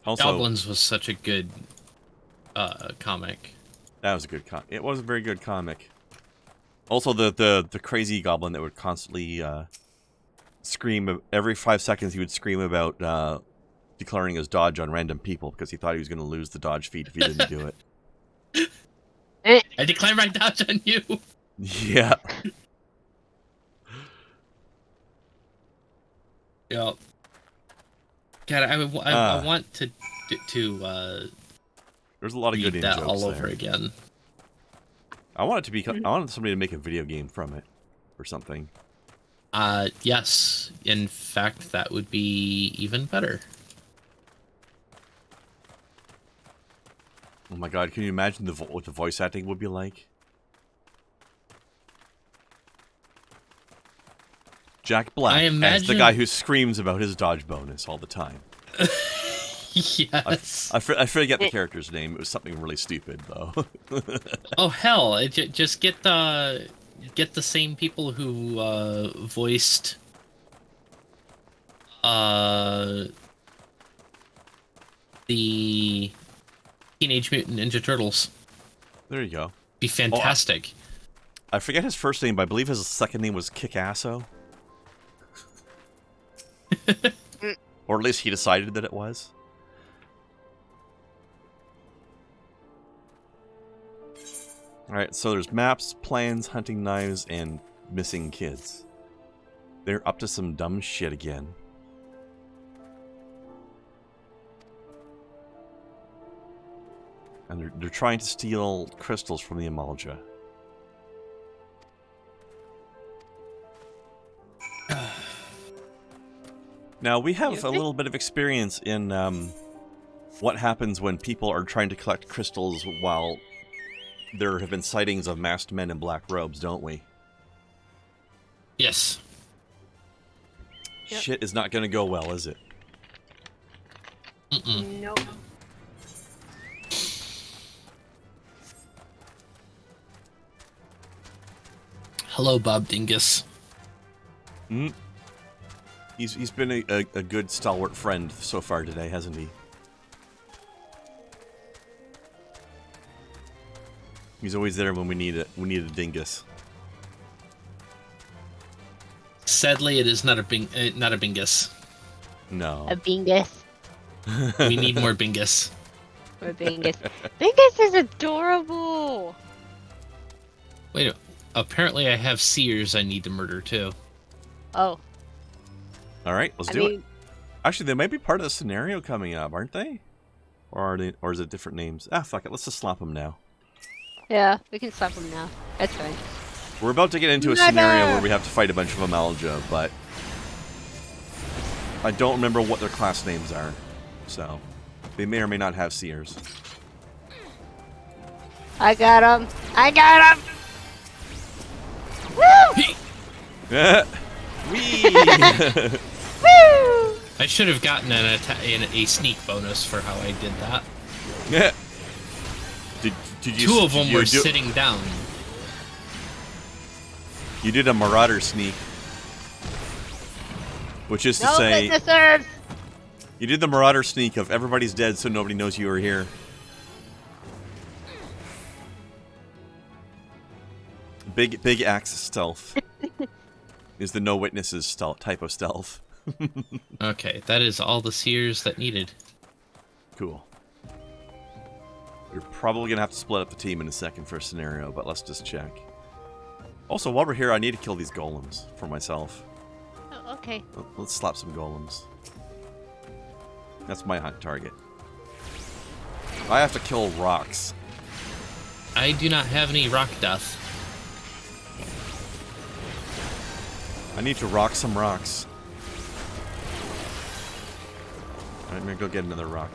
Also, Goblins was such a good comic. that was a good it was a very good comic. Also, the crazy goblin that would constantly scream every 5 seconds. He would scream about declaring his dodge on random people because he thought he was going to lose the dodge feat if he didn't do it. I declare my dodge on you. Yeah. Yeah. God, I want to There's a lot of good read in that jokes all over there. again. I want it to be. I wanted somebody to make a video game from it, or something. Yes. In fact, that would be even better. Oh my god! Can you imagine what the voice acting would be like? Jack Black as the guy who screams about his dodge bonus all the time. Yes. I forget the character's name. It was something really stupid, though. Oh hell! Just get the same people who voiced the Teenage Mutant Ninja Turtles. There you go. Be fantastic. I forget his first name, but I believe his second name was Kick-Asso. Or at least he decided that it was. Alright, so there's maps, plans, hunting knives, and missing kids. They're up to some dumb shit again. And they're trying to steal crystals from the Amalja. Now, we have a little bit of experience in what happens when people are trying to collect crystals while there have been sightings of masked men in black robes, don't we? Yes. Yep. Shit is not going to go well, is it? Nope. Hello, Bob Dingus. Mm. He's been a good stalwart friend so far today, hasn't he? He's always there when we need it. We need a dingus. Sadly, it is not a bingus. No. A bingus. We need more bingus. Or bingus. Bingus is adorable. Wait, apparently I have seers I need to murder too. Oh. All right, let's do it. Actually, they might be part of the scenario coming up, aren't they? Or is it different names? Ah, fuck it. Let's just slap them now. Yeah, we can stop them now. That's fine. We're about to get into a scenario where we have to fight a bunch of Amalja, but I don't remember what their class names are, so they may or may not have seers. I got him. I got him. Woo! Yeah. Wee! Woo! I should have gotten a sneak bonus for how I did that. Yeah. Did you, Two of them you were do, sitting down. You did a Marauder sneak, which is to No say, visitors. you did the Marauder sneak of everybody's dead, so nobody knows you were here. Big axe stealth is the no witnesses type of stealth. Okay, that is all the seers that needed. Cool. You're probably gonna have to split up the team in a second for a scenario, but let's just check. Also, while we're here, I need to kill these golems for myself. Oh, okay. Let's slap some golems. That's my hunt target. I have to kill rocks. I do not have any rock death. I need to rock some rocks. Alright, I'm gonna go get another rock.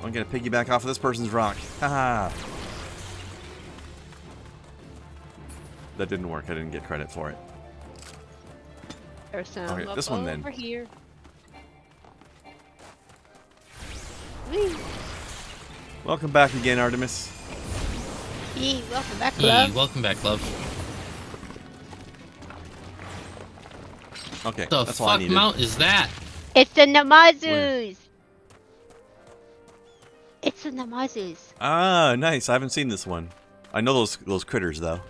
I'm gonna piggyback off of this person's rock. Haha! That didn't work. I didn't get credit for it. There's some Okay, up this one then. over here. Whee! Welcome back again, Artemis. Yee, welcome back, Hey, love. welcome back, love. Okay, The that's all I fuck needed. mount is that? It's the Namazus. It's the Namazus. Ah, nice. I haven't seen this one. I know those critters though.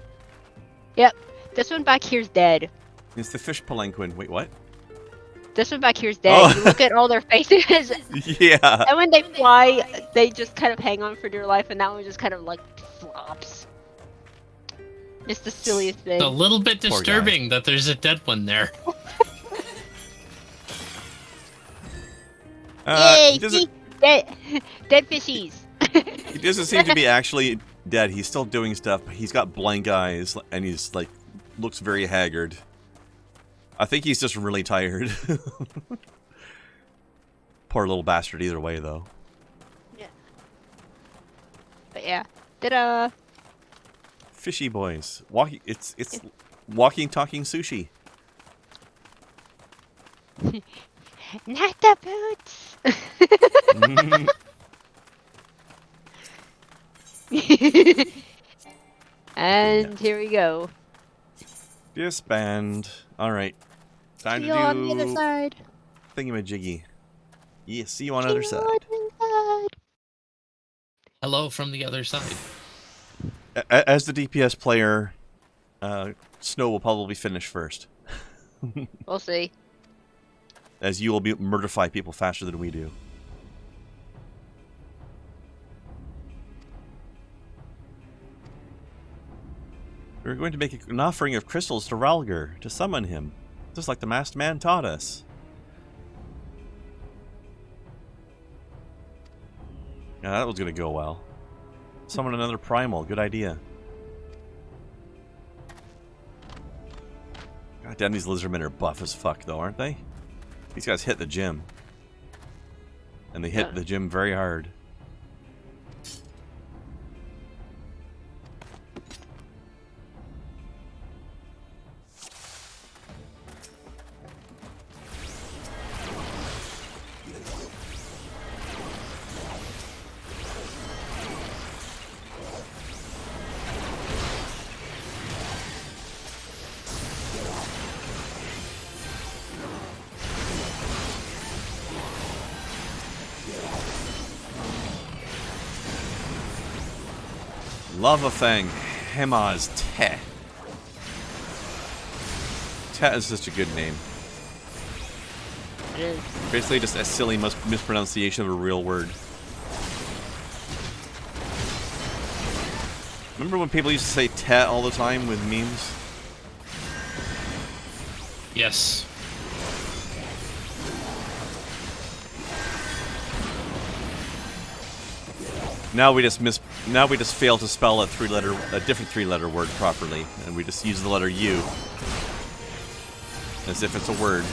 Yep. This one back here's dead. It's the fish palanquin. Wait, what? This one back here is dead. You look at all their faces, Yeah. and when they fly, they just kind of hang on for dear life, and that one just kind of like flops. It's the silliest It's a thing. little bit Poor guy. disturbing that there's a dead one there. Yay! He doesn't. See? Dead fishies. He doesn't seem to be actually dead. He's still doing stuff, but he's got blank eyes, and he's like looks very haggard. I think he's just really tired. Poor little bastard. Either way, though. Yeah. But yeah. Ta-da! Fishy boys. Walking. It's walking, talking sushi. Not the boots. And here we go. Disband. All right. Time See to you on the other do side. thingamajiggy. Yeah. See you on the See other you side. on the other side. Hello from the other side. As the DPS player, Snow will probably finish first, We'll see. as you will be murderify people faster than we do. We're going to make an offering of crystals to Ralger to summon him, just like the masked man taught us. Yeah, that was going to go well. Summon another primal. Good idea. God damn, these lizardmen are buff as fuck, though, aren't they? These guys hit the gym. And they hit the gym very hard. Lava Fang, Hemaz Te. Te is such a good name. It is. Basically just a silly mispronunciation of a real word. Remember when people used to say Te all the time with memes? Yes. Now we just fail to spell a different three-letter word properly, and we just use the letter U as if it's a word.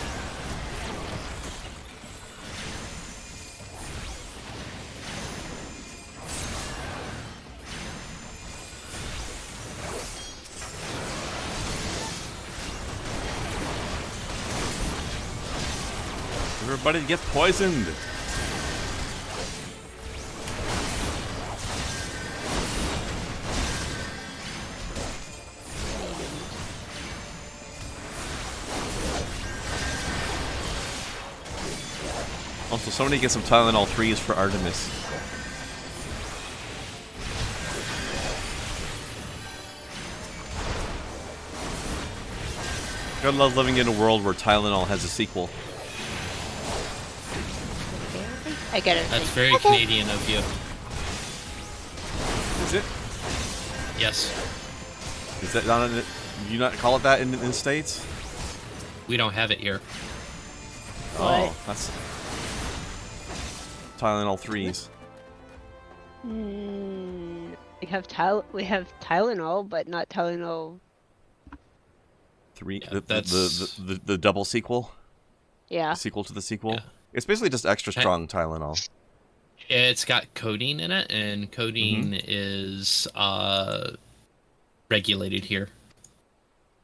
Everybody get poisoned! Also, somebody get some Tylenol 3s for Artemis. Gotta love living in a world where Tylenol has a sequel. I get it. That's very Canadian of you. Is it? Yes. Is that not? Do you not call it that in the States? We don't have it here. Oh, that's Tylenol 3s. We have Tylenol, but not Tylenol. Three. Yeah, The double sequel. Yeah. Sequel to the sequel. Yeah. It's basically just extra strong Tylenol. It's got codeine in it, and codeine is regulated here.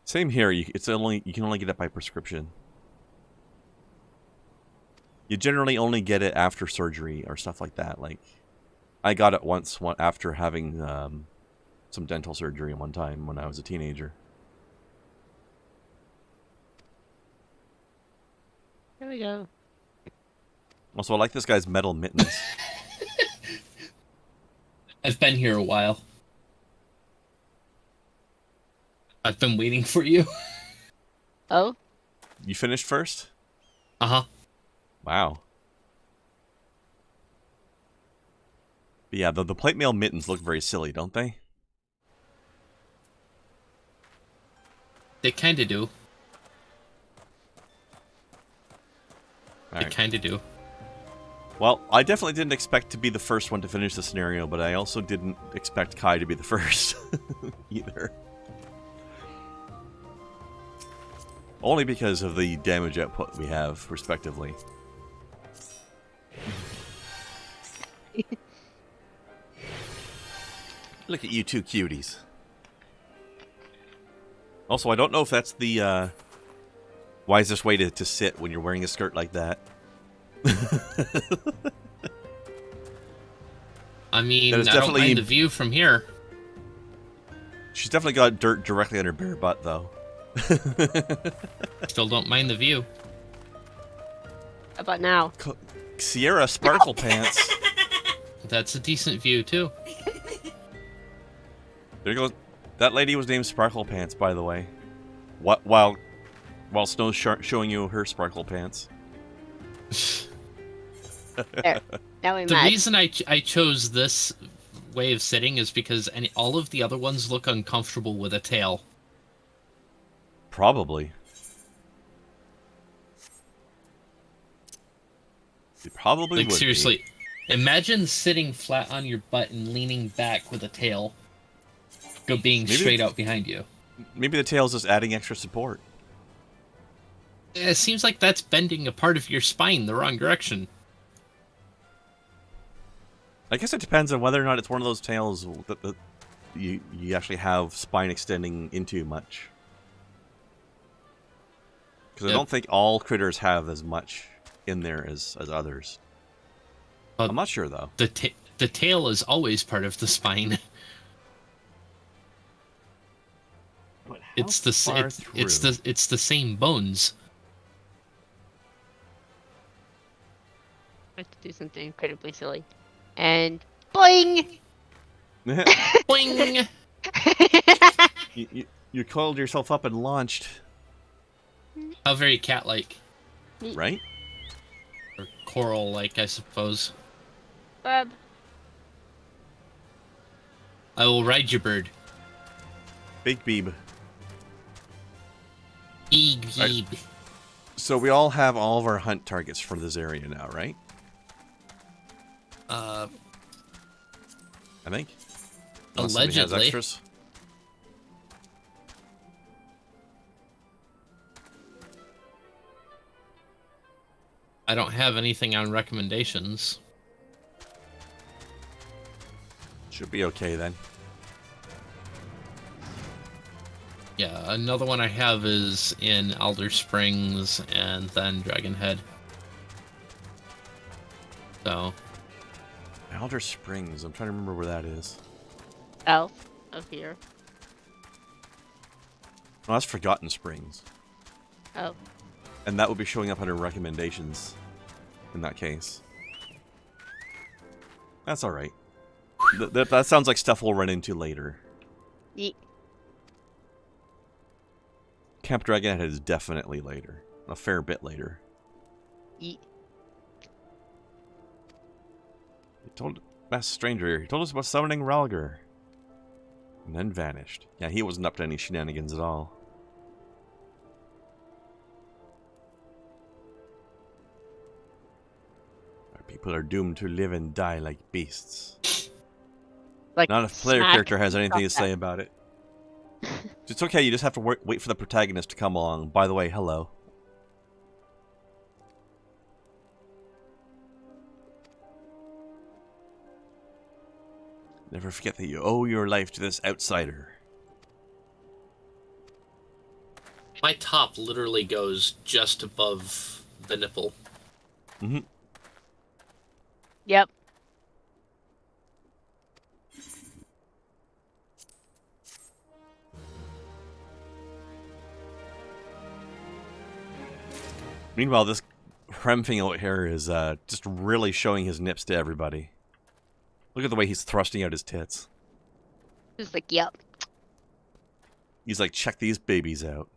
Same here. You can only get it by prescription. You generally only get it after surgery or stuff like that. Like, I got it once after having some dental surgery one time when I was a teenager. There we go. Also, I like this guy's metal mittens. I've been here a while. I've been waiting for you. Oh? You finished first? Uh-huh. Wow. But yeah, the plate mail mittens look very silly, don't they? They kind of do. All They right. kind of do. Well, I definitely didn't expect to be the first one to finish the scenario, but I also didn't expect Kai to be the first either. Only because of the damage output we have, respectively. Look at you two cuties. Also, I don't know if that's the wisest way to sit when you're wearing a skirt like that. I mean, That is I don't definitely- mind the view from here. She's definitely got dirt directly on her bare butt, though. Still don't mind the view. How about now? Sierra Sparkle Pants. That's a decent view, too. There goes. That lady was named Sparkle Pants, by the way. What? While Snow's showing you her Sparkle Pants. There. Now we The match. reason I chose this way of sitting is because all of the other ones look uncomfortable with a tail. Probably. They probably Like, would seriously, imagine sitting flat on your butt and leaning back with a tail being Maybe straight out behind you. be. Maybe the tail's just adding extra support. It seems like that's bending a part of your spine the wrong direction. I guess it depends on whether or not it's one of those tails that you actually have spine extending into much. Because I Yep. don't think all critters have as much in there as others. I'm not sure though. The tail is always part of the spine. It's the same bones. I have to do something incredibly silly. And boing! Boing! You coiled yourself up and launched, How very cat-like. right? Or coral-like, I suppose. Bub. I will ride your bird. Big Beeb. Eeg, Right. eeg. So we all have all of our hunt targets for this area now, right? I think. Unless somebody has Allegedly. extras. I don't have anything on recommendations. Should be okay then. Yeah, another one I have is in Alder Springs and then Dragon Head. So, Alder Springs. I'm trying to remember where that is. Elf. Of here. Oh, that's Forgotten Springs. Oh. And that would be showing up under recommendations in that case. That's alright. That sounds like stuff we'll run into later. Yeet. Camp Dragonhead is definitely later. A fair bit later. Yeet. He told Master Stranger, he told us about summoning Ralgar. And then vanished. Yeah, he wasn't up to any shenanigans at all. Our people are doomed to live and die like beasts. Like Not if player smack character has anything to across say about it. It's okay, you just have to wait for the protagonist to come along. By the way, hello. Never forget that you owe your life to this outsider. my top literally goes just above the nipple. Mm-hmm. Yep. Meanwhile, this Hremfing out here is just really showing his nips to everybody. Look at the way he's thrusting out his tits. Just like, yep. He's like, check these babies out.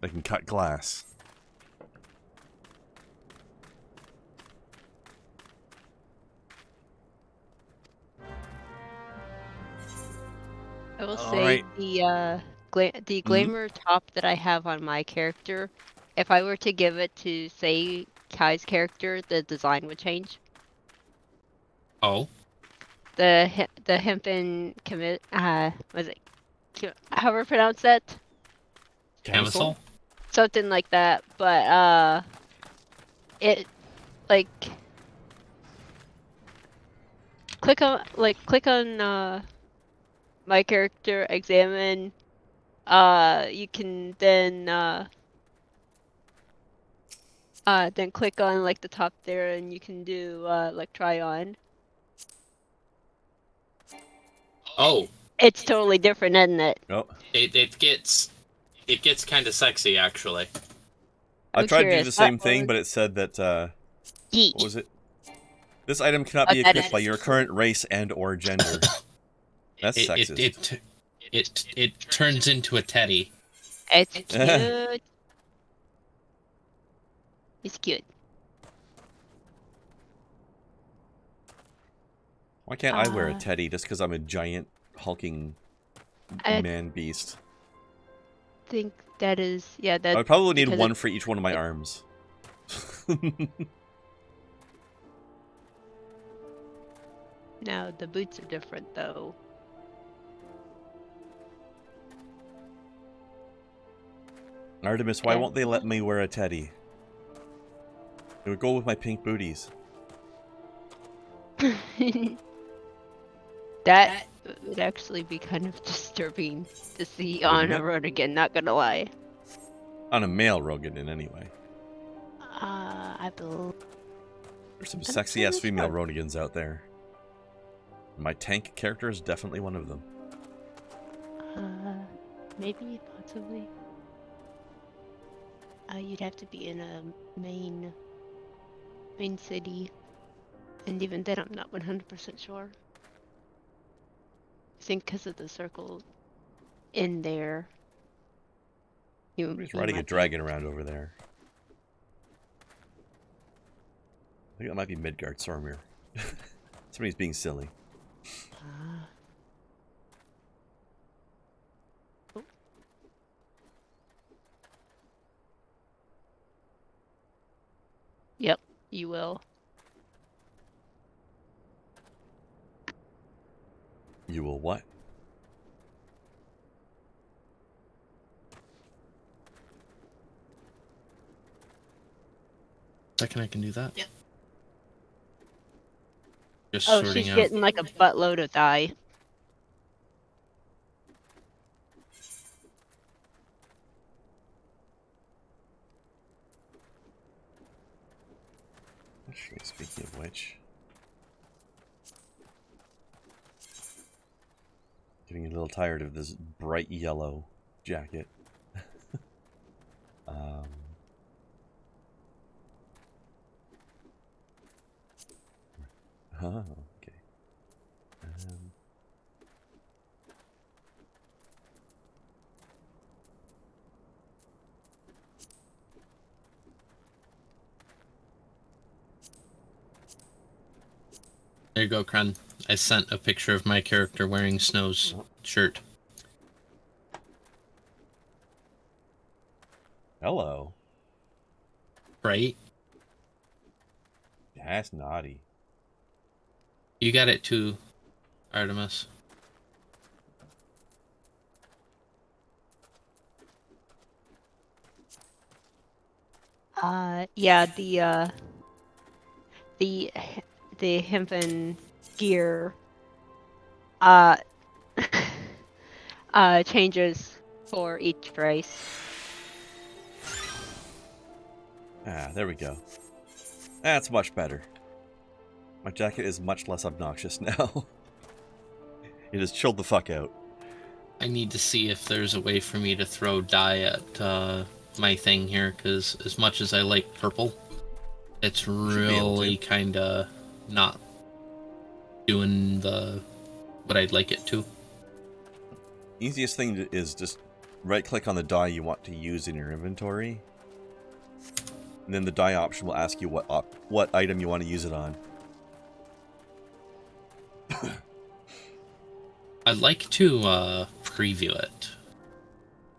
They can cut glass. will All say right. the glamour top that I have on my character, if I were to give it to say Kai's character, the design would change. Oh, The hempen commit was it however pronounce that? camisole? Something like that, but it like click on my character, examine, you can then click on like the top there and you can do like try on. Oh, It's totally different, isn't it? Oh, it gets kind of sexy actually. I I'm tried to do curious. the same thing, but it said that Yeet. what was it? This item cannot Oh, be that equipped is by your current race and or gender. That's It sexist. it turns into a teddy. It's cute. It's cute. Why can't I wear a teddy just because I'm a giant hulking I man beast? think that is that I would probably need because one for each one of my arms. now the boots are different though. Artemis, why Okay. won't they let me wear a teddy? It would go with my pink booties. That would actually be kind of disturbing to see on Wouldn't a it? road again, not gonna lie. On a male Rogan, in anyway. I believe. There's some I'm sexy ass pretty female sure. Rodegans out there. My tank character is definitely one of them. Maybe, possibly. You'd have to be in a main city, and even then, I'm not 100% sure. I think because of the circle in there. He's riding a dragon around over there. I think that might be Midgard Sormir. Somebody's being silly. Oh. Yep, you will. You will what? Second, I can do that. Yep. Just Oh, sorting she's out. getting like a buttload of dye. Actually, speaking of which, getting a little tired of this bright yellow jacket. Oh, okay. There you go, Kren. I sent a picture of my character wearing Snow's shirt. Hello. Right? That's naughty. You got it too, Artemis. Yeah, the hempen gear uh changes for each race. Ah, there we go. That's much better. My jacket is much less obnoxious now. It has chilled the fuck out. I need to see if there's a way for me to throw dye at my thing here, because as much as I like purple, it's really kind of not doing what I'd like it to. Easiest thing is just right-click on the dye you want to use in your inventory, and then the dye option will ask you what item you want to use it on. I'd like to preview it?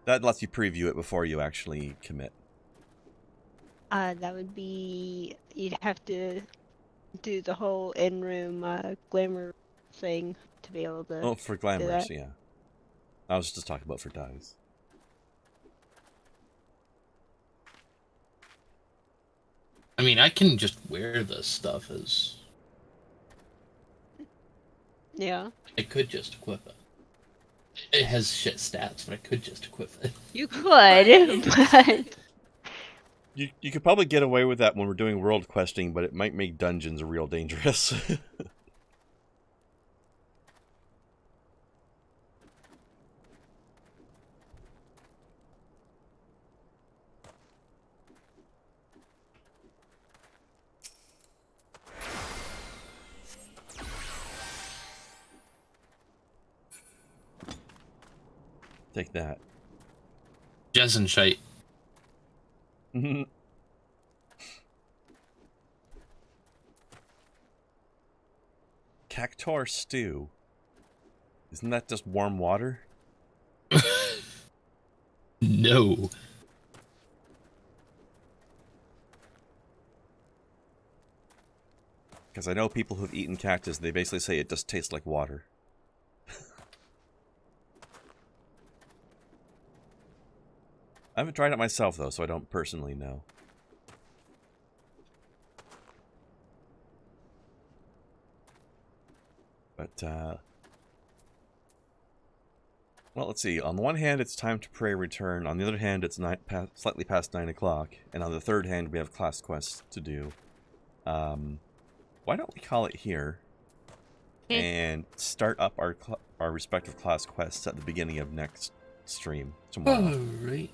That lets you preview it before you actually commit. That would be, you'd have to do the whole in-room glamour thing to be able to Oh, for do glamorous, that. yeah. I was just talking about for dyes. I mean, I can just wear this stuff as... Yeah. I could just equip it. It has shit stats, but I could just equip it. You could, but... You could probably get away with that when we're doing world questing, but it might make dungeons real dangerous. Take that. Jessen shite. Cactuar stew. Isn't that just warm water? No. Because I know people who've eaten cactus, they basically say it just tastes like water. I haven't tried it myself, though, so I don't personally know. But, well, let's see. On the one hand, it's time to pray return. On the other hand, it's slightly past 9 o'clock. And on the third hand, we have class quests to do. Why don't we call it here? And start up our respective class quests at the beginning of next stream tomorrow. Alright.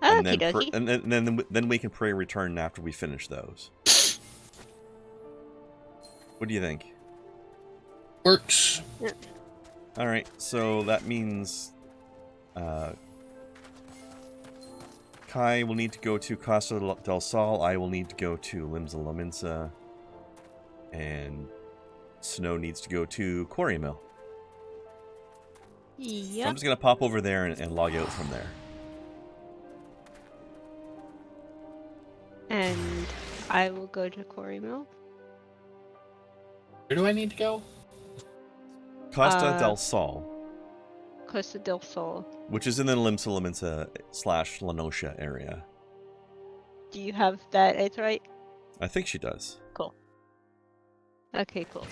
And Okie then, dokie. then we can pray return after we finish those. What do you think? Works. Alright, so that means Kai will need to go to Costa del Sol, I will need to go to Limsa Lominsa, and Snow needs to go to Quarry Mill. So I'm Yep. just going to pop over there and log out from there. And I will go to Quarry Mill. Where do I need to go? Costa del Sol, Costa del Sol. which is in the Limsa Lominsa / Lenosha area. Do you have that? It's right? I think she does. Cool. Okay, cool.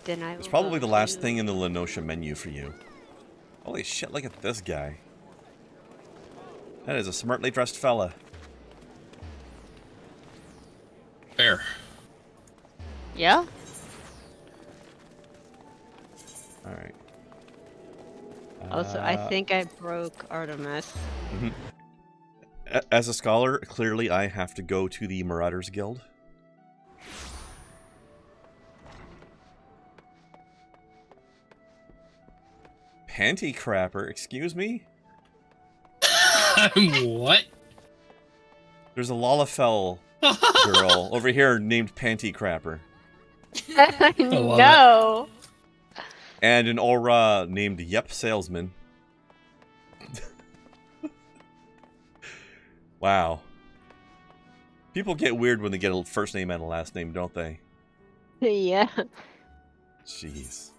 Then I will It's probably go the last to- thing in the Lenosha menu for you. Holy shit, look at this guy. That is a smartly dressed fella. Fair. Yeah? Alright. Also, I think I broke Artemis. As a scholar, clearly I have to go to the Marauders Guild. Panty crapper, excuse me? What? There's a Lalafell girl over here named Panty crapper. love No! And an aura named Yep Salesman. Wow. People get weird when they get a first name and a last name, don't they? Yeah. Jeez.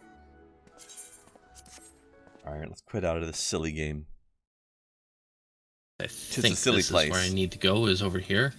Alright, let's quit out of this silly game. I a think silly this place. is where I need to go, is over here.